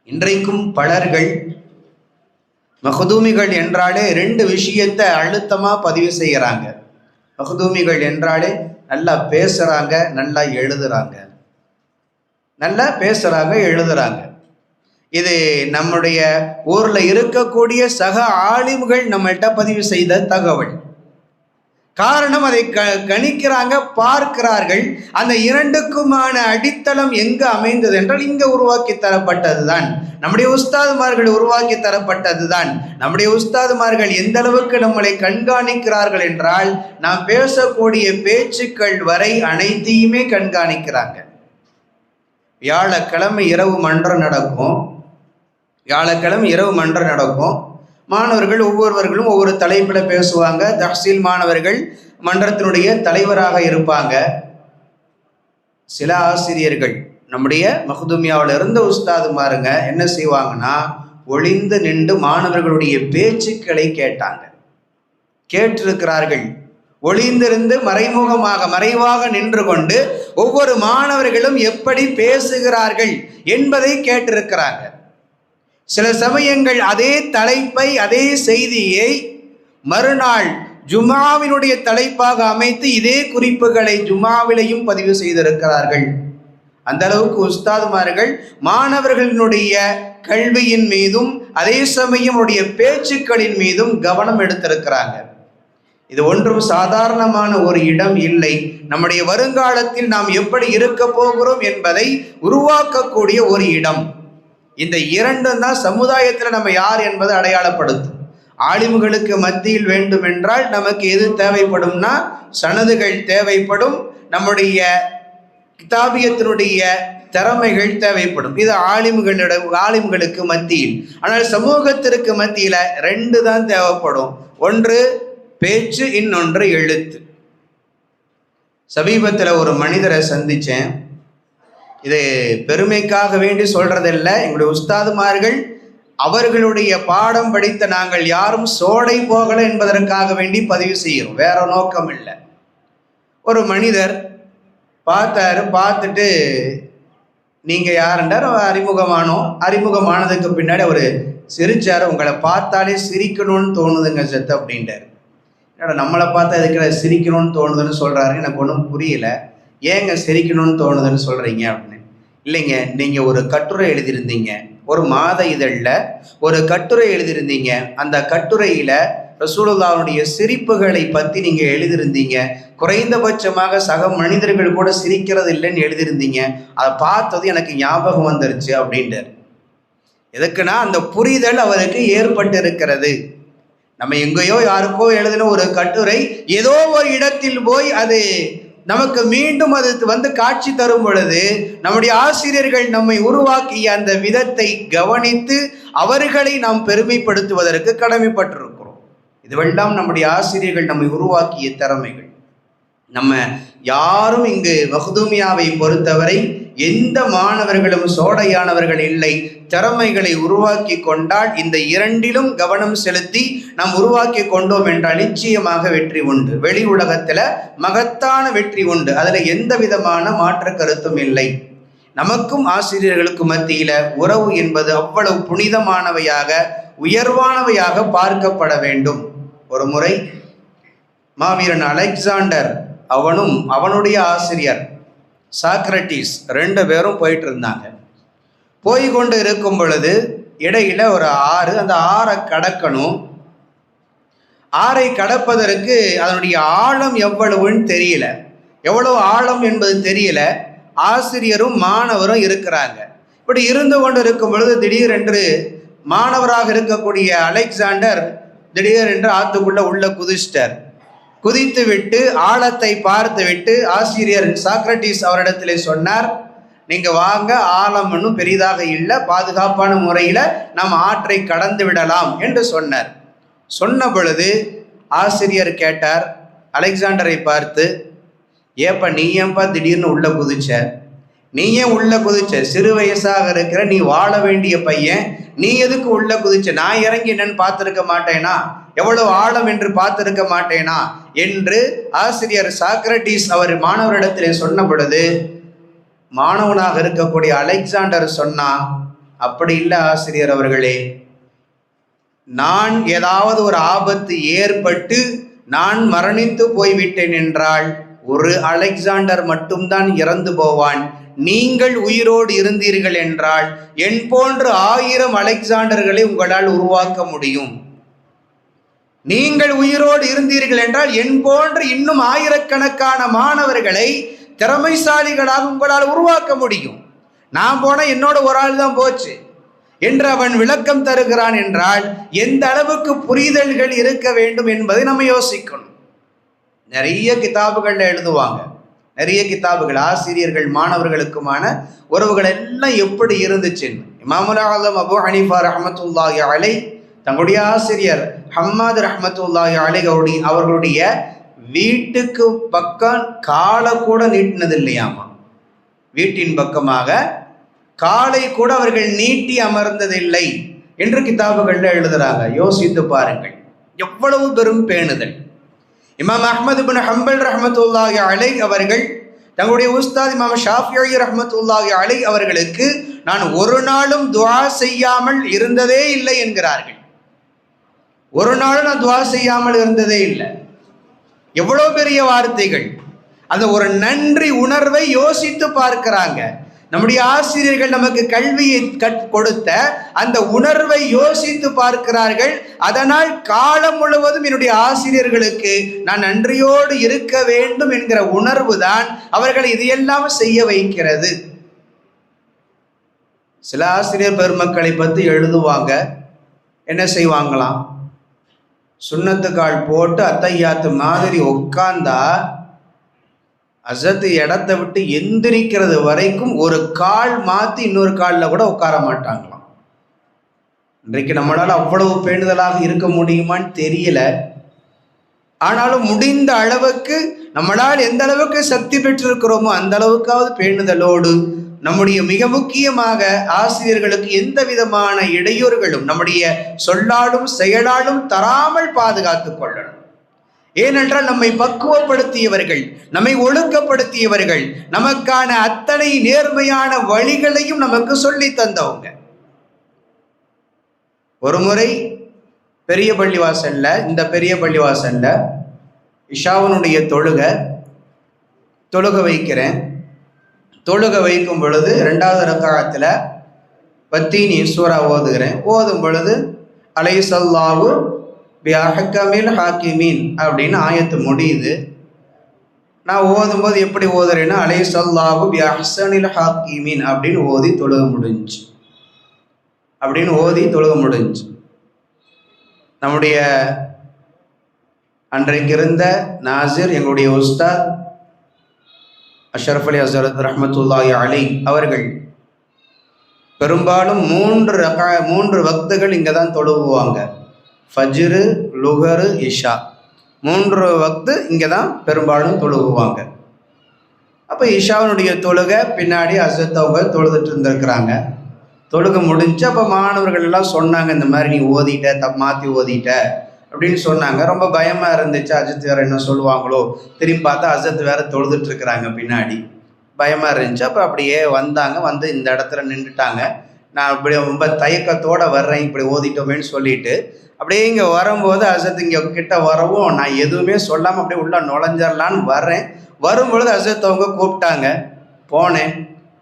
இன்றைக்கும் பலர்கள் மஹ்தூமிகள் என்றாலே 2 விஷயத்தை அழுத்தமாக பதிவு செய்கிறாங்க. மஹ்தூமிகள் என்றாலே நல்லா பேசுகிறாங்க, நல்லா எழுதுகிறாங்க, நல்லா பேசுகிறாங்க, எழுதுகிறாங்க. இது நம்முடைய ஊரில் இருக்கக்கூடிய சக ஆலிம்கள் நம்மள்கிட்ட பதிவு செய்த தகவல். காரணம், அதை கணிக்கிறாங்க, பார்க்கிறார்கள். அந்த 2க்குமான அடித்தளம் எங்கே அமைந்தது என்றால் இங்கே உருவாக்கி தரப்பட்டது தான். நம்முடைய உஸ்தாதுமார்கள் உருவாக்கி தரப்பட்டது தான். நம்முடைய உஸ்தாதுமார்கள் எந்த அளவுக்கு நம்மளை கண்காணிக்கிறார்கள் என்றால், நாம் பேசக்கூடிய பேச்சுக்கள் வரை அனைத்தையுமே கண்காணிக்கிறாங்க. வியாழக்கிழமை இரவு மன்றம் நடக்கும். மாணவர்கள் ஒவ்வொருவர்களும் ஒவ்வொரு தலைப்பில் பேசுவாங்க. தஹ்சீல் மாணவர்கள் மன்றத்தினுடைய தலைவராக இருப்பாங்க. சில ஆசிரியர்கள் நம்முடைய மஹ்தூமியாவில் இருந்த உஸ்தாதுமாருங்க என்ன செய்வாங்கன்னா, ஒளிந்து நின்று மாணவர்களுடைய பேச்சுக்களை கேட்டிருக்கிறார்கள். ஒளிந்திருந்து மறைவாக நின்று கொண்டு ஒவ்வொரு மாணவர்களும் எப்படி பேசுகிறார்கள் என்பதை கேட்டிருக்கிறாங்க. சில சமயங்கள் அதே தலைப்பை, அதே செய்தியை மறுநாள் ஜுமாவினுடைய தலைப்பாக அமைத்து இதே குறிப்புகளை ஜுமாவிலையும் பதிவு செய்திருக்கிறார்கள். அந்த அளவுக்கு உஸ்தாதுமார்கள் மாணவர்களினுடைய கல்வியின் மீதும் அதே சமயம் பேச்சுக்களின் மீதும் கவனம் எடுத்திருக்கிறாங்க. இது ஒன்றும் சாதாரணமான ஒரு இடம் இல்லை. நம்முடைய வருங்காலத்தில் நாம் எப்படி இருக்க போகிறோம் என்பதை உருவாக்கக்கூடிய ஒரு இடம். இந்த 2 தான் சமுதாயத்தில் நம்ம யார் என்பதை அடையாளப்படுத்தும். ஆலிம்களுக்கு மத்தியில் வேண்டுமென்றால் நமக்கு எது தேவைப்படும்னா, சனதுகள் தேவைப்படும், நம்முடைய கிதாபியத்தினுடைய திறமைகள் தேவைப்படும். இது ஆலிம்களுக்கு மத்தியில். ஆனால் சமூகத்திற்கு மத்தியில் 2 தான் தேவைப்படும். ஒன்று பேச்சு, இன்னொன்று எழுத்து. சமீபத்தில் ஒரு மனிதரை சந்தித்தேன். இது பெருமைக்காக வேண்டி சொல்றதில்லை. எங்களுடைய உஸ்தாதுமார்கள் அவர்களுடைய பாடம் படித்த நாங்கள் யாரும் சோடை போகலை என்பதற்காக வேண்டி பதிவு செய்கிறோம், வேற நோக்கம் இல்லை. ஒரு மனிதர் பார்த்துட்டு நீங்கள் யாருன்றார். அறிமுகமானதுக்கு பின்னாடி அவர் சிரிச்சார். உங்களை பார்த்தாலே சிரிக்கணும்னு தோணுதுங்க செத்து அப்படின்ட்டார். என்னடா நம்மளை பார்த்தா இருக்கிற சிரிக்கணும்னு தோணுதுன்னு சொல்கிறாரு. எனக்கு ஒன்றும் புரியல. ஏங்க சிரிக்கணும்னு தோணுதுன்னு சொல்கிறீங்க அப்படின்னு. இல்லைங்க, நீங்கள் ஒரு கட்டுரை எழுதியிருந்தீங்க, ஒரு மாத இதழில் ஒரு கட்டுரை எழுதியிருந்தீங்க. அந்த கட்டுரையில் ரசூலுல்லாஹ்வுடைய சிரிப்புகளை பற்றி நீங்கள் எழுதியிருந்தீங்க. குறைந்தபட்சமாக சக மனிதர்கள் கூட சிரிக்கிறது இல்லைன்னு எழுதியிருந்தீங்க. அதை பார்த்தது எனக்கு ஞாபகம் வந்துருச்சு அப்படின்றார். எதுக்குன்னா, அந்த புரிதல் அவருக்கு ஏற்பட்டு இருக்கிறது. நம்ம எங்கேயோ யாருக்கோ எழுதின ஒரு கட்டுரை ஏதோ ஒரு இடத்தில் போய் அது நமக்கு மீண்டும் அது காட்சி தரும் பொழுது, நம்முடைய ஆசிரியர்கள் நம்மை உருவாக்கிய அந்த விதத்தை கவனித்து அவர்களை நாம் பெருமைப்படுத்துவதற்கு கடமைப்பட்டிருக்கிறோம். இதுவெல்லாம் நம்முடைய ஆசிரியர்கள் நம்மை உருவாக்கிய திறமைகள். நம்ம யாரும் இங்கு மஹ்தூமியாவை பொறுத்தவரை எந்த மாணவர்களும் சோடையானவர்கள் இல்லை. திறமைகளை உருவாக்கி கொண்டால் இந்த 2லும் கவனம் செலுத்தி நாம் உருவாக்கி கொண்டோம் என்றால் நிச்சயமாக வெற்றி உண்டு. வெளி உலகத்தில் மகத்தான வெற்றி உண்டு. அதில் எந்த விதமான மாற்று கருத்தும் இல்லை. நமக்கும் ஆசிரியர்களுக்கும் மத்தியில் உறவு என்பது அவ்வளவு புனிதமானவையாக, உயர்வானவையாக பார்க்கப்பட வேண்டும். ஒரு முறை மாவீரன் அலெக்சாண்டர் அவனுடைய ஆசிரியர் சாக்ரட்டிஸ் 2 பேரும் போயிட்டு இருந்தாங்க. போய் கொண்டு இருக்கும் பொழுது இடையில ஒரு ஆறு, அந்த ஆறை கடக்கணும். ஆறை கடப்பதற்கு அதனுடைய ஆழம் எவ்வளவுன்னு தெரியல, எவ்வளவு ஆழம் என்பது தெரியல. ஆசிரியரும் மாணவரும் இருக்கிறாங்க. இப்படி இருந்து கொண்டு இருக்கும் பொழுது திடீரென்று மாணவராக இருக்கக்கூடிய அலெக்சாண்டர் திடீரென்று ஆற்றுக்குள்ள உள்ள குதிச்சிட்டார். குதித்து விட்டு ஆழத்தை பார்த்து விட்டு ஆசிரியர் சாக்ரட்டிஸ் அவரிடத்திலே சொன்னார், நீங்கள் வாங்க, ஆழம் இன்னும் பெரிதாக இல்லை, பாதுகாப்பான முறையில் நாம் ஆற்றை கடந்து விடலாம் என்று சொன்னார். சொன்ன பொழுது ஆசிரியர் கேட்டார் அலெக்சாண்டரை பார்த்து, ஏப்பா நீ ஏன்பா திடீர்னு உள்ள குதிச்ச? நீ ஏன் உள்ள குதிச்ச? சிறு வயசாக இருக்கிற நீ வாழ வேண்டிய பையன், நீ எதுக்கு உள்ள குதிச்ச? நான் இறங்கி என்னன்னு பார்த்துருக்க மாட்டேனா? எவ்வளவு ஆழம் என்று பார்த்துருக்க மாட்டேனா என்று ஆசிரியர் சாக்ரட்டிஸ் அவர் மாணவரிடத்திலே சொன்ன பொழுது மாணவனாக இருக்கக்கூடிய அலெக்சாண்டர் சொன்னா, அப்படி இல்லை ஆசிரியர் அவர்களே, நான் ஏதாவது ஒரு ஆபத்து ஏற்பட்டு நான் மரணித்து போய்விட்டேன் என்றால் ஒரு அலெக்சாண்டர் மட்டும்தான் இறந்து போவான். நீங்கள் உயிரோடு இருந்தீர்கள் என்றால் என் போன்று 1000 அலெக்சாண்டர்களை உங்களால் உருவாக்க முடியும். நீங்கள் உயிரோடு இருந்தீர்கள் என்றால் என் போன்று இன்னும் ஆயிரக்கணக்கான மாணவர்களை திறமைசாலிகளாக உங்களால் உருவாக்க முடியும். நான் போன என்னோட ஒரு ஆள் தான் போச்சு என்று அவன் விளக்கம் தருகிறான் என்றால் எந்த அளவுக்கு புரிதல்கள் இருக்க வேண்டும் என்பதை நம்ம யோசிக்கணும். நிறைய கிதாபுகள்ல எழுதுவாங்க, நிறைய கிதாபுகள் ஆசிரியர்கள் மாணவர்களுக்குமான உறவுகள் எல்லாம் எப்படி இருந்துச்சுன்னு. இமாமுல் ஆலம் அபு ஹனீஃபா ரஹ்மத்துல்லாஹி அலைஹ் தங்களுடைய ஆசிரியர் ஹம்மாத் ரஹ்மத்துல்லாஹி அலைஹ் அவர்களுடைய வீட்டுக்கு பக்கம் காலை கூட நீட்டினது இல்லையாமா. வீட்டின் பக்கமாக காலை கூட அவர்கள் நீட்டி அமர்ந்ததில்லை என்று கிதாபுகள்ல எழுதுறாங்க. யோசித்து பாருங்கள், எவ்வளவு பெரும் பேணுதல். இமாம் அஹ்மது பின் ஹம்பல் ரஹ்மத்துல்லாஹி அலைஹ் அவர்கள் தங்களுடைய உஸ்தாத் இமாம் ஷாஃபிஈ ரஹ்மத்துல்லாஹி அலைஹ் அவர்களுக்கு நான் ஒரு நாளும் துஆ செய்யாமல் இருந்ததே இல்லை என்கிறார்கள். ஒரு நாளும் நான் துஆ செய்யாமல் இருந்ததே இல்லை. எவ்வளவு பெரிய வார்த்தைகள்! அந்த ஒரு நன்றி உணர்வை யோசித்து பார்க்கிறாங்க. நம்முடைய ஆசிரியர்கள் நமக்கு கல்வியை கொடுத்த அந்த உணர்வை யோசித்து பார்க்கிறார்கள். அதனால் காலம் முழுவதும் என்னுடைய ஆசிரியர்களுக்கு நான் நன்றியோடு இருக்க வேண்டும் என்கிற உணர்வு தான் அவர்களை இதையெல்லாம் செய்ய வைக்கிறது. சில ஆசிரியர் பெருமக்களை பற்றி எழுதுவாங்க, என்ன செய்வாங்களாம், சுன்னத்துக்கால் போட்டு அத்தையாத்து மாதிரி உட்கார்ந்தா அசத்து இடத்தை விட்டு எந்திரிக்கிறது வரைக்கும் ஒரு கால் மாற்றி இன்னொரு காலில் கூட உட்கார மாட்டாங்களாம். இன்றைக்கு நம்மளால் அவ்வளவு பேணுதலாக இருக்க முடியுமான்னு தெரியல. ஆனாலும் முடிந்த அளவுக்கு நம்மளால் எந்த அளவுக்கு சக்தி பெற்றிருக்கிறோமோ அந்த அளவுக்காவது பேணுதலோடு நம்முடைய மிக முக்கியமாக ஆசிரியர்களுக்கு எந்த விதமான இடையூறுகளும் நம்முடைய சொல்லாலும் செயலாலும் தராமல் பாதுகாத்துக் கொள்ளணும். ஏனென்றால் நம்மை பக்குவப்படுத்தியவர்கள், நம்மை ஒழுக்கப்படுத்தியவர்கள், நமக்கான அத்தனை நேர்மையான வழிகளையும் நமக்கு சொல்லி தந்தவங்க. ஒரு முறை பெரிய பள்ளிவாசல்ல, இந்த பெரிய பள்ளிவாசல்ல இஷாவனுடைய தொழுக வைக்கிறேன். தொழுக வைக்கும் பொழுது 2வது ரக்காஅத்தில் பத்தீனி சூரா ஓதுகிறேன். ஓதும் பொழுது அலைஹிஸ்ஸல்லாஹு பிஅஹ்கமில் ஹாக்கிமீன் அப்படின்னு ஆயத்து முடியுது. நான் ஓதும்போது எப்படி ஓதுறேன்னா அலைஹிஸ்ஸல்லாஹு பிஅஹ்சனில் ஹாக்கிமீன் அப்படின்னு ஓதி தொழுக முடிஞ்சு. நம்முடைய அன்றைக்கு இருந்த நாசிர் எங்களுடைய உஸ்தாத் அஷ்ரஃப் அலி ஹஸரத் ரஹ்மத்துல்லாஹி அலைஹ் அவர்கள் பெரும்பாலும் 3 வக்துகள் இங்கே தான் தொழுவுவாங்க. ஃபஜ்ரு, லுஹரு, இஷா 3 வக்து இங்கே தான் பெரும்பாலும் தொழுவுவாங்க. அப்போ இஷாவினுடைய தொழுகை பின்னாடி ஹஸரத் அவங்க தொழுதுட்டு இருந்திருக்கிறாங்க. தொழுகை முடிஞ்சு அப்போ மாணவர்கள் எல்லாம் சொன்னாங்க, இந்த மாதிரி நீ ஓதிட்ட, மாற்றி ஓதிட்ட அப்படின்னு சொன்னாங்க. ரொம்ப பயமாக இருந்துச்சு, அஜித் வேறு என்ன சொல்லுவாங்களோ. திரும்பி பார்த்தா அஜித் வேறு தொழுதுட்டு இருக்கிறாங்க பின்னாடி. பயமாக இருந்துச்சு. அப்போ அப்படியே வந்தாங்க, வந்து இந்த இடத்துல நின்றுட்டாங்க. நான் இப்படி ரொம்ப தயக்கத்தோடு வர்றேன், இப்படி ஓதிட்டோமேன்னு சொல்லிட்டு அப்படியே இங்கே வரும்போது அஜித் இங்கே கிட்ட வரவும் நான் எதுவுமே சொல்லாமல் அப்படியே உள்ள நுழைஞ்சிடலான்னு வர்றேன். வரும்பொழுது அஜித் அவங்க கூப்பிட்டாங்க.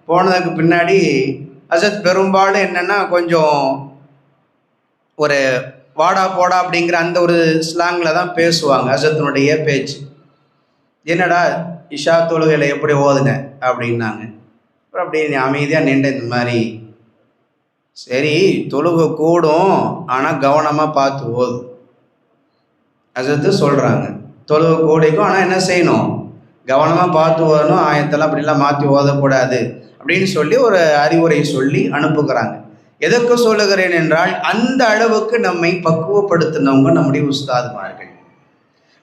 போனதுக்கு பின்னாடி அஜித் பெரும்பாலும் என்னென்னா கொஞ்சம் ஒரு வாடா போடா அப்படிங்கிற அந்த ஒரு ஸ்லாங்கில் தான் பேசுவாங்க. அஜத்தினுடைய பேச்சு, என்னடா இஷா தொழுகையில் எப்படி ஓதுன அப்படின்னாங்க. அப்புறம் அப்படியே அமைதியாக நின்று இந்த மாதிரி, சரி தொழுகை கூடும் ஆனால் கவனமாக பார்த்து ஓது. அஜத்து சொல்கிறாங்க, தொழுகை கூடிக்கும் ஆனால் என்ன செய்யணும், கவனமாக பார்த்து ஓதணும், ஆயத்தெல்லாம் அப்படிலாம் மாற்றி ஓதக்கூடாது அப்படின்னு சொல்லி ஒரு அறிவுரை சொல்லி அனுப்புகிறாங்க. எதற்கு சொல்லுகிறேன் என்றால் அந்த அளவுக்கு நம்மை பக்குவப்படுத்தினவங்க நம்முடைய உஸ்தாதுமார்கள்.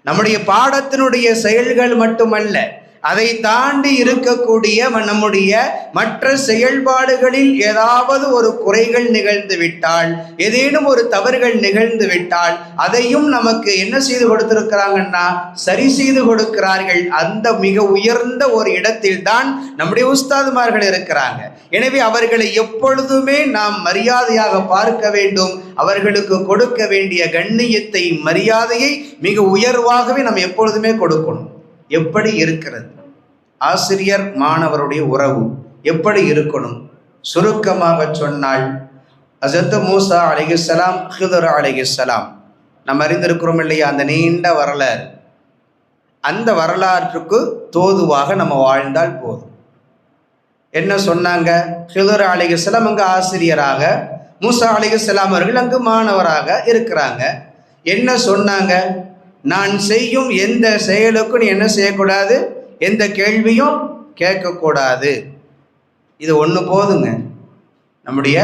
நம்முடைய பாடத்தினுடைய செயல்கள் மட்டுமல்ல, அதை தாண்டி இருக்கக்கூடிய நம்முடைய மற்ற செயல்பாடுகளில் ஏதாவது ஒரு குறைகள் நிகழ்ந்து விட்டால், ஏதேனும் ஒரு தவறுகள் நிகழ்ந்து விட்டால் அதையும் நமக்கு என்ன செய்து கொடுத்திருக்கிறாங்கன்னா சரி செய்து கொடுக்கிறார்கள். அந்த மிக உயர்ந்த ஒரு இடத்தில் தான் நம்முடைய உஸ்தாதுமார்கள் இருக்கிறாங்க. எனவே அவர்களை எப்பொழுதுமே நாம் மரியாதையாக பார்க்க வேண்டும். அவர்களுக்கு கொடுக்க வேண்டிய கண்ணியத்தை, மரியாதையை மிக உயர்வாகவே நாம் எப்பொழுதுமே கொடுக்கணும். எப்படி இருக்கிறது ஆசிரியர் மாணவருடைய உறவு, எப்படி இருக்கணும்? சுருக்கமாக சொன்னால், ஹஸரத் மூசா அலைஹிஸ்ஸலாம், ஹிதர் அலைஹிஸ்ஸலாம் நம்ம அறிந்திருக்கிறோம் இல்லையா, அந்த நீண்ட வரலாறு. அந்த வரலாற்றுக்கு தோதுவாக நம்ம வாழ்ந்தால் போதும். என்ன சொன்னாங்க? ஹிதர் அலைஹிஸ்ஸலாம் அங்கு ஆசிரியராக, மூசா அலைஹிஸ்ஸலாம் அவர்கள் அங்கு மாணவராக இருக்கிறாங்க. என்ன சொன்னாங்க? நான் செய்யும் எந்த செயலுக்கும் நீ என்ன செய்யக்கூடாது, எந்த கேள்வியும் கேட்கக்கூடாது. இது ஒன்று போதுங்க. நம்முடைய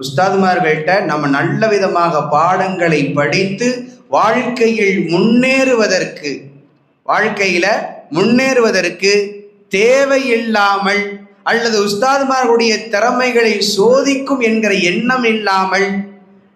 உஸ்தாதுமார்கள்ட்ட நம்ம நல்ல விதமாக பாடங்களை படித்து வாழ்க்கையில் முன்னேறுவதற்கு தேவையில்லாமல் அல்லது உஸ்தாதுமார்களுடைய திறமைகளை சோதிக்கும் என்கிற எண்ணம் இல்லாமல்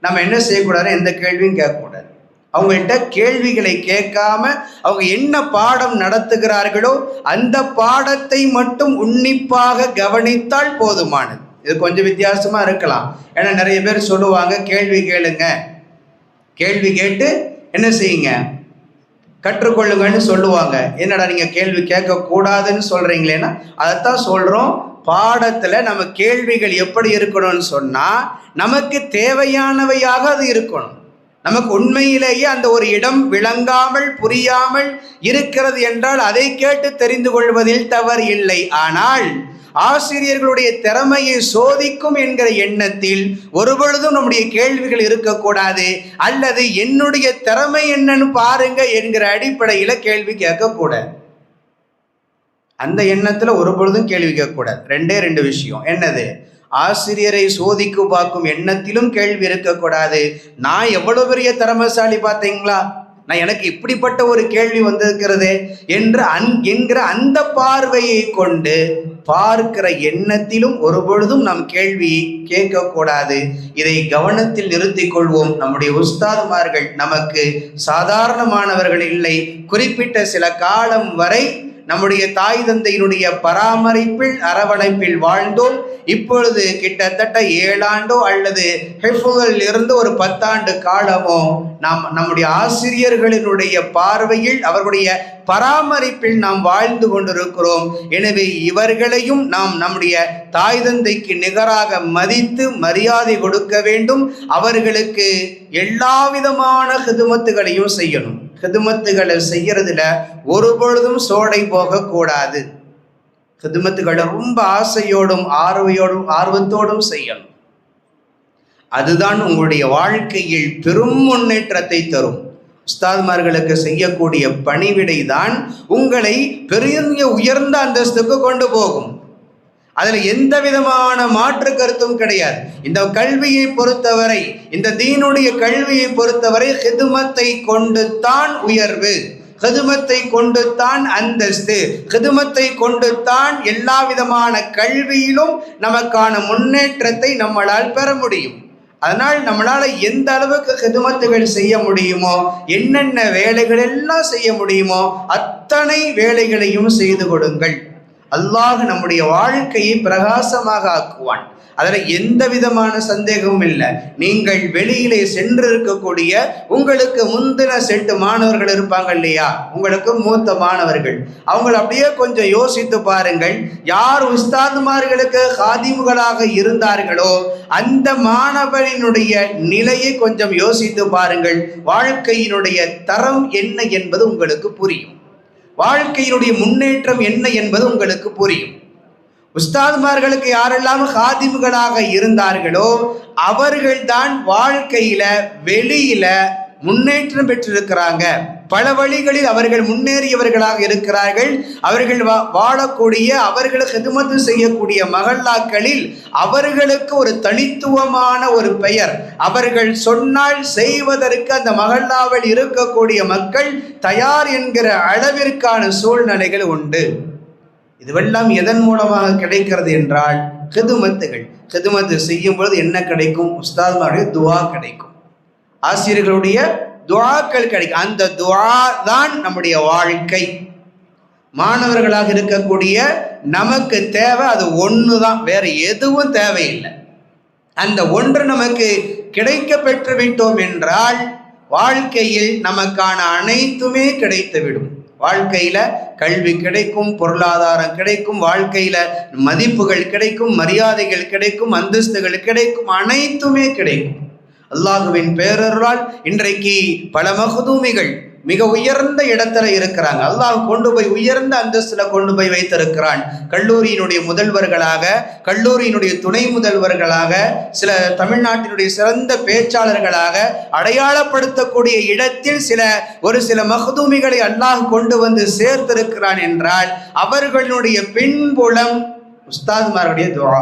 நம்ம என்ன செய்யக்கூடாது, எந்த கேள்வியும் கேட்கக்கூடாது. அவங்கள்ட்ட கேள்விகளை கேட்காம அவங்க என்ன பாடம் நடத்துகிறார்களோ அந்த பாடத்தை மட்டும் உன்னிப்பாக கவனித்தால் போதுமானது. இது கொஞ்சம் வித்தியாசமா இருக்கலாம். ஏன்னா நிறைய பேர் சொல்லுவாங்க, கேள்வி கேளுங்க, கேள்வி கேட்டு என்ன செய்யுங்க, கற்றுக்கொள்ளுங்கன்னு சொல்லுவாங்க. என்னடா நீங்க கேள்வி கேட்க கூடாதுன்னு சொல்றீங்களேன்னா அதைத்தான் சொல்றோம். பாடத்துல நம்ம கேள்விகள் எப்படி இருக்கணும்னு சொன்னா நமக்கு தேவையானவையாக அது இருக்கணும். நமக்கு உண்மையிலேயே அந்த ஒரு இடம் விளங்காமல் புரியாமல் இருக்கிறது என்றால் அதை கேட்டு தெரிந்து கொள்வதில் தவறு இல்லை. ஆனால் ஆசிரியர்களுடைய திறமையை சோதிக்கும் என்கிற எண்ணத்தில் ஒருபொழுதும் நம்முடைய கேள்விகள் இருக்கக்கூடாது. அல்லது என்னுடைய திறமை என்னன்னு பாருங்க என்கிற அடிப்படையில கேள்வி கேட்கக்கூடாது. அந்த எண்ணத்துல ஒருபொழுதும் கேள்வி கேட்கக்கூடாது. ரெண்டு விஷயம். என்னது? ஆசிரியரை சோதிக்கு பார்க்கும் எண்ணத்திலும் கேள்வி இருக்கக்கூடாது. நான் எவ்வளவு பெரிய திறமைசாலி பார்த்தீங்களா, நான் எனக்கு இப்படிப்பட்ட ஒரு கேள்வி வந்திருக்கிறது என்கிற அந்த பார்வையை கொண்டு பார்க்கிற எண்ணத்திலும் ஒருபொழுதும் நாம் கேள்வி கேட்கக்கூடாது. இதை கவனத்தில் நிறுத்திக் கொள்வோம். நம்முடைய உஸ்தாதுமார்கள் நமக்கு சாதாரணமானவர்கள் இல்லை. குறிப்பிட்ட சில காலம் வரை நம்முடைய தாய் தந்தையினுடைய பராமரிப்பில் அரவணைப்பில் வாழ்ந்தோம். இப்பொழுது கிட்டத்தட்ட 7 ஆண்டோ அல்லது ஹிஃபுகளில் இருந்து ஒரு 10 ஆண்டு காலமோ நாம் நம்முடைய ஆசிரியர்களினுடைய பார்வையில் அவர்களுடைய பராமரிப்பில் நாம் வாழ்ந்து கொண்டிருக்கிறோம். எனவே இவர்களையும் நாம் நம்முடைய தாய் தந்தைக்கு நிகராக மதித்து மரியாதை கொடுக்க வேண்டும். அவர்களுக்கு எல்லா விதமான ஹிதுமத்துகளையும் செய்யணும். ஹிதுமத்துகளை செய்யறதுல ஒருபொழுதும் சோடை போகக்கூடாது. ஹிதுமத்துகளை ரொம்ப ஆசையோடும் ஆர்வத்தோடும் செய்யணும். அதுதான் உங்களுடைய வாழ்க்கையில் பெரும் முன்னேற்றத்தை தரும். உஸ்தாத்மார்களுக்கு செய்யக்கூடிய பணிவிடை தான் உங்களை பெரிய உயர்ந்த அந்தஸ்துக்கு கொண்டு போகும். அதுல எந்த விதமான மாற்று கருத்தும் கிடையாது. இந்த கல்வியை பொறுத்தவரை, இந்த தீனுடைய கல்வியை பொறுத்தவரை ஹிதுமத்தை கொண்டு தான் உயர்வு, ஹிதுமத்தை கொண்டு தான் அந்தஸ்து, ஹிதுமத்தை கொண்டு தான் எல்லா விதமான கல்வியிலும் நமக்கான முன்னேற்றத்தை நம்மளால் பெற முடியும். அதனால் நம்மளால எந்த அளவுக்கு ஹிதுமத்துகள் செய்ய முடியுமோ, என்னென்ன வேலைகள் எல்லாம் செய்ய முடியுமோ அத்தனை வேலைகளையும் செய்து கொடுங்கள். அல்லாஹ் நம்முடைய வாழ்க்கையை பிரகாசமாக ஆக்குவான். அதில் எந்த விதமான சந்தேகமும் இல்லை. நீங்கள் வெளியிலே சென்று இருக்கக்கூடிய உங்களுக்கு முந்தின செட்டு மாணவர்கள் இருப்பாங்க இல்லையா, உங்களுக்கு மூத்த மாணவர்கள், அவங்களை அப்படியே கொஞ்சம் யோசித்து பாருங்கள். யார் உஸ்தாதுமார்களுக்கு ஹாதிம்களாக இருந்தார்களோ அந்த மாணவனினுடைய நிலையை கொஞ்சம் யோசித்து பாருங்கள். வாழ்க்கையினுடைய தரம் என்ன என்பது உங்களுக்கு புரியும். வாழ்க்கையினுடைய முன்னேற்றம் என்ன என்பது உங்களுக்கு புரியும். உஸ்தாதுமார்களுக்கு யாரெல்லாம் ஹாதிம்களாக இருந்தார்களோ அவர்கள்தான் வாழ்க்கையில வெளியில முன்னேற்றம் பெற்றிருக்கிறாங்க. பல வழிகளில் அவர்கள் முன்னேறியவர்களாக இருக்கிறார்கள். அவர்கள் வாழக்கூடிய, அவர்கள் ஹிதுமத்து செய்யக்கூடிய மஹல்லாக்களில் அவர்களுக்கு ஒரு தனித்துவமான ஒரு பெயர். அவர்கள் சொன்னால் செய்வதற்கு அந்த மஹல்லாவில் இருக்கக்கூடிய மக்கள் தயார் என்கிற அளவிற்கான சூழ்நிலைகள் உண்டு. இதுவெல்லாம் எதன் மூலமாக கிடைக்கிறது என்றால் ஹிதுமத்துகள். ஹிதுமத்து செய்யும் பொழுது என்ன கிடைக்கும்? உஸ்தாத்மாருடைய துஆ கிடைக்கும், ஆசிரியர்களுடைய துஆக்கள் கிடைக்கும். அந்த துஆ தான் நம்முடைய வாழ்க்கை. மாணவர்களாக இருக்கக்கூடிய நமக்கு தேவை அது ஒன்று தான், வேற எதுவும் தேவையில்லை. அந்த ஒன்று நமக்கு கிடைக்க பெற்று விட்டோம் என்றால் வாழ்க்கையில் நமக்கான அனைத்துமே கிடைத்துவிடும். வாழ்க்கையில கல்வி கிடைக்கும், பொருளாதாரம் கிடைக்கும், வாழ்க்கையில மதிப்புகள் கிடைக்கும், மரியாதைகள் கிடைக்கும், அந்தஸ்துகள் கிடைக்கும், அனைத்துமே கிடைக்கும். அல்லாஹுவின் பேரருளால் இன்றைக்கு பல மஹ்தூமிகள் மிக உயர்ந்த இடத்துல இருக்கிறாங்க. அல்லாஹ் கொண்டு போய் உயர்ந்த அந்தஸ்துல கொண்டு போய் வைத்திருக்கிறான். கல்லூரியினுடைய முதல்வர்களாக, கல்லூரியினுடைய துணை முதல்வர்களாக, சில தமிழ்நாட்டினுடைய சிறந்த பேச்சாளர்களாக அடையாளப்படுத்தக்கூடிய இடத்தில் ஒரு சில மஹ்தூமிகளை அல்லாஹ் கொண்டு வந்து சேர்த்திருக்கிறான் என்றால் அவர்களுடைய பின்புலம் உஸ்தாத்மாருடைய துஆ,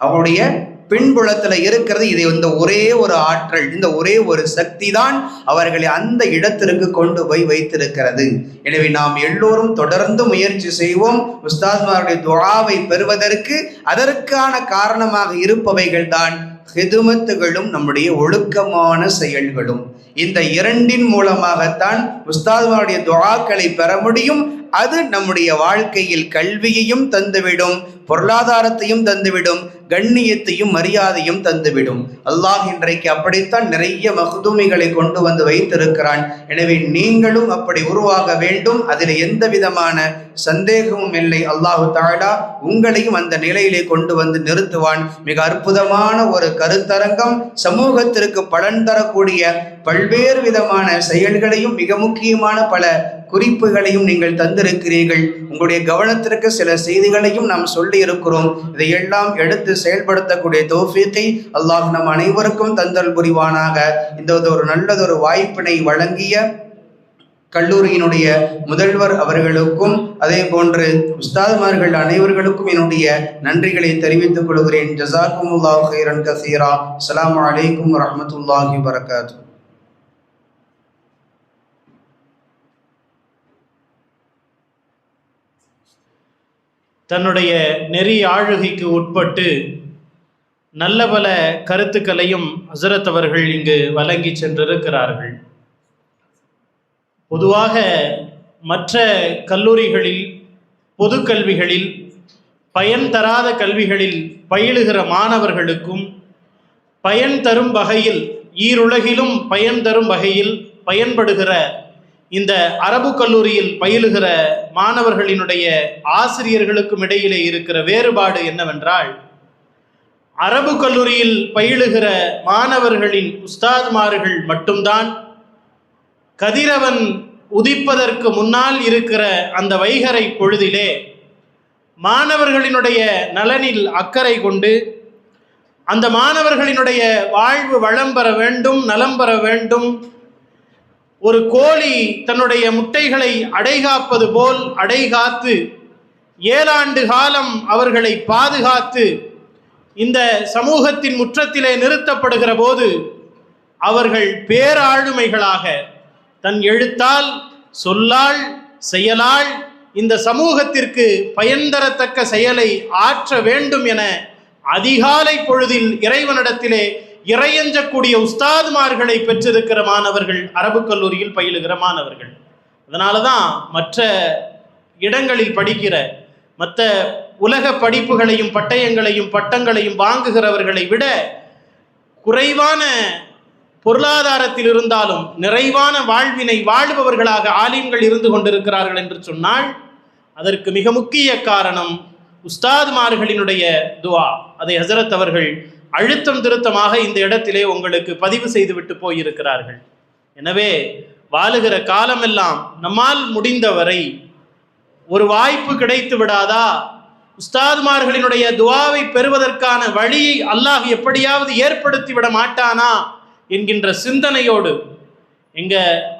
அவருடைய பின்புலத்தில் இருக்கிறது. இது இந்த ஒரே ஒரு ஆற்றல், இந்த ஒரே ஒரு சக்தி தான் அவர்களை அந்த இடத்திற்கு கொண்டு போய் வைத்திருக்கிறது. எனவே நாம் எல்லோரும் தொடர்ந்து முயற்சி செய்வோம். உஸ்தாத்மாருடைய துஆவை பெறுவதற்கு அதற்கான காரணமாக இருப்பவைகள் தான் ஹிதுமத்துகளும் நம்முடைய ஒழுக்கமான செயல்களும். இந்த இரண்டின் மூலமாகத்தான் உஸ்தாத்மாருடைய துஆக்களை பெற முடியும். அது நம்முடைய வாழ்க்கையில் கல்வியையும் தந்துவிடும், பொருளாதாரத்தையும் தந்துவிடும், கண்ணியத்தையும் மரியாதையும் தந்துவிடும். அல்லாஹ் இன்றைக்கு அப்படித்தான் நிறைய மஹ்தூமிகளை கொண்டு வந்து வைத்திருக்கிறான். எனவே நீங்களும் அப்படி உருவாக வேண்டும், அதில் எந்த விதமான சந்தேகமும் இல்லை. அல்லாஹு தஆலா உங்களையும் அந்த நிலையிலே கொண்டு வந்து நிறுத்துவான். மிக அற்புதமான ஒரு கருத்தரங்கம், சமூகத்திற்கு பலன் தரக்கூடிய பல்வேறு விதமான செயல்களையும் மிக முக்கியமான பல குறிப்புகளையும் நீங்கள் தந்திருக்கிறீர்கள். உங்களுடைய கவனத்திற்கு சில செய்திகளையும் நாம் சொல்லி இருக்கிறோம். இதையெல்லாம் எடுத்து செயல்படுத்தக்கூடிய தௌஃபீக்கை அல்லாஹ் நம் அனைவருக்கும் தந்தல் புரிவானாக. இந்த ஒரு நல்லதொரு வாய்ப்பினை வழங்கிய கல்லூரியினுடைய முதல்வர் அவர்களுக்கும் அதே போன்று உஸ்தாதுமார்கள் அனைவர்களுக்கும் என்னுடைய நன்றிகளை தெரிவித்துக் கொள்கிறேன். ஜஸாக்குமுல்லாஹு கைரன் கஸீரா. அஸ்ஸலாமு அலைக்கும் வரஹ்மத்துல்லாஹி வபரகாத்துஹு. தன்னுடைய நெறி ஆளுகைக்கு உட்பட்டு நல்ல பல கருத்துக்களையும் ஹஸரத் அவர்கள் இங்கு வழங்கி சென்றிருக்கிறார்கள். பொதுவாக மற்ற கல்லூரிகளில், பொது கல்விகளில், பயன் தராத கல்விகளில் பயிலுகிற மாணவர்களுக்கும் பயன் தரும் வகையில், ஈருலகிலும் பயன் தரும் வகையில் பயன்படுகிற இந்த அரபு கல்லூரியில் பயிலுகிற மாணவர்களினுடைய ஆசிரியர்களுக்கும் இடையிலே இருக்கிற வேறுபாடு என்னவென்றால், அரபு கல்லூரியில் பயிலுகிற மாணவர்களின் உஸ்தாத்மார்கள் மட்டும்தான் கதிரவன் உதிப்பதற்கு முன்னால் இருக்கிற அந்த வைகறை பொழுதிலே மாணவர்களினுடைய நலனில் அக்கறை கொண்டு அந்த மாணவர்களினுடைய வாழ்வு வளம் பெற வேண்டும், நலம் பெற வேண்டும், ஒரு கோழி தன்னுடைய முட்டைகளை அடைகாப்பது போல் அடைகாத்து 7 ஆண்டு காலம் அவர்களை பாதுகாத்து இந்த சமூகத்தின் முற்றத்திலே நிறுத்தப்படுகிற போது அவர்கள் பேராளுமைகளாக தன் எழுத்தால், சொல்லால், செயலால் இந்த சமூகத்திற்கு பயன் தரத்தக்க செயலை ஆற்ற வேண்டும் என அதிகாலை பொழுதில் இறைவனிடத்திலே இறையஞ்சக்கூடிய உஸ்தாதுமார்களை பெற்றிருக்கிற மாணவர்கள் அரபு கல்லூரியில் பயிலுகிற மாணவர்கள். அதனால தான் மற்ற இடங்களில் படிக்கிற மற்ற உலக படிப்புகளையும் பட்டயங்களையும் பட்டங்களையும் வாங்குகிறவர்களை விட குறைவான பொருளாதாரத்தில் இருந்தாலும் நிறைவான வாழ்வினை வாழ்பவர்களாக ஆலிம்கள் இருந்து கொண்டிருக்கிறார்கள் என்று சொன்னால் அதற்கு மிக முக்கிய காரணம் உஸ்தாதுமார்களினுடைய துஆ. அதை ஹஸரத் அவர்கள் அழுத்தம் திருத்தமாக இந்த இடத்திலே உங்களுக்கு பதிவு செய்துவிட்டு போயிருக்கிறார்கள். எனவே வாழுகிற காலமெல்லாம் நம்மால் முடிந்தவரை ஒரு வாய்ப்பு கிடைத்து விடாதா, உஸ்தாதுமார்களினுடைய துஆவை பெறுவதற்கான வழியை அல்லாஹ் எப்படியாவது ஏற்படுத்தி விட மாட்டானா என்கின்ற சிந்தனையோடு, எங்க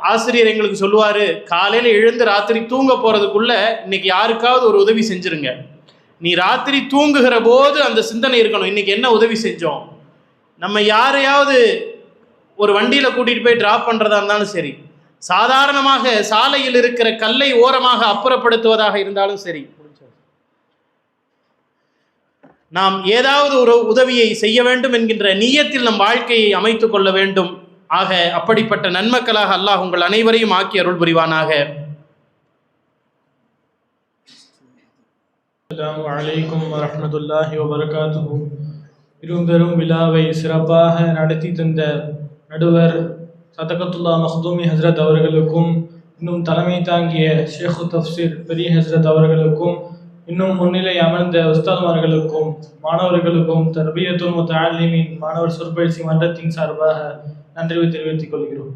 ஆசிரியர் எங்களுக்கு சொல்லுவாரு, காலையில எழுந்து ராத்திரி தூங்க போறதுக்குள்ள இன்னைக்கு யாருக்காவது ஒரு உதவி செஞ்சிருங்க. நீ ராத்திரி தூங்குகிற போது அந்த சிந்தனை இருக்கணும், இன்னைக்கு என்ன உதவி செஞ்சோம். நம்ம யாரையாவது ஒரு வண்டியில கூட்டிட்டு போய் டிராப் பண்றதா இருந்தாலும் சரி, சாதாரணமாக சாலையில் இருக்கிற கல்லை ஓரமாக அப்புறப்படுத்துவதாக இருந்தாலும் சரி, நாம் ஏதாவது ஒரு உதவியை செய்ய வேண்டும் என்கின்ற நியத்தில் நம் வாழ்க்கையை அமைத்துக் கொள்ள வேண்டும். ஆக அப்படிப்பட்ட நன்மக்களாக அல்லாஹ் உங்கள் அனைவரையும் ஆக்கி அருள் புரிவானாக. அஸ்ஸலாமு அலைக்கும் வரஹ்மத்துல்லாஹி வபரகாத்துஹு. பெரும் விழாவை சிறப்பாக நடத்தி தந்த நடுவர் சதகத்துல்லா மக்தூமி ஹஸ்ரத் அவர்களுக்கும், இன்னும் தலைமை தாங்கிய ஷேഖு தஃப்சீர் பெரிய ஹஸ்ரத் அவர்களுக்கும், இன்னும் முன்னிலை அமர்ந்த உஸ்தாத்மார்களுக்கும், மாணவர்களுக்கும் தர்பியத்துல் முத்தஅல்லிமீன் மாணவர் சொற்பயிற்சி மன்றத்தின் சார்பாக நன்றி தெரிவித்துக் கொள்கிறோம்.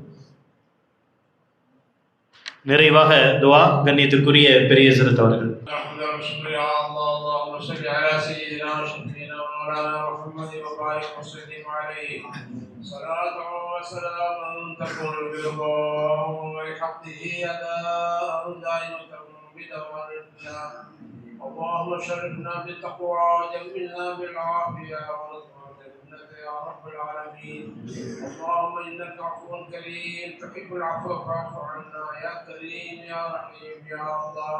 நிறைவாக துவா கண்ணியத்திற்குரிய பெரிய ஹஸ்ரத் அவர்கள். اللهم شرفنا بالتقوى وجملنا بالعافية ونصرنا يا رب العالمين. اللهم إنك عفو كريم تحب العفو فاعف عنا يا كريم يا رحيم يا الله.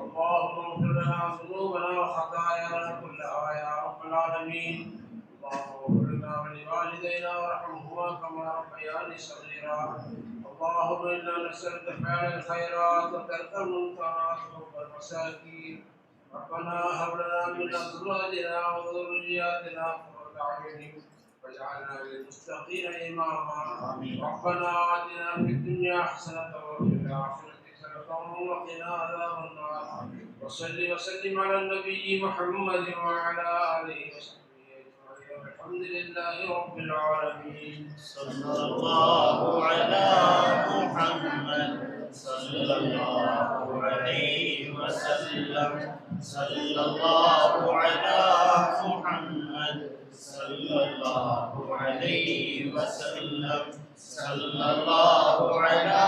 اللهم اغفر لنا ذنوبنا وخطايانا كلها يا رب العالمين. اللهم اغفر لنا ولوالدينا وارحمهما كما ربياني صغيرا. اللهم إنا نسألك فعل الخيرات وترك المنكرات وحب المساكين. ربنا هب لنا من ازواجنا وذرياتنا قرة اعين واجعلنا للمتقين اماما. ربنا آتنا في الدنيا حسنة وفي الآخرة حسنة وقنا عذاب النار. وصل وسلم على النبي محمد وعلى آله وصحبه أجمعين والحمد لله رب العالمين. صلى الله على محمد صلى الله عليه وسلم. صلى الله على محمد صلى الله عليه وسلم. صلى الله على